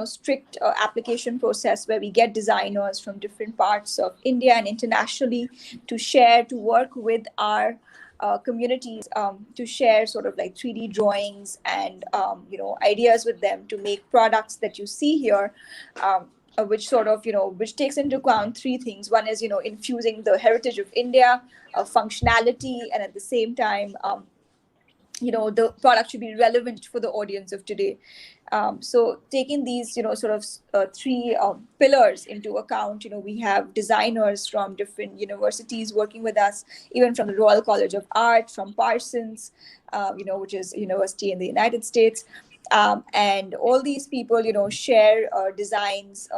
strict application process where we get designers from different parts of India and internationally to work with our communities, to share sort of like 3D drawings and, ideas with them to make products that you see here. Which sort of, which takes into account 3 things. One is, infusing the heritage of India, functionality, and at the same time, the product should be relevant for the audience of today. So taking these, sort of 3 pillars into account, we have designers from different universities working with us, even from the Royal College of Art, from Parsons, which is a university in the United States. And all these people, share designs,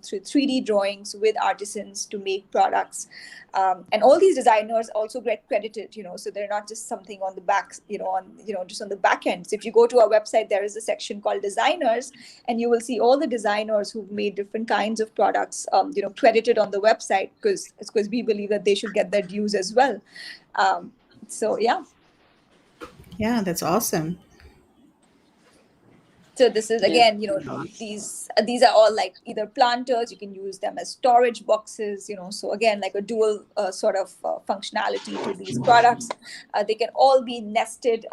through 3D drawings with artisans to make products. And all these designers also get credited, so they're not just something on the back, just on the back end. So if you go to our website, there is a section called designers, and you will see all the designers who've made different kinds of products, credited on the website, because we believe that they should get their dues as well. So, yeah. Yeah, that's awesome. So this is again, these are all like either planters. You can use them as storage boxes, so again, like a dual sort of functionality to these products. They can all be nested,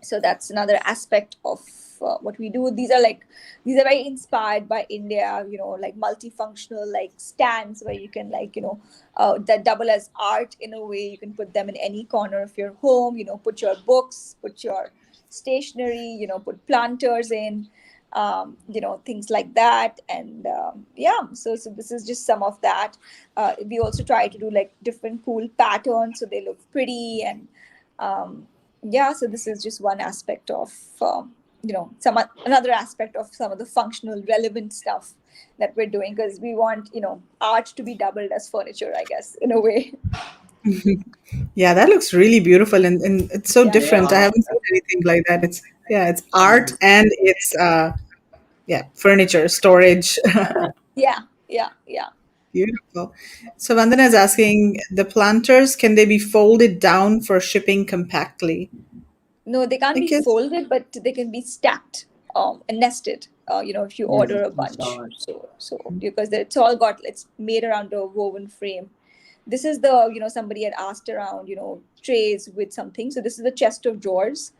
so that's another aspect of what we do. These are very inspired by India, like multifunctional, like stands where you can that double as art in a way. You can put them in any corner of your home, put your books, put your stationery, put planters in. things like that. And so this is just some of that. We also try to do like different cool patterns so they look pretty. And so this is just one aspect of another aspect of some of the functional relevant stuff that we're doing, because we want art to be doubled as furniture, I guess, in a way. Yeah, that looks really beautiful, and it's so different. I haven't seen anything like that. It's art and it's furniture storage. Yeah. Beautiful. So Vandana is asking, the planters, can they be folded down for shipping compactly? No, they can't I be guess. folded, but they can be stacked and nested. If you order a bunch, so because it's made around a woven frame. This is somebody had asked around trays with something. So this is the chest of drawers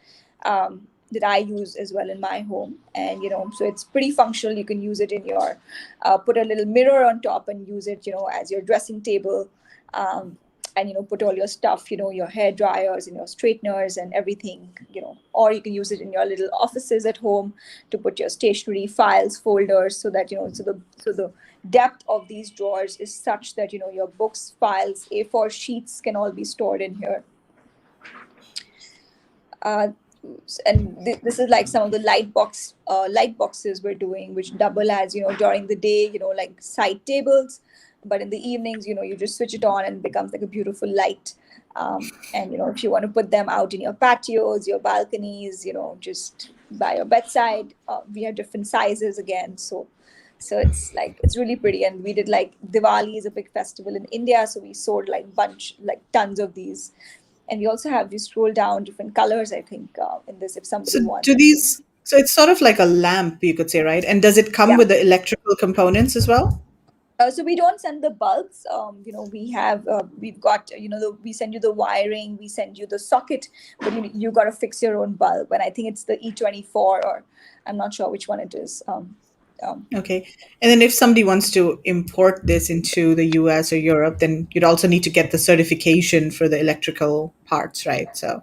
that I use as well in my home, and so it's pretty functional. You can use it in your put a little mirror on top and use it as your dressing table. And put all your stuff, your hair dryers and your straighteners and everything, or you can use it in your little offices at home to put your stationery, files, folders, so that so the depth of these drawers is such that your books, files, A4 sheets can all be stored in here. And this is like some of the light boxes we're doing, which double as during the day, like side tables. But in the evenings, you just switch it on and it becomes like a beautiful light. And if you want to put them out in your patios, your balconies, just by your bedside, we have different sizes again. So it's really pretty. And we did like Diwali is a big festival in India, so we sold like tons of these. And we also have, you scroll down, different colors, I think, in this, if somebody wants. So it's sort of like a lamp, you could say, right? And does it come with the electrical components as well? So we don't send the bulbs. We've got, we send you the wiring, we send you the socket, but you got to fix your own bulb. And I think it's the E24, or I'm not sure which one it is. Okay. And then if somebody wants to import this into the US or Europe, then you'd also need to get the certification for the electrical parts, right? So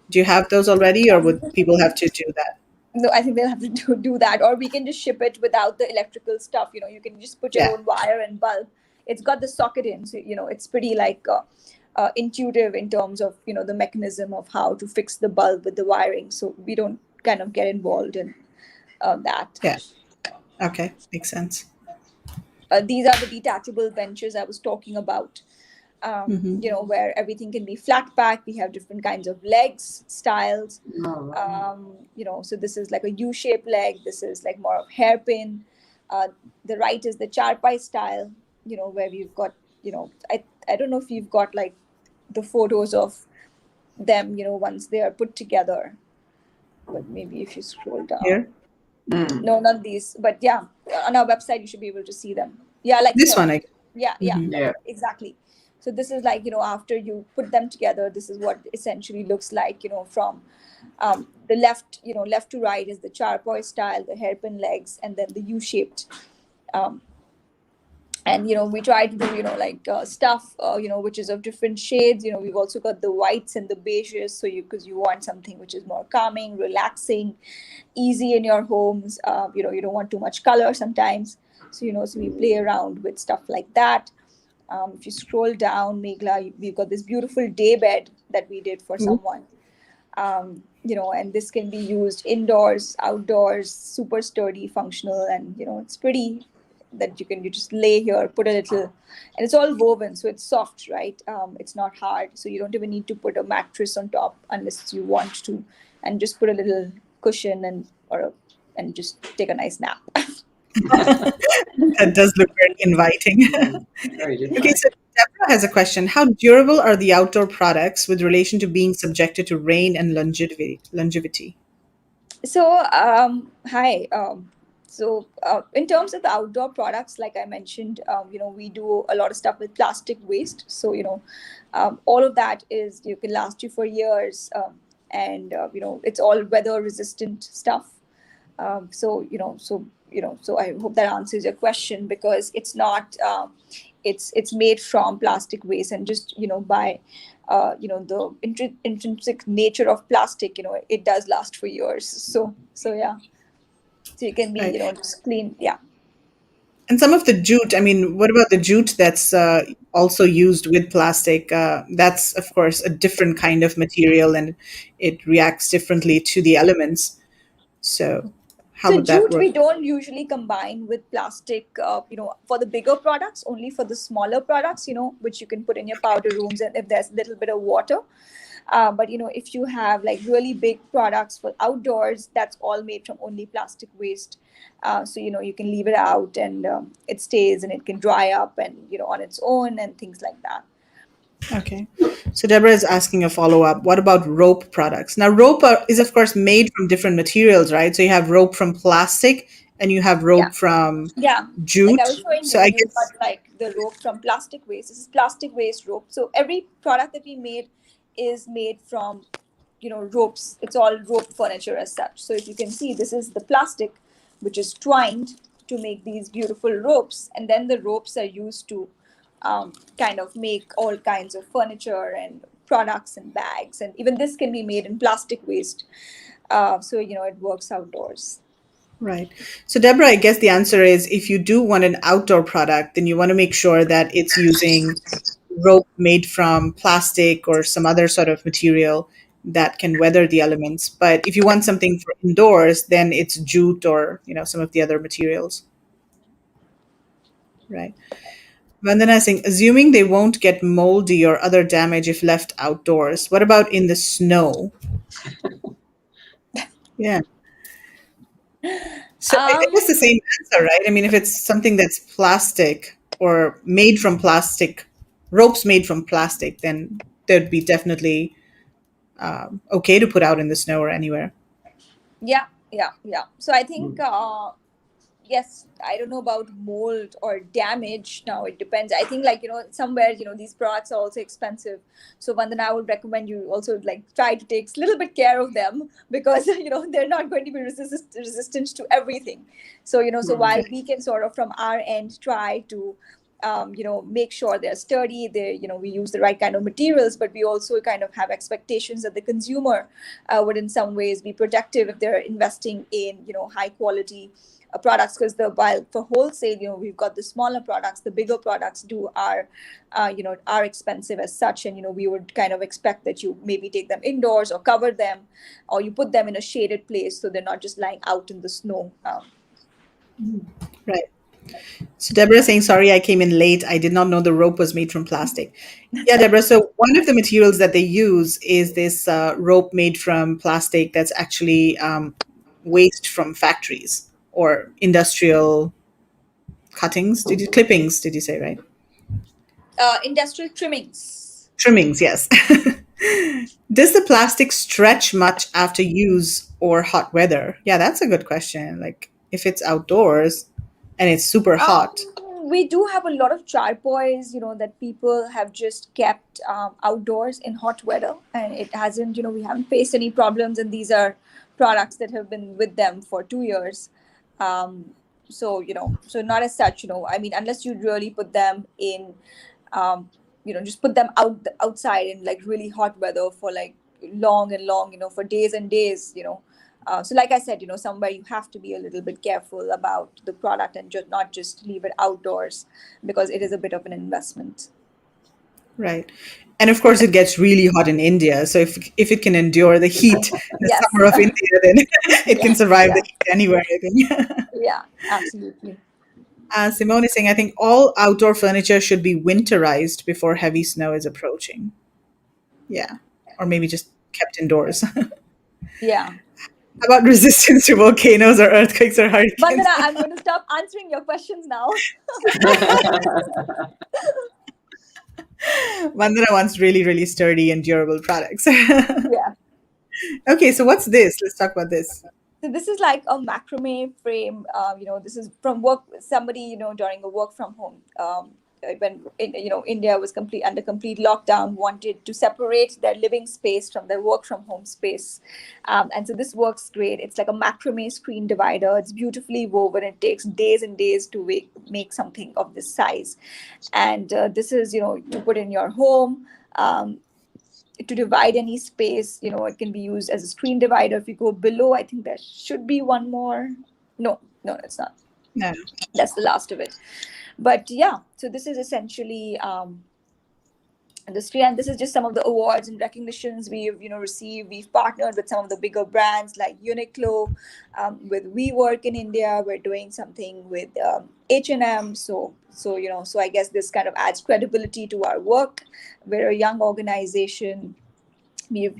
do you have those already, or would people have to do that? No, I think they'll have to do that, or we can just ship it without the electrical stuff. You can just put your own wire and bulb. It's got the socket in, so it's pretty like intuitive in terms of the mechanism of how to fix the bulb with the wiring. So we don't kind of get involved in that. Yeah. Okay, makes sense. These are the detachable benches I was talking about. Where everything can be flat pack. We have different kinds of legs, styles. So this is like a U-shaped leg. This is like more of hairpin. The right is the charpai style, where we've got, I don't know if you've got like the photos of them, once they are put together. But maybe if you scroll down. Here? No, not these. But yeah, on our website, you should be able to see them. Yeah, like this one. Yeah, exactly. So this is like, after you put them together, this is what essentially looks like, from the left, left to right is the charpoy style, the hairpin legs, and then the U-shaped. And, we try to do, stuff, which is of different shades. We've also got the whites and the beiges. So because you want something which is more calming, relaxing, easy in your homes. You don't want too much color sometimes. So, so we play around with stuff like that. If you scroll down, Meghla, we've got this beautiful day bed that we did for someone. And this can be used indoors, outdoors, super sturdy, functional, and it's pretty that you just lay here, put a little, and it's all woven, so it's soft, right? It's not hard, so you don't even need to put a mattress on top unless you want to, and just put a little cushion and just take a nice nap. That does look very inviting. Okay, so Deborah has a question. How durable are the outdoor products with relation to being subjected to rain and longevity? So, hi. So in terms of the outdoor products, like I mentioned, we do a lot of stuff with plastic waste. So, all of that can last you for years. And it's all weather resistant stuff. So I hope that answers your question, because it's not, it's made from plastic waste, and just, by, the intrinsic nature of plastic, it does last for years. So yeah. So you can be, Right. just clean. Yeah. And some of the jute, I mean, what about the jute that's also used with plastic? That's, of course, a different kind of material and it reacts differently to the elements. So, how So would that jute work? we don't usually combine with plastic, for the bigger products, only for the smaller products, which you can put in your powder rooms and if there's a little bit of water. But if you have like really big products for outdoors, that's all made from only plastic waste. So you can leave it out and it stays and it can dry up and on its own and things like that. Okay. So Deborah is asking a follow-up. What about rope products? Now, rope is, of course, made from different materials, right? So you have rope from plastic and you have Yeah. rope from Yeah, like I was jute. showing So you, I you've got guess, like the rope from plastic waste. This is plastic waste rope. So every product that we made is made from, ropes. It's all rope furniture as such. So if you can see, this is the plastic, which is twined to make these beautiful ropes. And then the ropes are used to kind of make all kinds of furniture and products and bags. And even this can be made in plastic waste. So, it works outdoors. right. So Deborah, I guess the answer is if you do want an outdoor product, then you want to make sure that it's using rope made from plastic or some other sort of material that can weather the elements. But if you want something for indoors, then it's jute or, some of the other materials. Right. Vandana saying, assuming they won't get moldy or other damage if left outdoors, what about in the snow? Yeah. So I guess the same answer, right? I mean, if it's something that's plastic or made from plastic, ropes made from plastic, then there'd be definitely okay to put out in the snow or anywhere. Yeah, yeah, yeah. So I think yes, I don't know about mold or damage. Now it depends. I think like somewhere these products are also expensive. So Vandana, I would recommend you also like try to take a little bit care of them because they're not going to be resistant to everything. So so while we can sort of from our end try to make sure they're sturdy, we use the right kind of materials, but we also kind of have expectations that the consumer would in some ways be protective if they're investing in high quality products. Because while for wholesale we've got the smaller products, the bigger products are expensive as such, and we would kind of expect that you maybe take them indoors or cover them, or you put them in a shaded place so they're not just lying out in the snow. Right. So Deborah saying, sorry, I came in late. I did not know the rope was made from plastic. Yeah, Deborah. So one of the materials that they use is this rope made from plastic that's actually waste from factories or industrial clippings, did you say, right? Industrial trimmings. Trimmings, yes. Does the plastic stretch much after use or hot weather? Yeah, that's a good question. Like if it's outdoors and it's super hot. We do have a lot of charpoys, that people have just kept outdoors in hot weather, and it hasn't, we haven't faced any problems. And these are products that have been with them for 2 years. So, so not as such, I mean, unless you really put them in, just put them outside in like really hot weather for like long and long, for days and days, so like I said, somewhere you have to be a little bit careful about the product and not just leave it outdoors because it is a bit of an investment. Right. And of course, it gets really hot in India. So if it can endure the heat, the Yes. summer of India, then it can survive the heat anywhere, I think. Yeah, absolutely. Simone is saying, I think all outdoor furniture should be winterized before heavy snow is approaching. Yeah. Or maybe just kept indoors. How Yeah. about resistance to volcanoes or earthquakes or hurricanes? Vandana, I'm going to stop answering your questions now. Vandana wants really, really sturdy and durable products. Yeah. Okay, so what's this? Let's talk about this. So this is like a macrame frame. This is from work. Somebody, during a work from home, when India was under complete lockdown, wanted to separate their living space from their work from home space, and so this works great. It's like a macrame screen divider. It's beautifully woven. It takes days and days to make something of this size, and this is to put in your home. To divide any space, it can be used as a screen divider. If you go below, I think there should be one more. No, it's not. No. That's the last of it. But yeah, so this is essentially industry, and this is just some of the awards and recognitions we've received. We've partnered with some of the bigger brands like Uniqlo, with WeWork in India. We're doing something with H&M. So I guess this kind of adds credibility to our work. We're a young organization. We've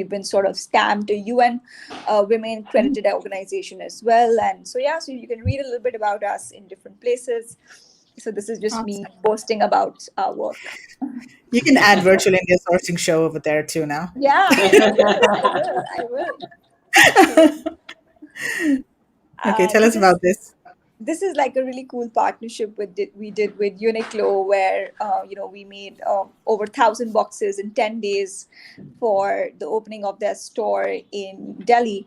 been sort of stamped a UN women credited organization as well. And so you can read a little bit about us in different places. So this is just me posting about our work. You can add Virtual India Sourcing Show over there too now. Yeah, I will. Okay, tell us about this. This is like a really cool partnership we did with Uniqlo, where we made over 1,000 boxes in 10 days for the opening of their store in Delhi,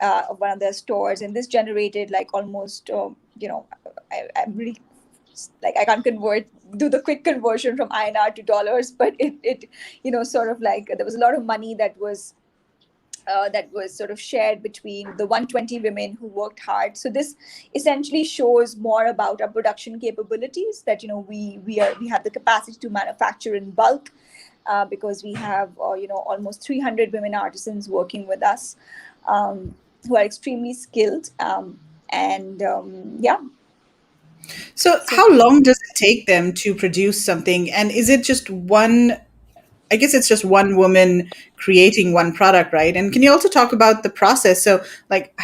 one of their stores, and this generated like almost I'm really like I can't do the quick conversion from INR to dollars, but it sort of like there was a lot of money that was sort of shared between the 120 women who worked hard. So this essentially shows more about our production capabilities, that we have the capacity to manufacture in bulk, because we have almost 300 women artisans working with us, who are extremely skilled, So how long does it take them to produce something? And is it just one, I guess it's just one woman creating one product, right? And can you also talk about the process? So like,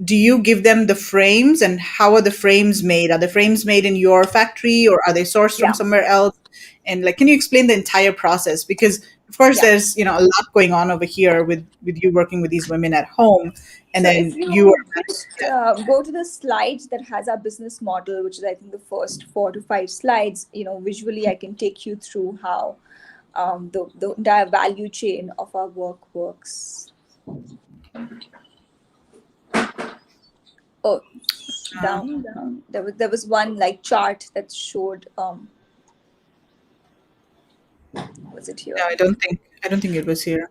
do you give them the frames, and how are the frames made? Are the frames made in your factory, or are they sourced from somewhere else? And like, can you explain the entire process? Because of course there's, a lot going on over here with you working with these women at home. And so then if you just go to the slides that has our business model, which is I think the first 4 to 5 slides, visually I can take you through how the entire value chain of our work works. Oh, down. There was one like chart that showed. Was it here? No, I don't think it was here.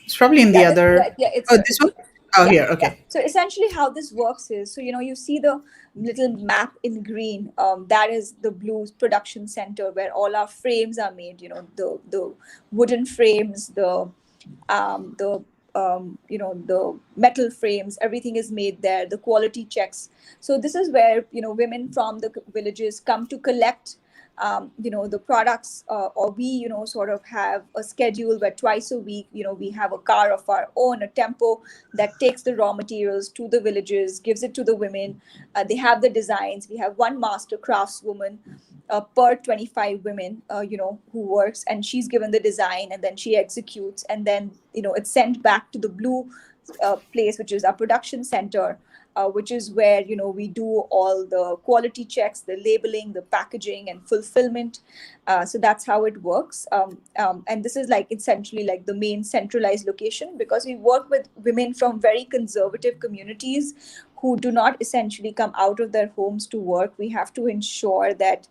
It's probably in the other. It's this one. Oh, here. Okay. Yeah. So essentially how this works is, so you see the little map in green, that is the blue production center where all our frames are made, the wooden frames, the metal frames, everything is made there, the quality checks. So this is where women from the villages come to collect the products, or we sort of have a schedule where twice a week we have a car of our own, a tempo that takes the raw materials to the villages, gives it to the women. They have the designs. We have one master craftswoman per 25 women who works, and she's given the design, and then she executes, and then it's sent back to the blue place, which is our production center, which is where we do all the quality checks, the labeling, the packaging, and fulfillment. So that's how it works. And this is like essentially like the main centralized location, because we work with women from very conservative communities who do not essentially come out of their homes to work. We have to ensure that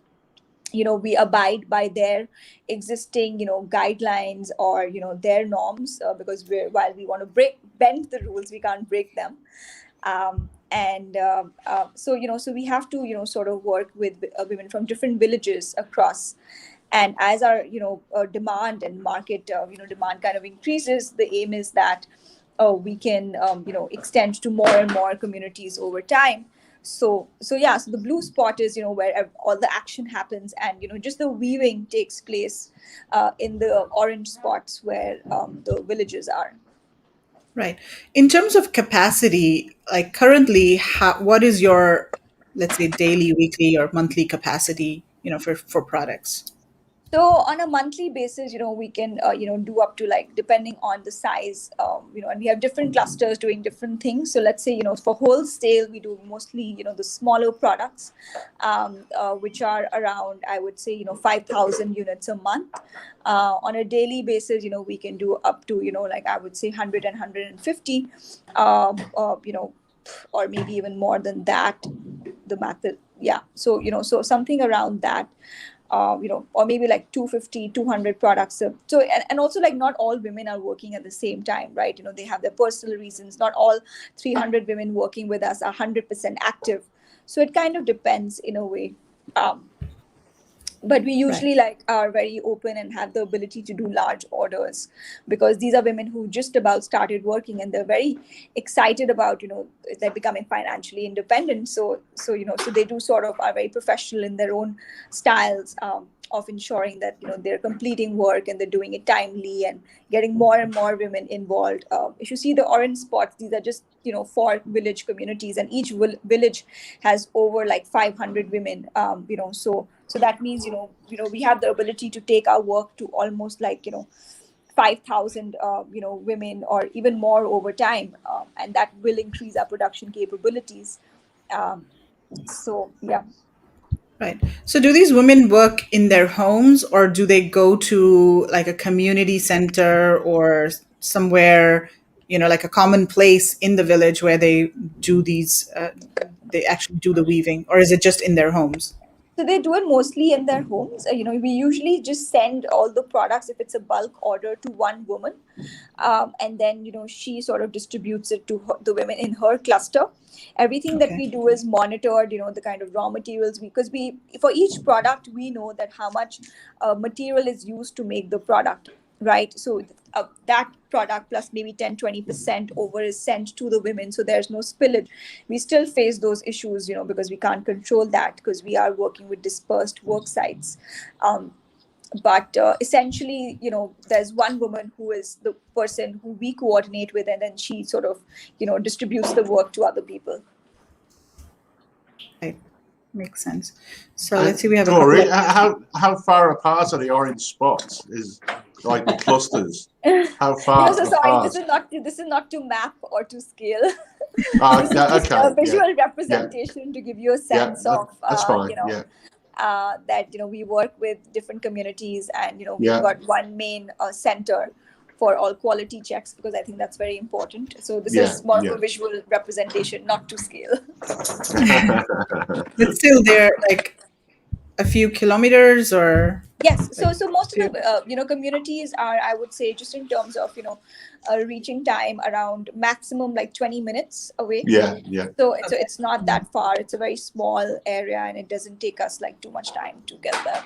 we abide by their existing guidelines, or their norms, because while we want to bend the rules, we can't break them. So we have to sort of work with women from different villages across, and as our demand and market demand kind of increases, the aim is that we can extend to more and more communities over time. So the blue spot is where all the action happens, and just the weaving takes place in the orange spots where the villages are. Right. In terms of capacity, like currently, what is your, let's say, daily, weekly, or monthly capacity, for products? So on a monthly basis, we can, do up to, like, depending on the size, and we have different clusters doing different things. So let's say, for wholesale, we do mostly, the smaller products, which are around, I would say, 5,000 units a month. On a daily basis, we can do up to, like I would say 100 and 150, or maybe even more than that, the math. So, so something around that. or maybe like 250, 200 products. So and also like not all women are working at the same time, right? They have their personal reasons. Not all 300 women working with us are 100% active. So it kind of depends in a way. But we usually like are very open and have the ability to do large orders, because these are women who just about started working and they're very excited about they're becoming financially independent. So they do sort of are very professional in their own styles, of ensuring that they're completing work and they're doing it timely and getting more and more women involved. If you see the orange spots, these are just 4 village communities, and each village has over like 500 women. So that means we have the ability to take our work to almost like 5,000 women or even more over time, and that will increase our production capabilities. So yeah. Right. So do these women work in their homes, or do they go to like a community center or somewhere, like a common place in the village where they do these, they actually do the weaving, or is it just in their homes? So they do it mostly in their homes. We usually just send all the products, if it's a bulk order, to one woman. And then, she sort of distributes it to the women in her cluster. Everything that we do is monitored, the kind of raw materials, because for each product, we know that how much material is used to make the product, right? So that product plus maybe 10-20% over is sent to the women, so there's no spillage. We still face those issues, because we can't control that, because we are working with dispersed work sites. But essentially, there's one woman who is the person who we coordinate with, and then she sort of distributes the work to other people. Right. Makes sense. So let's see, we have Tori, how far apart are the orange spots? Is like the clusters? How far so sorry, apart? this is not to map or to scale. This is just a visual representation to give you a sense of that's fine. That we work with different communities, and we've got one main center for all quality checks, because I think that's very important. So this is more of a visual representation, not to scale. But still, they're like a few kilometers, or yes. So most of the communities are, I would say, just in terms of reaching time, around maximum like 20 minutes away. So it's not that far. It's a very small area, and it doesn't take us like too much time to get there.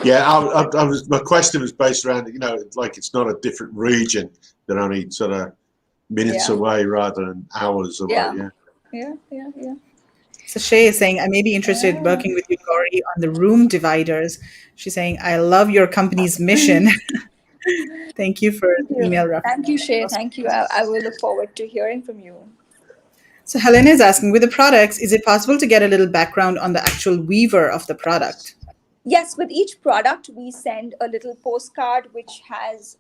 My question was based around like it's not a different region. They're only sort of minutes away rather than hours away. Yeah. So Shay is saying, I may be interested in working with you, Gauri, on the room dividers. She's saying, I love your company's mission. Thank you for the email reference. Thank you, Shay. Thank you. I will look forward to hearing from you. So Helena is asking, with the products, is it possible to get a little background on the actual weaver of the product? Yes, with each product, we send a little postcard which has,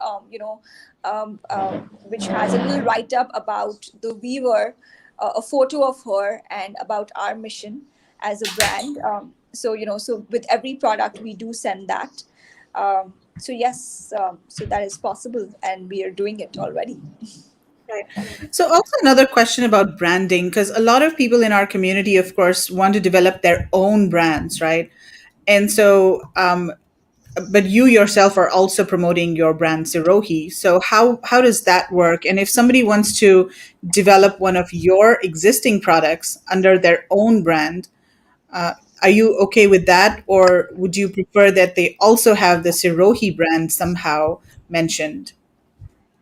which has a little write-up about the weaver, a photo of her, and about our mission as a brand. So with every product, we do send that. So yes, so that is possible, and we are doing it already. Right. So also another question about branding, because a lot of people in our community, of course, want to develop their own brands, right? And so, but you yourself are also promoting your brand Sirohi. So how does that work? And if somebody wants to develop one of your existing products under their own brand, are you okay with that? Or would you prefer that they also have the Sirohi brand somehow mentioned?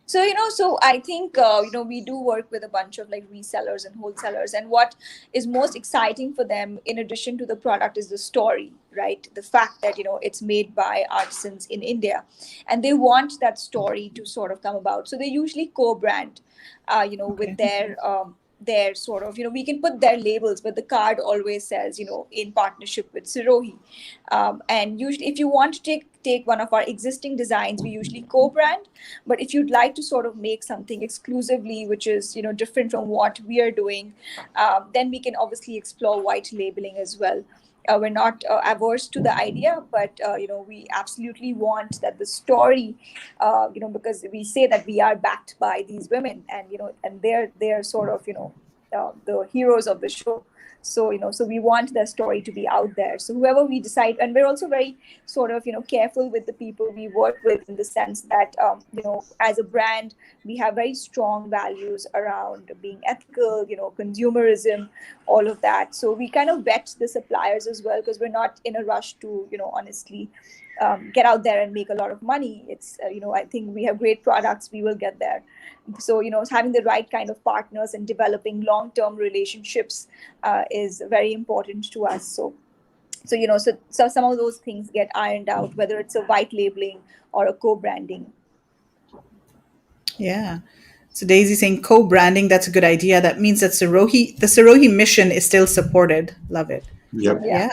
So, so I think, we do work with a bunch of like resellers and wholesalers. And what is most exciting for them, in addition to the product, is the story, right? The fact that, it's made by artisans in India. And they want that story to sort of come about. So they usually co-brand, with their sort of, we can put their labels, but the card always says, in partnership with Sirohi. And usually, if you want to take one of our existing designs, we usually co-brand. But if you'd like to sort of make something exclusively, which is different from what we are doing, then we can obviously explore white labeling as well. We're not averse to the idea, but we absolutely want that the story, because we say that we are backed by these women, and and they're sort of the heroes of the show. So so we want the story to be out there. So whoever we decide, and we're also very sort of careful with the people we work with, in the sense that as a brand, we have very strong values around being ethical, consumerism, all of that. So we kind of vet the suppliers as well, because we're not in a rush to honestly get out there and make a lot of money. It's I think we have great products, we will get there. So having the right kind of partners and developing long-term relationships is very important to us. So some of those things get ironed out, whether it's a white labeling or a co-branding. Yeah. So Daisy saying co-branding, that's a good idea. That means that the Sirohi mission is still supported. Love it. Yep. Yeah,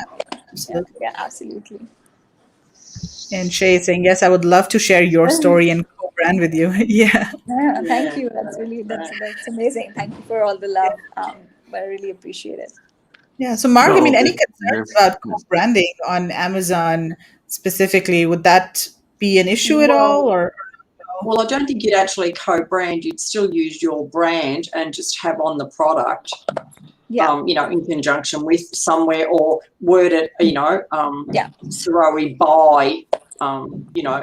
absolutely. Yeah, absolutely. And Shay is saying, yes, I would love to share your story and co-brand with you. Yeah. Yeah, thank you. That's amazing. Thank you for all the love. I really appreciate it. Yeah. So Mark, No, any concerns about co-branding on Amazon specifically? Would that be an issue at all, or? Well, I don't think you'd actually co-brand. You'd still use your brand and just have on the product, in conjunction with somewhere, or word it, Sirohi by,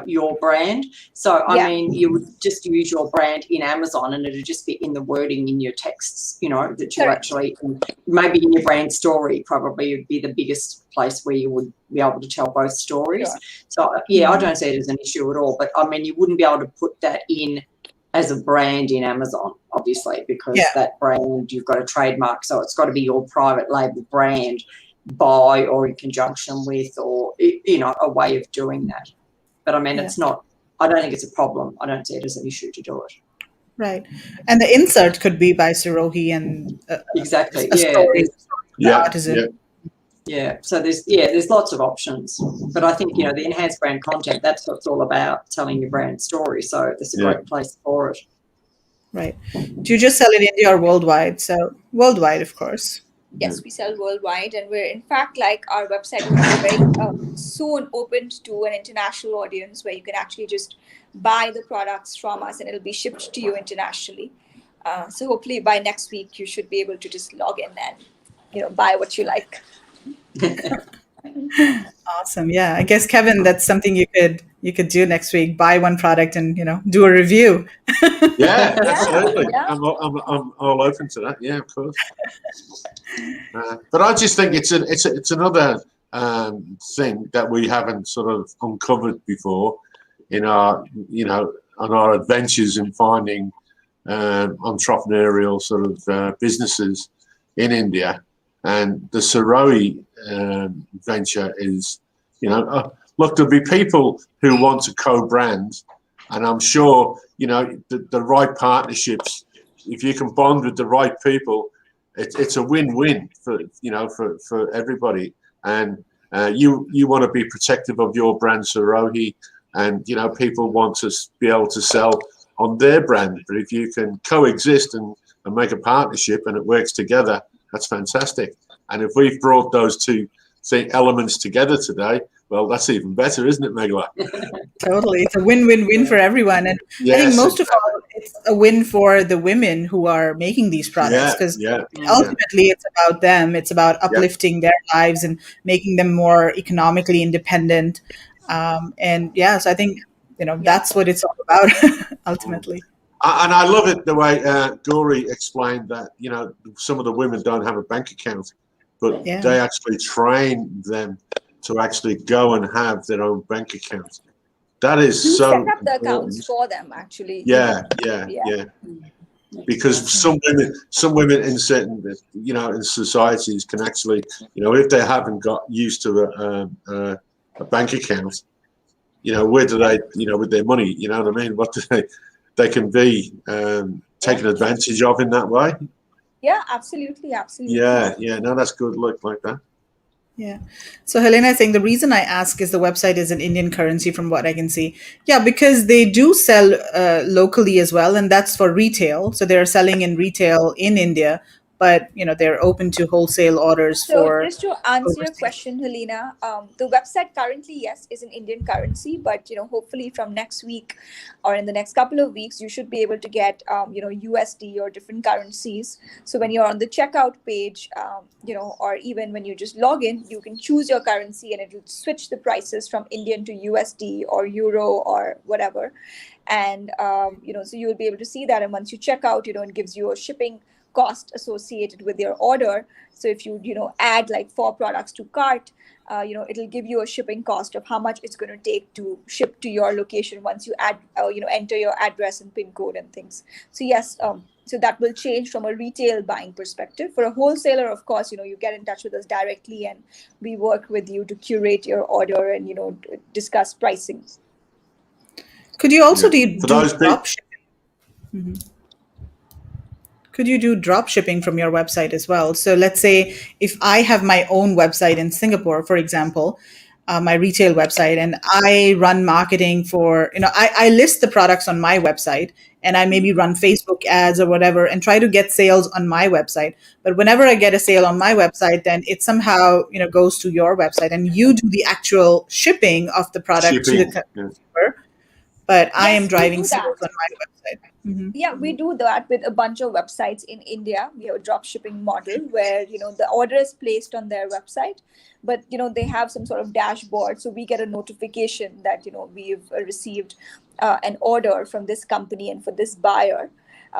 your brand. So, I mean, you would just use your brand in Amazon, and it'd just be in the wording in your texts, that you actually, maybe in your brand story, probably would be the biggest place where you would be able to tell both stories. Sure. So, I don't see it as an issue at all. But, I mean, you wouldn't be able to put that in as a brand in Amazon, obviously, because that brand, you've got a trademark. So it's got to be your private label brand by or in conjunction with, or, a way of doing that. But, I mean, it's not, I don't think it's a problem. I don't see it as an issue to do it. Right. And the insert could be by Sirohi and exactly. a story. Yeah. So there's lots of options. But I think, the enhanced brand content, that's what it's all about, telling your brand story. So it's a great place for it. Right. Do you just sell in India or worldwide? So worldwide, of course. Yes, we sell worldwide, and we're, in fact, like, our website will be very soon opened to an international audience, where you can actually just buy the products from us and it'll be shipped to you internationally. So hopefully by next week you should be able to just log in and buy what you like. Awesome. Yeah, I guess, Kevin, that's something you could do next week. Buy one product and do a review. Yeah, absolutely. Yeah. I'm all open to that. Yeah, of course. But I just think it's another thing that we haven't sort of uncovered before in our on our adventures in finding entrepreneurial sort of businesses in India. And the Sirohi venture is, look, there'll be people who want to co-brand, and I'm sure, the right partnerships, if you can bond with the right people, it's a win-win for everybody. And you want to be protective of your brand, Sirohi, and, people want to be able to sell on their brand. But if you can coexist and make a partnership and it works together, that's fantastic. And if we've brought those two elements together today, well, that's even better, isn't it, Megla? Totally. It's a win-win-win for everyone. And I think most of all, it's a win for the women who are making these products, because ultimately it's about them. It's about uplifting their lives and making them more economically independent. So I think, that's what it's all about ultimately. And I love it the way Gauri explained that, some of the women don't have a bank account, but they actually train them to actually go and have their own bank account. That is so set up the important. accounts for them, actually. Yeah. Because some women in certain, in societies can actually, if they haven't got used to a bank account, where do they, with their money, what I mean? What do they can be taken advantage of in that way. Yeah, absolutely. Yeah. No, that's good. Look like that. Yeah. So Helena is saying the reason I ask is the website is in Indian currency from what I can see. Yeah, because they do sell locally as well, and that's for retail. So they're selling in retail in India, but they're open to wholesale orders So for just to answer your overseas. question, Helena, the website currently, yes, is in Indian currency, but hopefully from next week or in the next couple of weeks, you should be able to get USD or different currencies. So when you're on the checkout page, or even when you just log in, you can choose your currency and it will switch the prices from Indian to USD or Euro or whatever. And so you will be able to see that. And once you check out, it gives you a shipping cost associated with your order. So if you add like 4 products to cart, it'll give you a shipping cost of how much it's going to take to ship to your location once you add enter your address and pin code and things. So yes, so that will change from a retail buying perspective. For a wholesaler, of course, you get in touch with us directly and we work with you to curate your order and discuss pricing. Could you also do For those drop shipping? Could you do drop shipping from your website as well? So let's say if I have my own website in Singapore, for example, my retail website, and I run marketing for, I list the products on my website and I maybe run Facebook ads or whatever and try to get sales on my website. But whenever I get a sale on my website, then it somehow, goes to your website and you do the actual shipping of the product to the consumer. But I am driving sales on my website. Mm-hmm. Yeah, we do that with a bunch of websites in India. We have a drop shipping model where the order is placed on their website, but they have some sort of dashboard, so we get a notification that we've received an order from this company and for this buyer.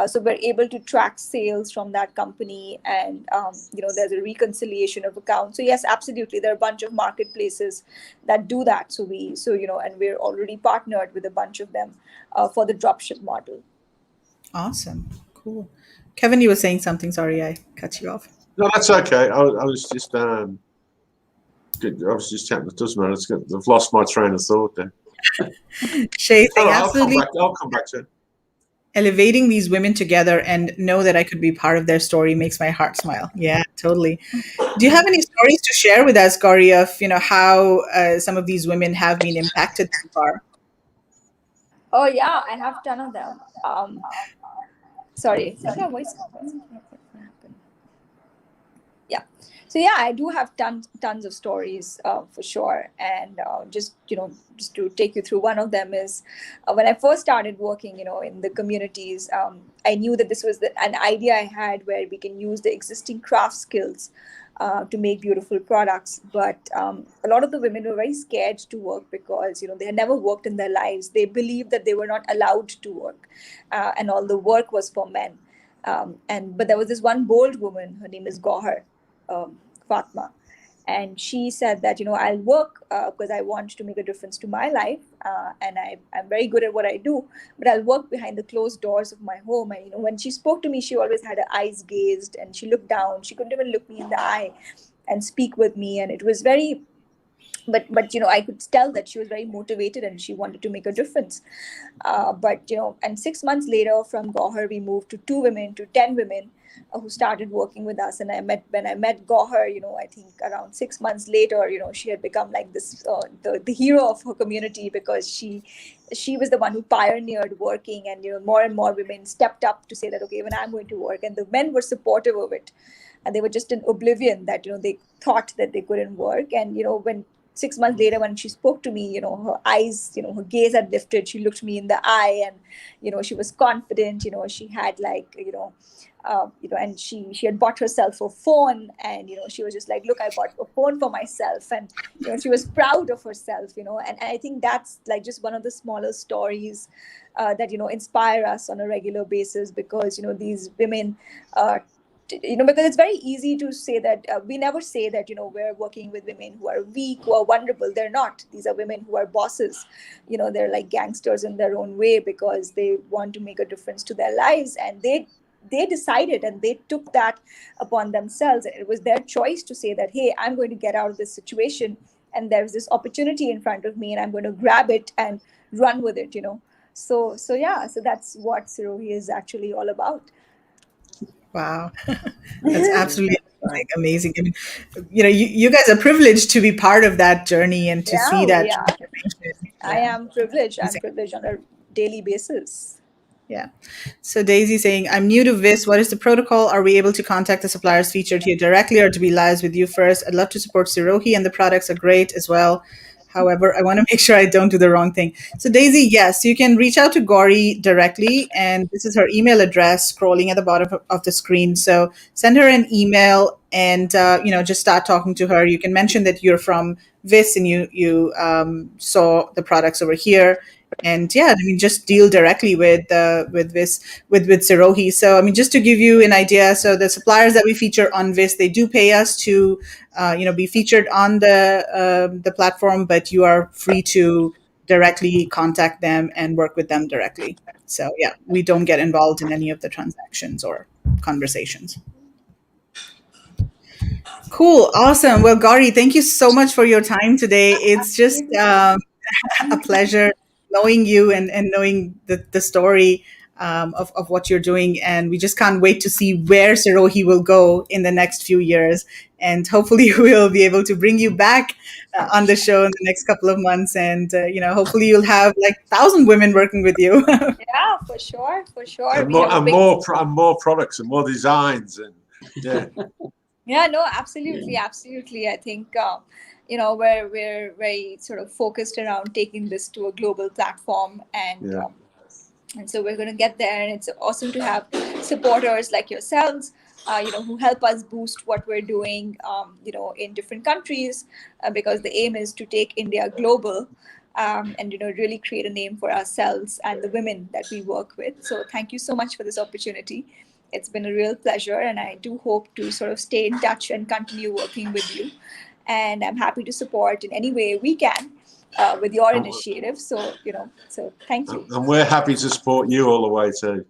So we're able to track sales from that company, and there's a reconciliation of accounts. So yes, absolutely, there are a bunch of marketplaces that do that. So and we're already partnered with a bunch of them for the dropship model. Awesome, cool. Kevin, you were saying something. Sorry, I cut you off. No, that's okay. I was just chatting. It doesn't matter. I've lost my train of thought there. Shay, absolutely. I'll come back to it. Elevating these women together and know that I could be part of their story makes my heart smile. Yeah, totally. Do you have any stories to share with us, Gauri, of how some of these women have been impacted so far? Oh yeah, I have a ton of them. Sorry. Yeah. So yeah, I do have tons of stories for sure. And just to take you through, one of them is when I first started working, in the communities, I knew that this was an idea I had where we can use the existing craft skills to make beautiful products. But a lot of the women were very scared to work because, they had never worked in their lives. They believed that they were not allowed to work and all the work was for men. But there was this one bold woman, her name is Gauhar, Fatma. And she said that, I'll work because I want to make a difference to my life. And I'm very good at what I do, but I'll work behind the closed doors of my home. And, when she spoke to me, she always had her eyes gazed and she looked down. She couldn't even look me in the eye and speak with me. And it was very, but I could tell that she was very motivated and she wanted to make a difference. And 6 months later from Gauhar, we moved to 2 women to 10 women who started working with us. And when I met Gauhar, I think around 6 months later, she had become like this, the hero of her community, because she was the one who pioneered working, and, more and more women stepped up to say that, okay, when I'm going to work, and the men were supportive of it. And they were just in oblivion that, they thought that they couldn't work. And, when 6 months later, when she spoke to me, her eyes, her gaze had lifted. She looked me in the eye, and, she was confident. She had like, and she had bought herself a phone, and, she was just like, look, I bought a phone for myself. And, she was proud of herself, and I think that's like just one of the smaller stories that, inspire us on a regular basis, because, these women, because it's very easy to say that we never say that, we're working with women who are weak, who are vulnerable. They're not. These are women who are bosses. They're like gangsters in their own way because they want to make a difference to their lives. And they decided and they took that upon themselves. It was their choice to say that, hey, I'm going to get out of this situation. And there's this opportunity in front of me and I'm going to grab it and run with it, So that's what Sirohi is actually all about. Wow. That's absolutely amazing. I mean, you guys are privileged to be part of that journey and to see that. I am privileged. I'm privileged on a daily basis. Yeah. So Daisy saying, I'm new to VISS. What is the protocol? Are we able to contact the suppliers featured here directly or to be live with you first? I'd love to support Sirohi and the products are great as well. However, I want to make sure I don't do the wrong thing. So Daisy, yes, you can reach out to Gauri directly. And this is her email address scrolling at the bottom of the screen. So send her an email and, just start talking to her. You can mention that you're from VISS and you saw the products over here. And yeah, I mean, just deal directly with VISS, with Sirohi. So I mean, just to give you an idea, so the suppliers that we feature on VISS, they do pay us to, be featured on the platform, but you are free to directly contact them and work with them directly. So yeah, we don't get involved in any of the transactions or conversations. Cool, awesome. Well, Gauri, thank you so much for your time today. It's just a pleasure knowing you and knowing the story of what you're doing. And we just can't wait to see where Sirohi will go in the next few years. And hopefully we'll be able to bring you back on the show in the next couple of months. And, hopefully you'll have like 1,000 women working with you. Yeah, for sure. And more products and more designs. And yeah. Yeah, no, absolutely. I think, we're very sort of focused around taking this to a global platform, and so we're going to get there. And it's awesome to have supporters like yourselves, who help us boost what we're doing, in different countries, because the aim is to take India global, and really create a name for ourselves and the women that we work with. So thank you so much for this opportunity. It's been a real pleasure, and I do hope to sort of stay in touch and continue working with you. And I'm happy to support in any way we can with your initiative. So, so thank you. And we're happy to support you all the way too.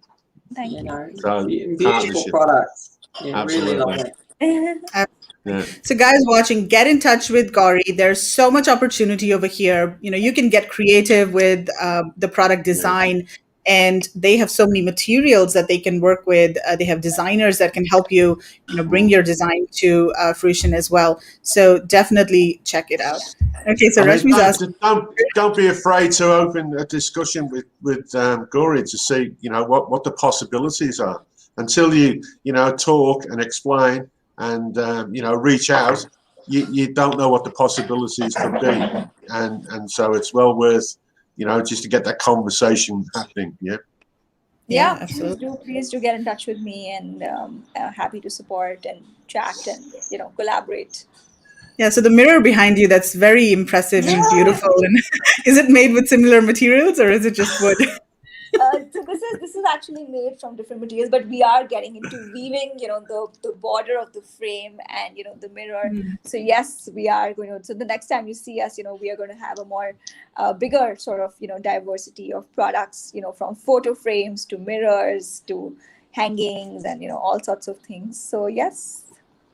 Thank you. So, Beautiful products. Yeah, absolutely. really love it. Yeah. So guys watching, get in touch with Gauri. There's so much opportunity over here. You can get creative with the product design. And they have so many materials that they can work with. They have designers that can help you, bring your design to fruition as well. So definitely check it out. Okay, so Rashmi's asking. Don't be afraid to open a discussion with Gauri to see, what the possibilities are. Until you talk and explain and reach out, you don't know what the possibilities could be, and so it's well worth. Just to get that conversation happening. Yeah, absolutely. Please do get in touch with me, and happy to support and chat and collaborate. Yeah, so the mirror behind you, that's very impressive and beautiful. And is it made with similar materials or is it just wood? So this is actually made from different materials, but we are getting into weaving, the border of the frame and the mirror. So yes, we are going to. So the next time you see us, we are going to have a more bigger sort of diversity of products, from photo frames to mirrors to hangings and all sorts of things. So yes.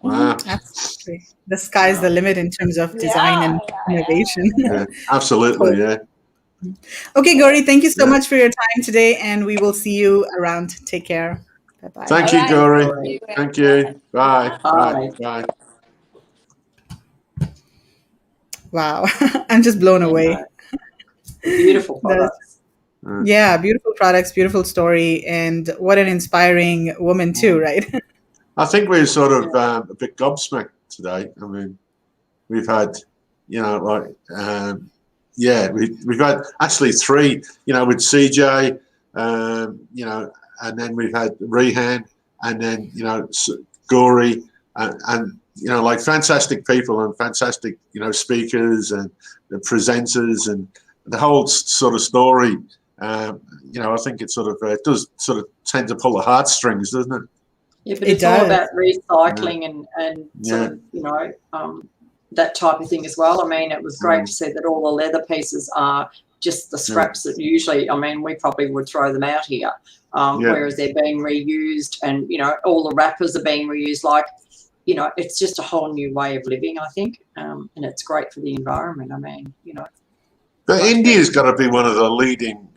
Wow. Absolutely. The sky's the limit in terms of design and innovation. Yeah, absolutely. Cool. Yeah. Okay, Gauri, thank you so much for your time today, and we will see you around. Take care. Bye-bye. Thank you, Gauri. Thank you. Bye. Bye. Bye. Wow. I'm just blown away. Beautiful products. Yeah, beautiful products, beautiful story, and what an inspiring woman too, right? I think we're sort of a bit gobsmacked today. I mean, we've had, we've had actually three, with CJ, and then we've had Rehan, and then, Gauri, and like fantastic people and fantastic, speakers and the presenters and the whole sort of story. I think it sort of it does sort of tend to pull the heartstrings, doesn't it? Yeah, but it's all about recycling and sort of, that type of thing as well. I mean, it was great to see that all the leather pieces are just the scraps that usually, we probably would throw them out here, whereas they're being reused and, all the wrappers are being reused. Like, it's just a whole new way of living, I think, and it's great for the environment. I mean, But India's got to be one of the leading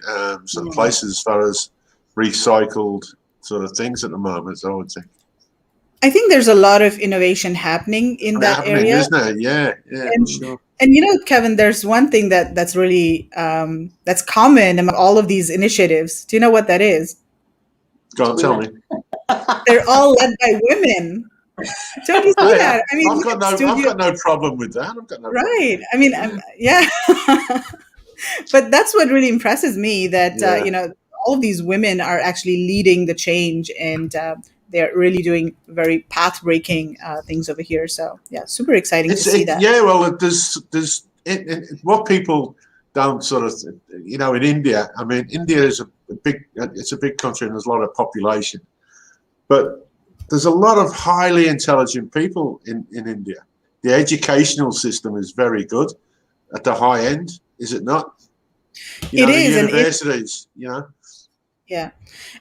sort of places as far as recycled sort of things at the moment, I would think. I think there's a lot of innovation happening in that area, isn't it? Yeah, and, sure. And Kevin, there's one thing that's really that's common among all of these initiatives. Do you know what that is? Go on, tell me. They're all led by women. Don't you see that? I mean, I've got no problem with that. I've got no right. I mean, yeah. But that's what really impresses me, that all of these women are actually leading the change, and they're really doing very path-breaking things over here. So yeah, super exciting to see that. Yeah, well, there's what people don't sort of, in India. I mean, India is it's a big country and there's a lot of population, but there's a lot of highly intelligent people in India. The educational system is very good at the high end, is it not? It is. The universities, Yeah.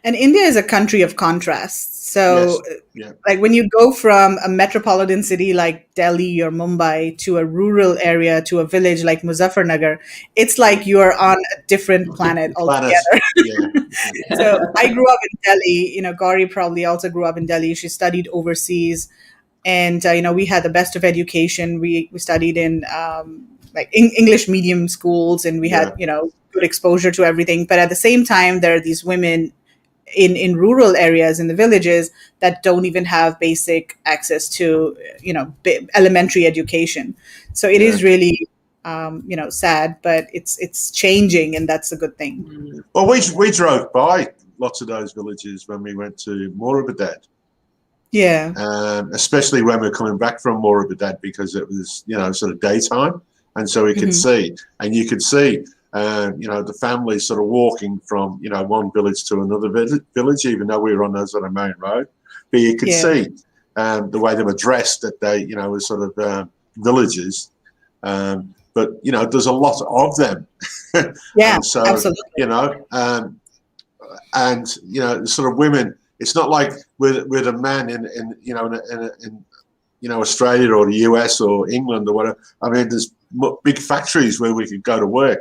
And India is a country of contrasts. So yes. like when you go from a metropolitan city like Delhi or Mumbai to a rural area, to a village like Muzaffarnagar, it's like you're on a different planet altogether. Yeah. So I grew up in Delhi. Gauri probably also grew up in Delhi. She studied overseas, and we had the best of education. We studied in English medium schools, and we had good exposure to everything. But at the same time, there are these women in rural areas, in the villages, that don't even have basic access to elementary education. So it is really sad, but it's changing, and that's a good thing. Well, we drove by lots of those villages when we went to Moorabadad. Yeah. Especially when we're coming back from Moorabadad, because it was sort of daytime, and so we could see, and you could see the families sort of walking from one village to another village, even though we were on those sort of main road. But you could see the way they were dressed, that they were sort of villages. But there's a lot of them. Yeah, and so, absolutely. And sort of women. It's not like with a man in Australia or the US or England or whatever. I mean, there's big factories where we could go to work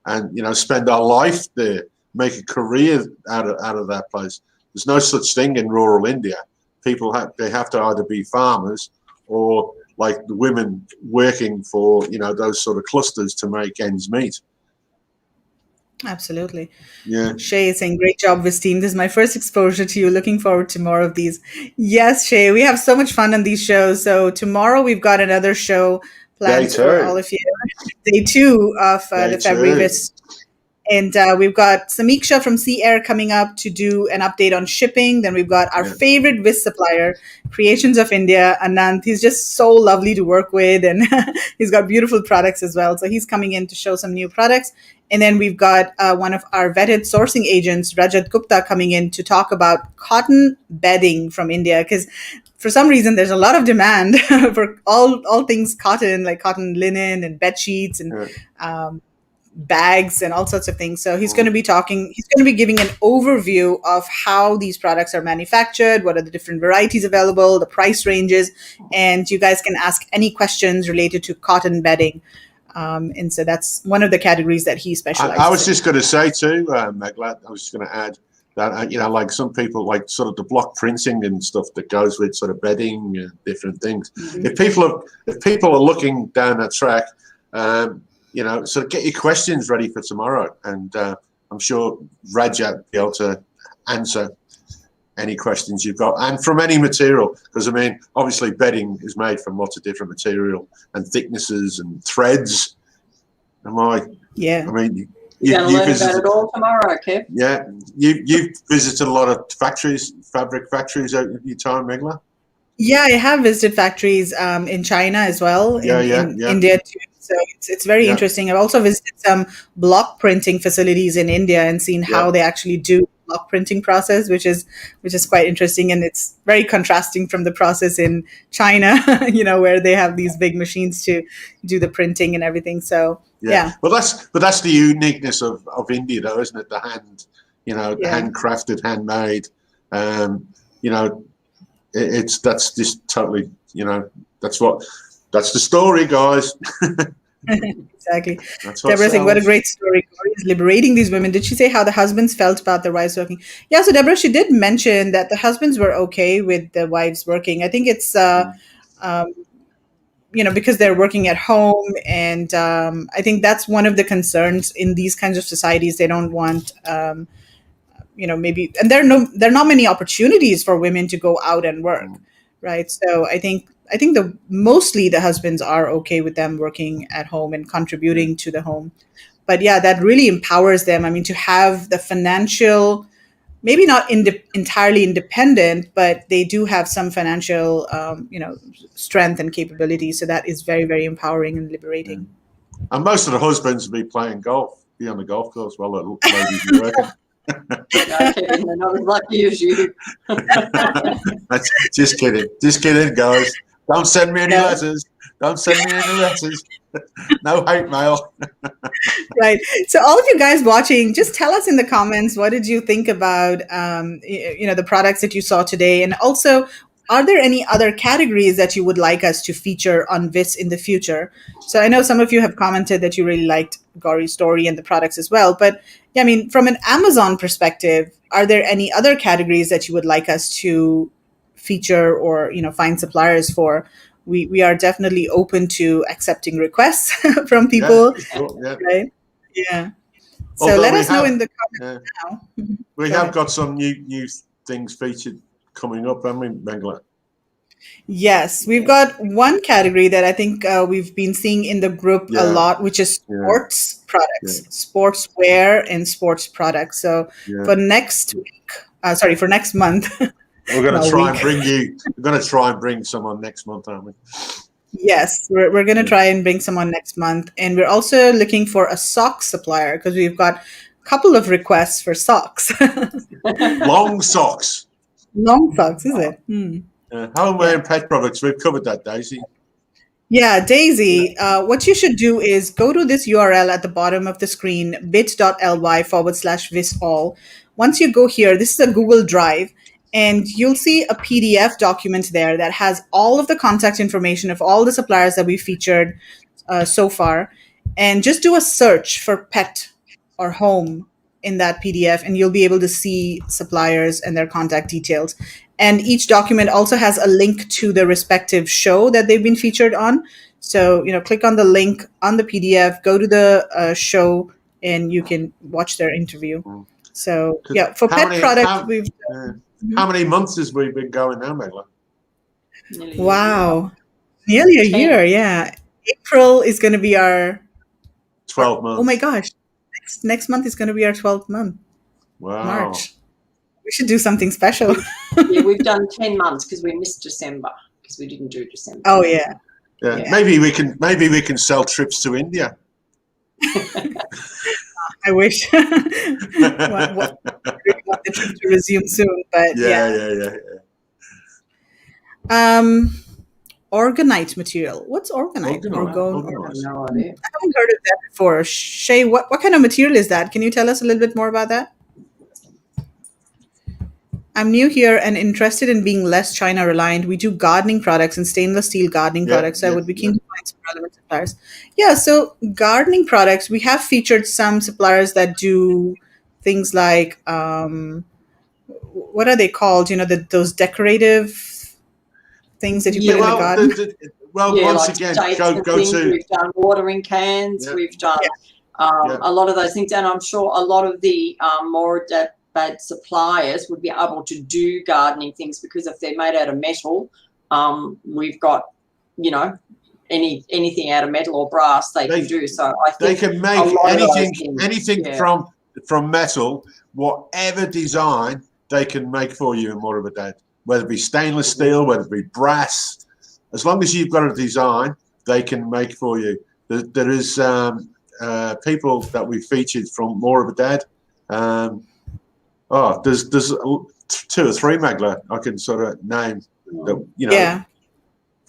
and spend our life there, make a career out of that place. There's no such thing in rural India. People have to either be farmers or like the women working for those sort of clusters to make ends meet. Absolutely. Yeah. Shay is saying, great job, Viss team. This is my first exposure to you. Looking forward to more of these. Yes, Shay, we have so much fun on these shows. So tomorrow we've got another show planned for all of you. Day 2 of the Feb VISS. And we've got Samiksha from Sea Air coming up to do an update on shipping. Then we've got our favorite VISS supplier, Creations of India, Anant. He's just so lovely to work with, and he's got beautiful products as well. So he's coming in to show some new products. And then we've got one of our vetted sourcing agents, Rajat Gupta, coming in to talk about cotton bedding from India, because for some reason there's a lot of demand for all things cotton, like cotton linen and bed sheets and bags and all sorts of things. So he's going to be giving an overview of how these products are manufactured, what are the different varieties available, the price ranges, and you guys can ask any questions related to cotton bedding. And so that's one of the categories that he specializes in. I was just going to say too, Megla, I was just going to add that, like some people like sort of the block printing and stuff that goes with sort of bedding and different things. Mm-hmm. If people are looking down that track, sort of get your questions ready for tomorrow. And I'm sure Rajat will be able to answer any questions you've got, and from any material, because I mean, obviously bedding is made from lots of different material and thicknesses and threads. I mean, you're going to learn about it all tomorrow, Kev. Yeah, you've visited a lot of fabric factories over your time, Megla. Yeah, I have visited factories in China as well, in India too. So it's very interesting. I've also visited some block printing facilities in India and seen how they actually do block printing process, which is quite interesting, and it's very contrasting from the process in China, where they have these big machines to do the printing and everything. So Well, that's the uniqueness of India, though, isn't it? The hand, handcrafted, handmade. That's just totally, that's the story, guys. Exactly. Deborah saying, what a great story. Gauri is liberating these women. Did she say how the husbands felt about their wives working? Yeah, so Deborah, she did mention that the husbands were okay with the wives working. I think it's because they're working at home, and I think that's one of the concerns in these kinds of societies. They don't want, maybe, and there are not many opportunities for women to go out and work, right? So I think mostly the husbands are okay with them working at home and contributing to the home. But yeah, that really empowers them. I mean, to have the financial, maybe not entirely independent, but they do have some financial, strength and capability. So that is very, very empowering and liberating. And most of the husbands will be playing golf, be on the golf course while the ladies are working. Okay, they're not as lucky as you. Just kidding, guys. Don't send me any letters. Don't send me any letters. No hate mail. Right. So all of you guys watching, just tell us in the comments, what did you think about, the products that you saw today? And also, are there any other categories that you would like us to feature on VISS in the future? So I know some of you have commented that you really liked Gauri's story and the products as well. But yeah, I mean, from an Amazon perspective, are there any other categories that you would like us to feature or, find suppliers for? We are definitely open to accepting requests from people. Yeah. Right? Yeah. So Although let us know in the comments now. We have got some new things featured coming up, haven't we, Megla? Yes, we've got one category that I think we've been seeing in the group a lot, which is sports products, sportswear and sports products. So for next month. We're going to try and bring someone next month, aren't we? Yes, we're going to try and bring someone next month. And we're also looking for a sock supplier because we've got a couple of requests for socks. Long socks. Long socks, is it? Homeware and pet products. We've covered that, Daisy. Yeah, Daisy, what you should do is go to this URL at the bottom of the screen, bit.ly/VISSall. Once you go here, this is a Google Drive, and you'll see a PDF document there that has all of the contact information of all the suppliers that we featured so far. And just do a search for pet or home in that PDF, and you'll be able to see suppliers and their contact details. And each document also has a link to the respective show that they've been featured on. So, click on the link on the PDF, go to the show, and you can watch their interview. So, yeah, for pet products, how many months has we been going now, Megla? Wow. Nearly a year, yeah. April is going to be our 12 months. Oh my gosh. Next month is going to be our 12th month. Wow. March. We should do something special. Yeah, we've done 10 months because we missed December because we didn't do December. Oh yeah. Maybe we can sell trips to India. I wish. We want the trip to resume soon, but yeah. Orgonite material. What's orgonite? No idea. I haven't heard of that before. Shay, what kind of material is that? Can you tell us a little bit more about that? I'm new here and interested in being less China reliant. We do gardening products and stainless steel gardening products. So I would be keen to find some relevant suppliers. Yeah, so gardening products, we have featured some suppliers that do things like, what are they called? Those decorative things that you put in the garden. Once again, go to. We've done watering cans. We've done a lot of those things. And I'm sure a lot of the more bad suppliers would be able to do gardening things because if they're made out of metal, we've got, anything out of metal or brass they can do. So I think they can make anything from metal, whatever design they can make for you in Moqs, whether it be stainless steel, whether it be brass. As long as you've got a design, they can make for you. There is people that we featured from Moqs. There's 2 or 3, Megla, I can sort of name.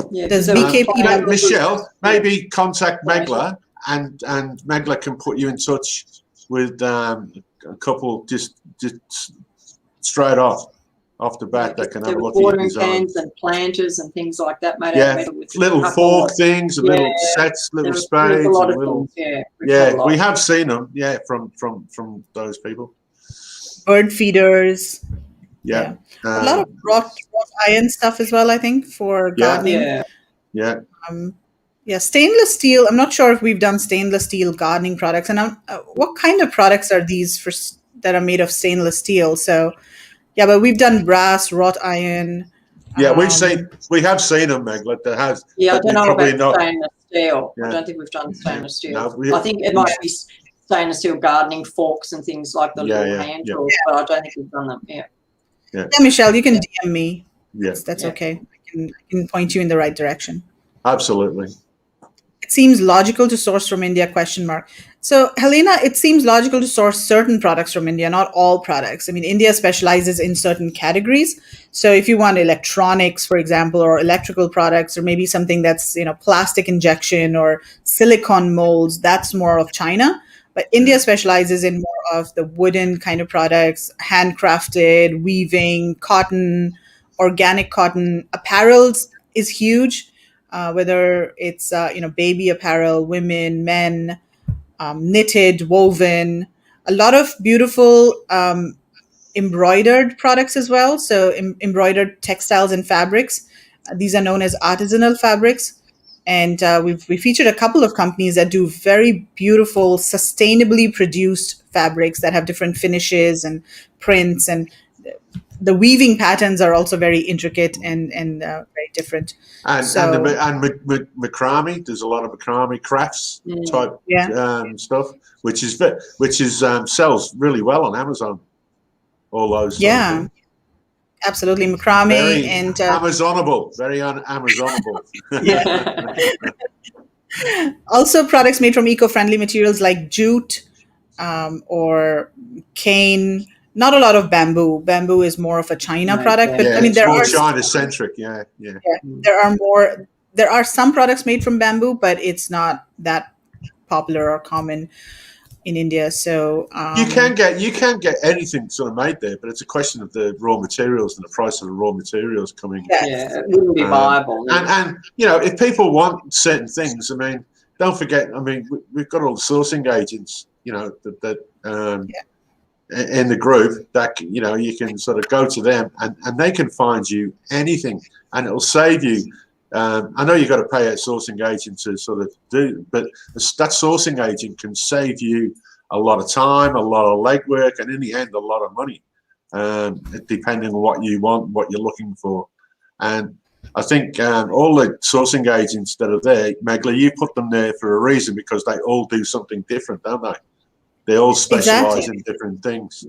There's BKP. Michelle, maybe contact Megla, and Megla can put you in touch with a couple just straight off the bat that can have a look at your design. Watering cans and planters and things like that made out of metal with little fork things, little sets, little spades, a lot of little things, we have seen them, from those people. Bird feeders. A lot of wrought iron stuff as well, I think, for gardening. Yeah, stainless steel. I'm not sure if we've done stainless steel gardening products. And what kind of products are these that are made of stainless steel? So, yeah, but we've done brass, wrought iron. Yeah, we have seen them, Meglet. That has. Yeah, I don't know probably about not. stainless steel. Yeah. I don't think we've done stainless steel. No, I think it might be stainless steel gardening forks and things like the little hand tools, but I don't think we've done them. Yeah. Yeah, Michelle, you can DM me. Yeah, that's okay. I can point you in the right direction. Absolutely. It seems logical to source from India, ? So, Helena, it seems logical to source certain products from India, not all products. I mean, India specializes in certain categories. So if you want electronics, for example, or electrical products, or maybe something that's, plastic injection or silicone molds, that's more of China. But India specializes in more of the wooden kind of products, handcrafted, weaving, cotton, organic cotton. Apparels is huge. Whether it's baby apparel, women, men, knitted, woven, a lot of beautiful embroidered products as well. So embroidered textiles and fabrics. These are known as artisanal fabrics. And we featured a couple of companies that do very beautiful, sustainably produced fabrics that have different finishes and prints, and the weaving patterns are also very intricate and very different. And macrame, there's a lot of macrame crafts type stuff, which sells really well on Amazon. All those. Yeah, absolutely, macrame very and Amazonable, very Amazonable. Yeah. Also, products made from eco-friendly materials like jute or cane. Not a lot of bamboo. Bamboo is more of a China product, but I mean there are China-centric. Yeah. There are some products made from bamboo, but it's not that popular or common in India. So you can get anything sort of made there, but it's a question of the raw materials and the price of the raw materials coming. Yeah, it wouldn't be viable. And if people want certain things, I mean, don't forget. I mean, we've got all the sourcing agents, in the group that you can sort of go to them and they can find you anything, and it'll save you. I know you've got to pay a sourcing agent to sort of do, but that sourcing agent can save you a lot of time, a lot of legwork, and in the end, a lot of money, depending on what you want, what you're looking for. And I think all the sourcing agents that are there, Megla, you put them there for a reason, because they all do something different, don't they? They all specialize in different things.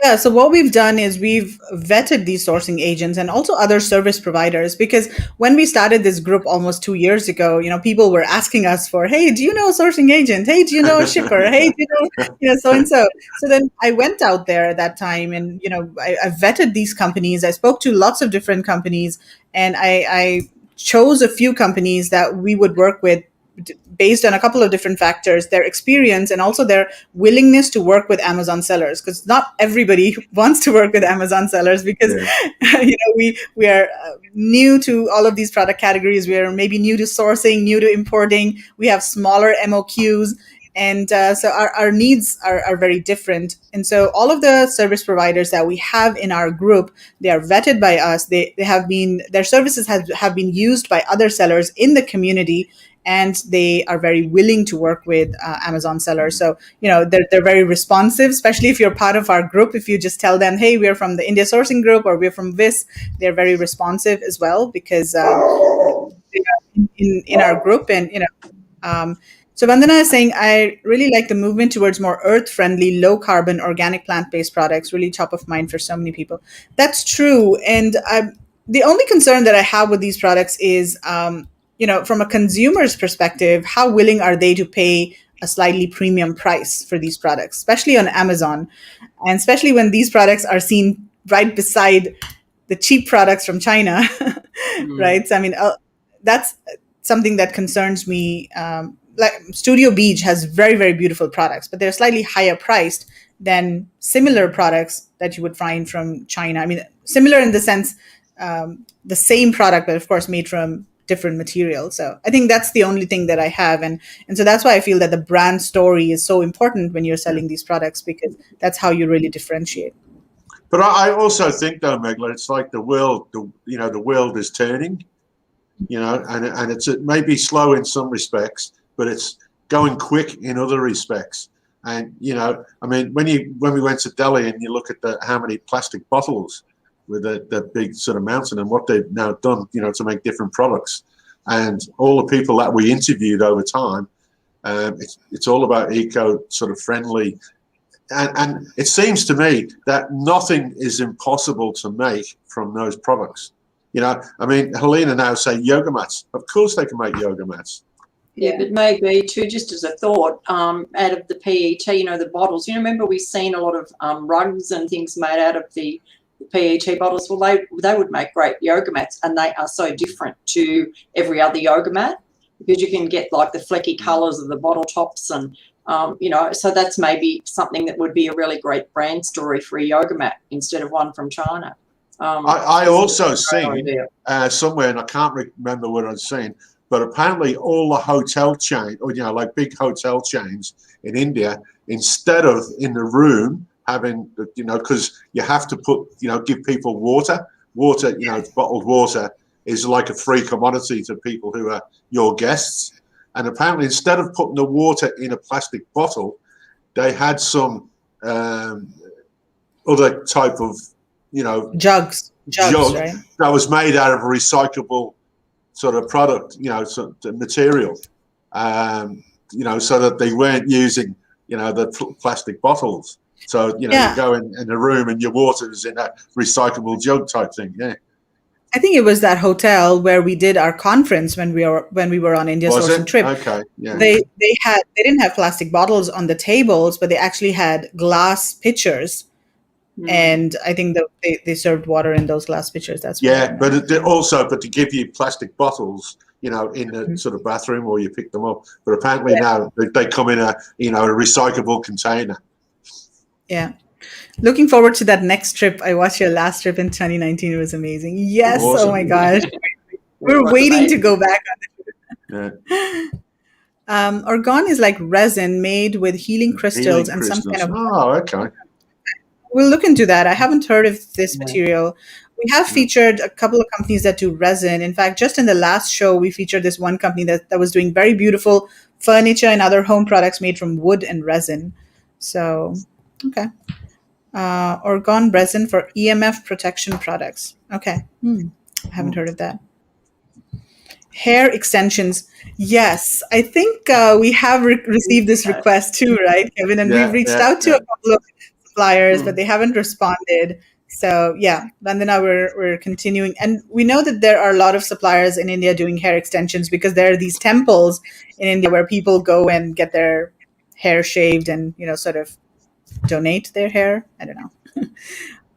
Yeah, so what we've done is we've vetted these sourcing agents and also other service providers, because when we started this group almost 2 years ago, people were asking us for, hey, do you know a sourcing agent? Hey, do you know a shipper? Hey, do you know, so-and-so. So then I went out there at that time and, I vetted these companies. I spoke to lots of different companies, and I chose a few companies that we would work with based on a couple of different factors, their experience and also their willingness to work with Amazon sellers, because not everybody wants to work with Amazon sellers, because we are new to all of these product categories. We are maybe new to sourcing, new to importing. We have smaller MOQs, and so our needs are very different. And so all of the service providers that we have in our group, they are vetted by us. Their services have been used by other sellers in the community, and they are very willing to work with Amazon sellers. So, they're very responsive, especially if you're part of our group. If you just tell them, hey, we're from the India sourcing group, or we're from VISS, they're very responsive as well, because they are in our group. And, so Vandana is saying, I really like the movement towards more earth-friendly, low-carbon, organic, plant-based products, really top of mind for so many people. That's true. And the only concern that I have with these products is, from a consumer's perspective, how willing are they to pay a slightly premium price for these products, especially on Amazon, and especially when these products are seen right beside the cheap products from China, right? So, I mean, that's something that concerns me. Like Studio Beach has very, very beautiful products, but they're slightly higher priced than similar products that you would find from China. I mean, similar in the sense, the same product, but of course made from different materials. So I think that's the only thing that I have. And so that's why I feel that the brand story is so important when you're selling these products, because that's how you really differentiate. But I also think, though, Megla, it's like the world is turning. you know, and it's maybe slow in some respects, but it's going quick in other respects. And, you know, I mean, when we went to Delhi and you look at how many plastic bottles with the big sort of mountain and what they've now done, you know, to make different products, and all the people that we interviewed over time, it's all about eco sort of friendly. And it seems to me that nothing is impossible to make from those products. You know, I mean, Helena now say yoga mats. Of course they can make yoga mats. Yeah, but maybe too, just as a thought, out of the PET, you know, the bottles, you know, remember we've seen a lot of rugs and things made out of the PET bottles. Well, they would make great yoga mats, and they are so different to every other yoga mat because you can get like the flecky colours of the bottle tops and, you know, so that's maybe something that would be a really great brand story for a yoga mat instead of one from China. I also seen somewhere, and I can't remember what I'd seen, but apparently all the hotel chain, or, you know, like big hotel chains in India, instead of in the room having, you know, because you have to put, you know, give people water, you know, bottled water is like a free commodity to people who are your guests. And apparently instead of putting the water in a plastic bottle, they had some other type of, you know, Jugs, right? That was made out of a recyclable sort of product, you know, sort of material, you know, so that they weren't using, you know, the plastic bottles. So, you know, you go in the room and your water is in a recyclable jug type thing. Yeah. I think it was that hotel where we did our conference when we were on India sourcing trip. Okay. Yeah. They didn't have plastic bottles on the tables, but they actually had glass pitchers. And I think they served water in those glass pitchers. That's but to give you plastic bottles, you know, in the sort of bathroom or you pick them up. But apparently now they come in a, you know, a recyclable container. Yeah. Looking forward to that next trip. I watched your last trip in 2019. It was amazing. Yes. Awesome. Oh my gosh. We're waiting to go back on it. Yeah. Argon is like resin made with healing crystals and some kind of. Oh, okay. We'll look into that. I haven't heard of this material. We have featured a couple of companies that do resin. In fact, just in the last show, we featured this one company that was doing very beautiful furniture and other home products made from wood and resin. So, okay. Argon resin for EMF protection products. Okay. I haven't heard of that. Hair extensions. Yes, I think we have received this request too, right, Kevin? And we've reached out to a couple of suppliers, but they haven't responded. So yeah, Vandana, we're continuing. And we know that there are a lot of suppliers in India doing hair extensions because there are these temples in India where people go and get their hair shaved and, you know, sort of donate their hair. I don't know.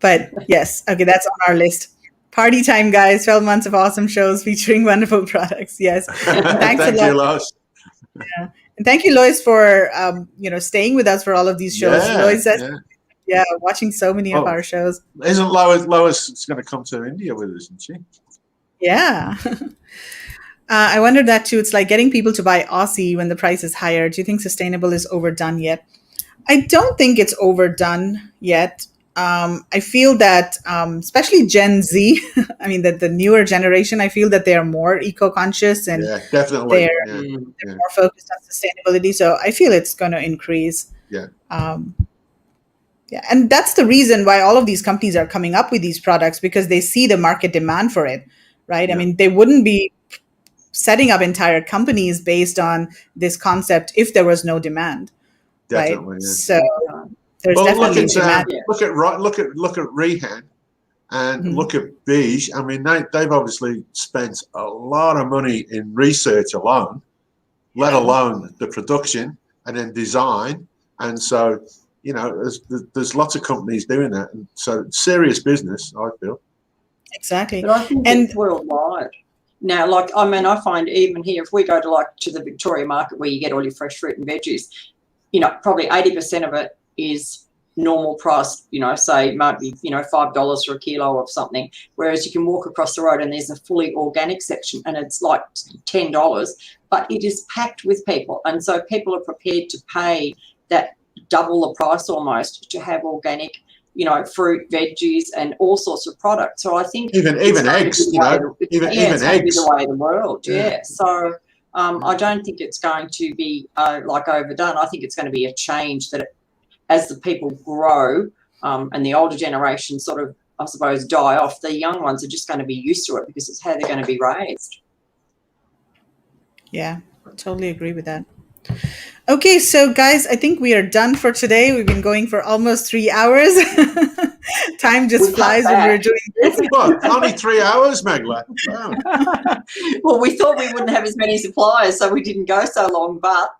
But yes, okay, that's on our list. Party time, guys. 12 months of awesome shows featuring wonderful products. Yes. Thanks a lot. Thank you, Lois. Yeah. And thank you, Lois, for you know, staying with us for all of these shows. Lois says, watching so many of our shows. Isn't Lois going to come to India with us, isn't she? Yeah. I wondered that too. It's like getting people to buy Aussie when the price is higher. Do you think sustainable is overdone yet? I don't think it's overdone yet. I feel that, especially Gen Z, I mean, the newer generation, I feel that they are more eco-conscious and definitely. they're more focused on sustainability. So I feel it's going to increase. Yeah. And that's the reason why all of these companies are coming up with these products, because they see the market demand for it, right? Yeah. I mean, they wouldn't be setting up entire companies based on this concept if there was no demand, definitely, right? Yeah. So there's definitely demand. Look at Rehan and look at Beige. I mean, they've obviously spent a lot of money in research alone, let alone the production and then design. And so, you know, there's lots of companies doing that. And so serious business, I feel. Exactly. But I think it's worldwide. Now, like, I mean, I find even here, if we go to the Victoria market where you get all your fresh fruit and veggies, you know, probably 80% of it is normal price, you know, say might be, you know, $5 for a kilo of something. Whereas you can walk across the road and there's a fully organic section and it's like $10, but it is packed with people. And so people are prepared to pay that double the price almost to have organic fruit, veggies, and all sorts of products. So I think even eggs, even eggs, the way of the world. Yeah. So I don't think it's going to be like overdone. I think it's going to be a change that as the people grow and the older generation sort of, I suppose, die off, the young ones are just going to be used to it because it's how they're going to be raised. Yeah, totally agree with that. Okay, so guys, I think we are done for today. We've been going for almost 3 hours. Time just flies when we're doing this. What? Only 3 hours, Megla? Wow. Well, we thought we wouldn't have as many suppliers, so we didn't go so long, but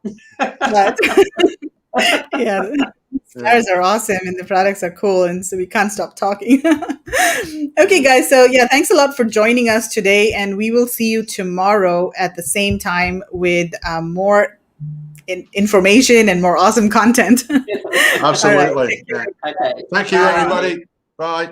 yeah. Suppliers are awesome and the products are cool, and so we can't stop talking. Okay, guys. So yeah, thanks a lot for joining us today, and we will see you tomorrow at the same time with more information and more awesome content. Absolutely. Right. Yeah. Thank you, everybody. Bye.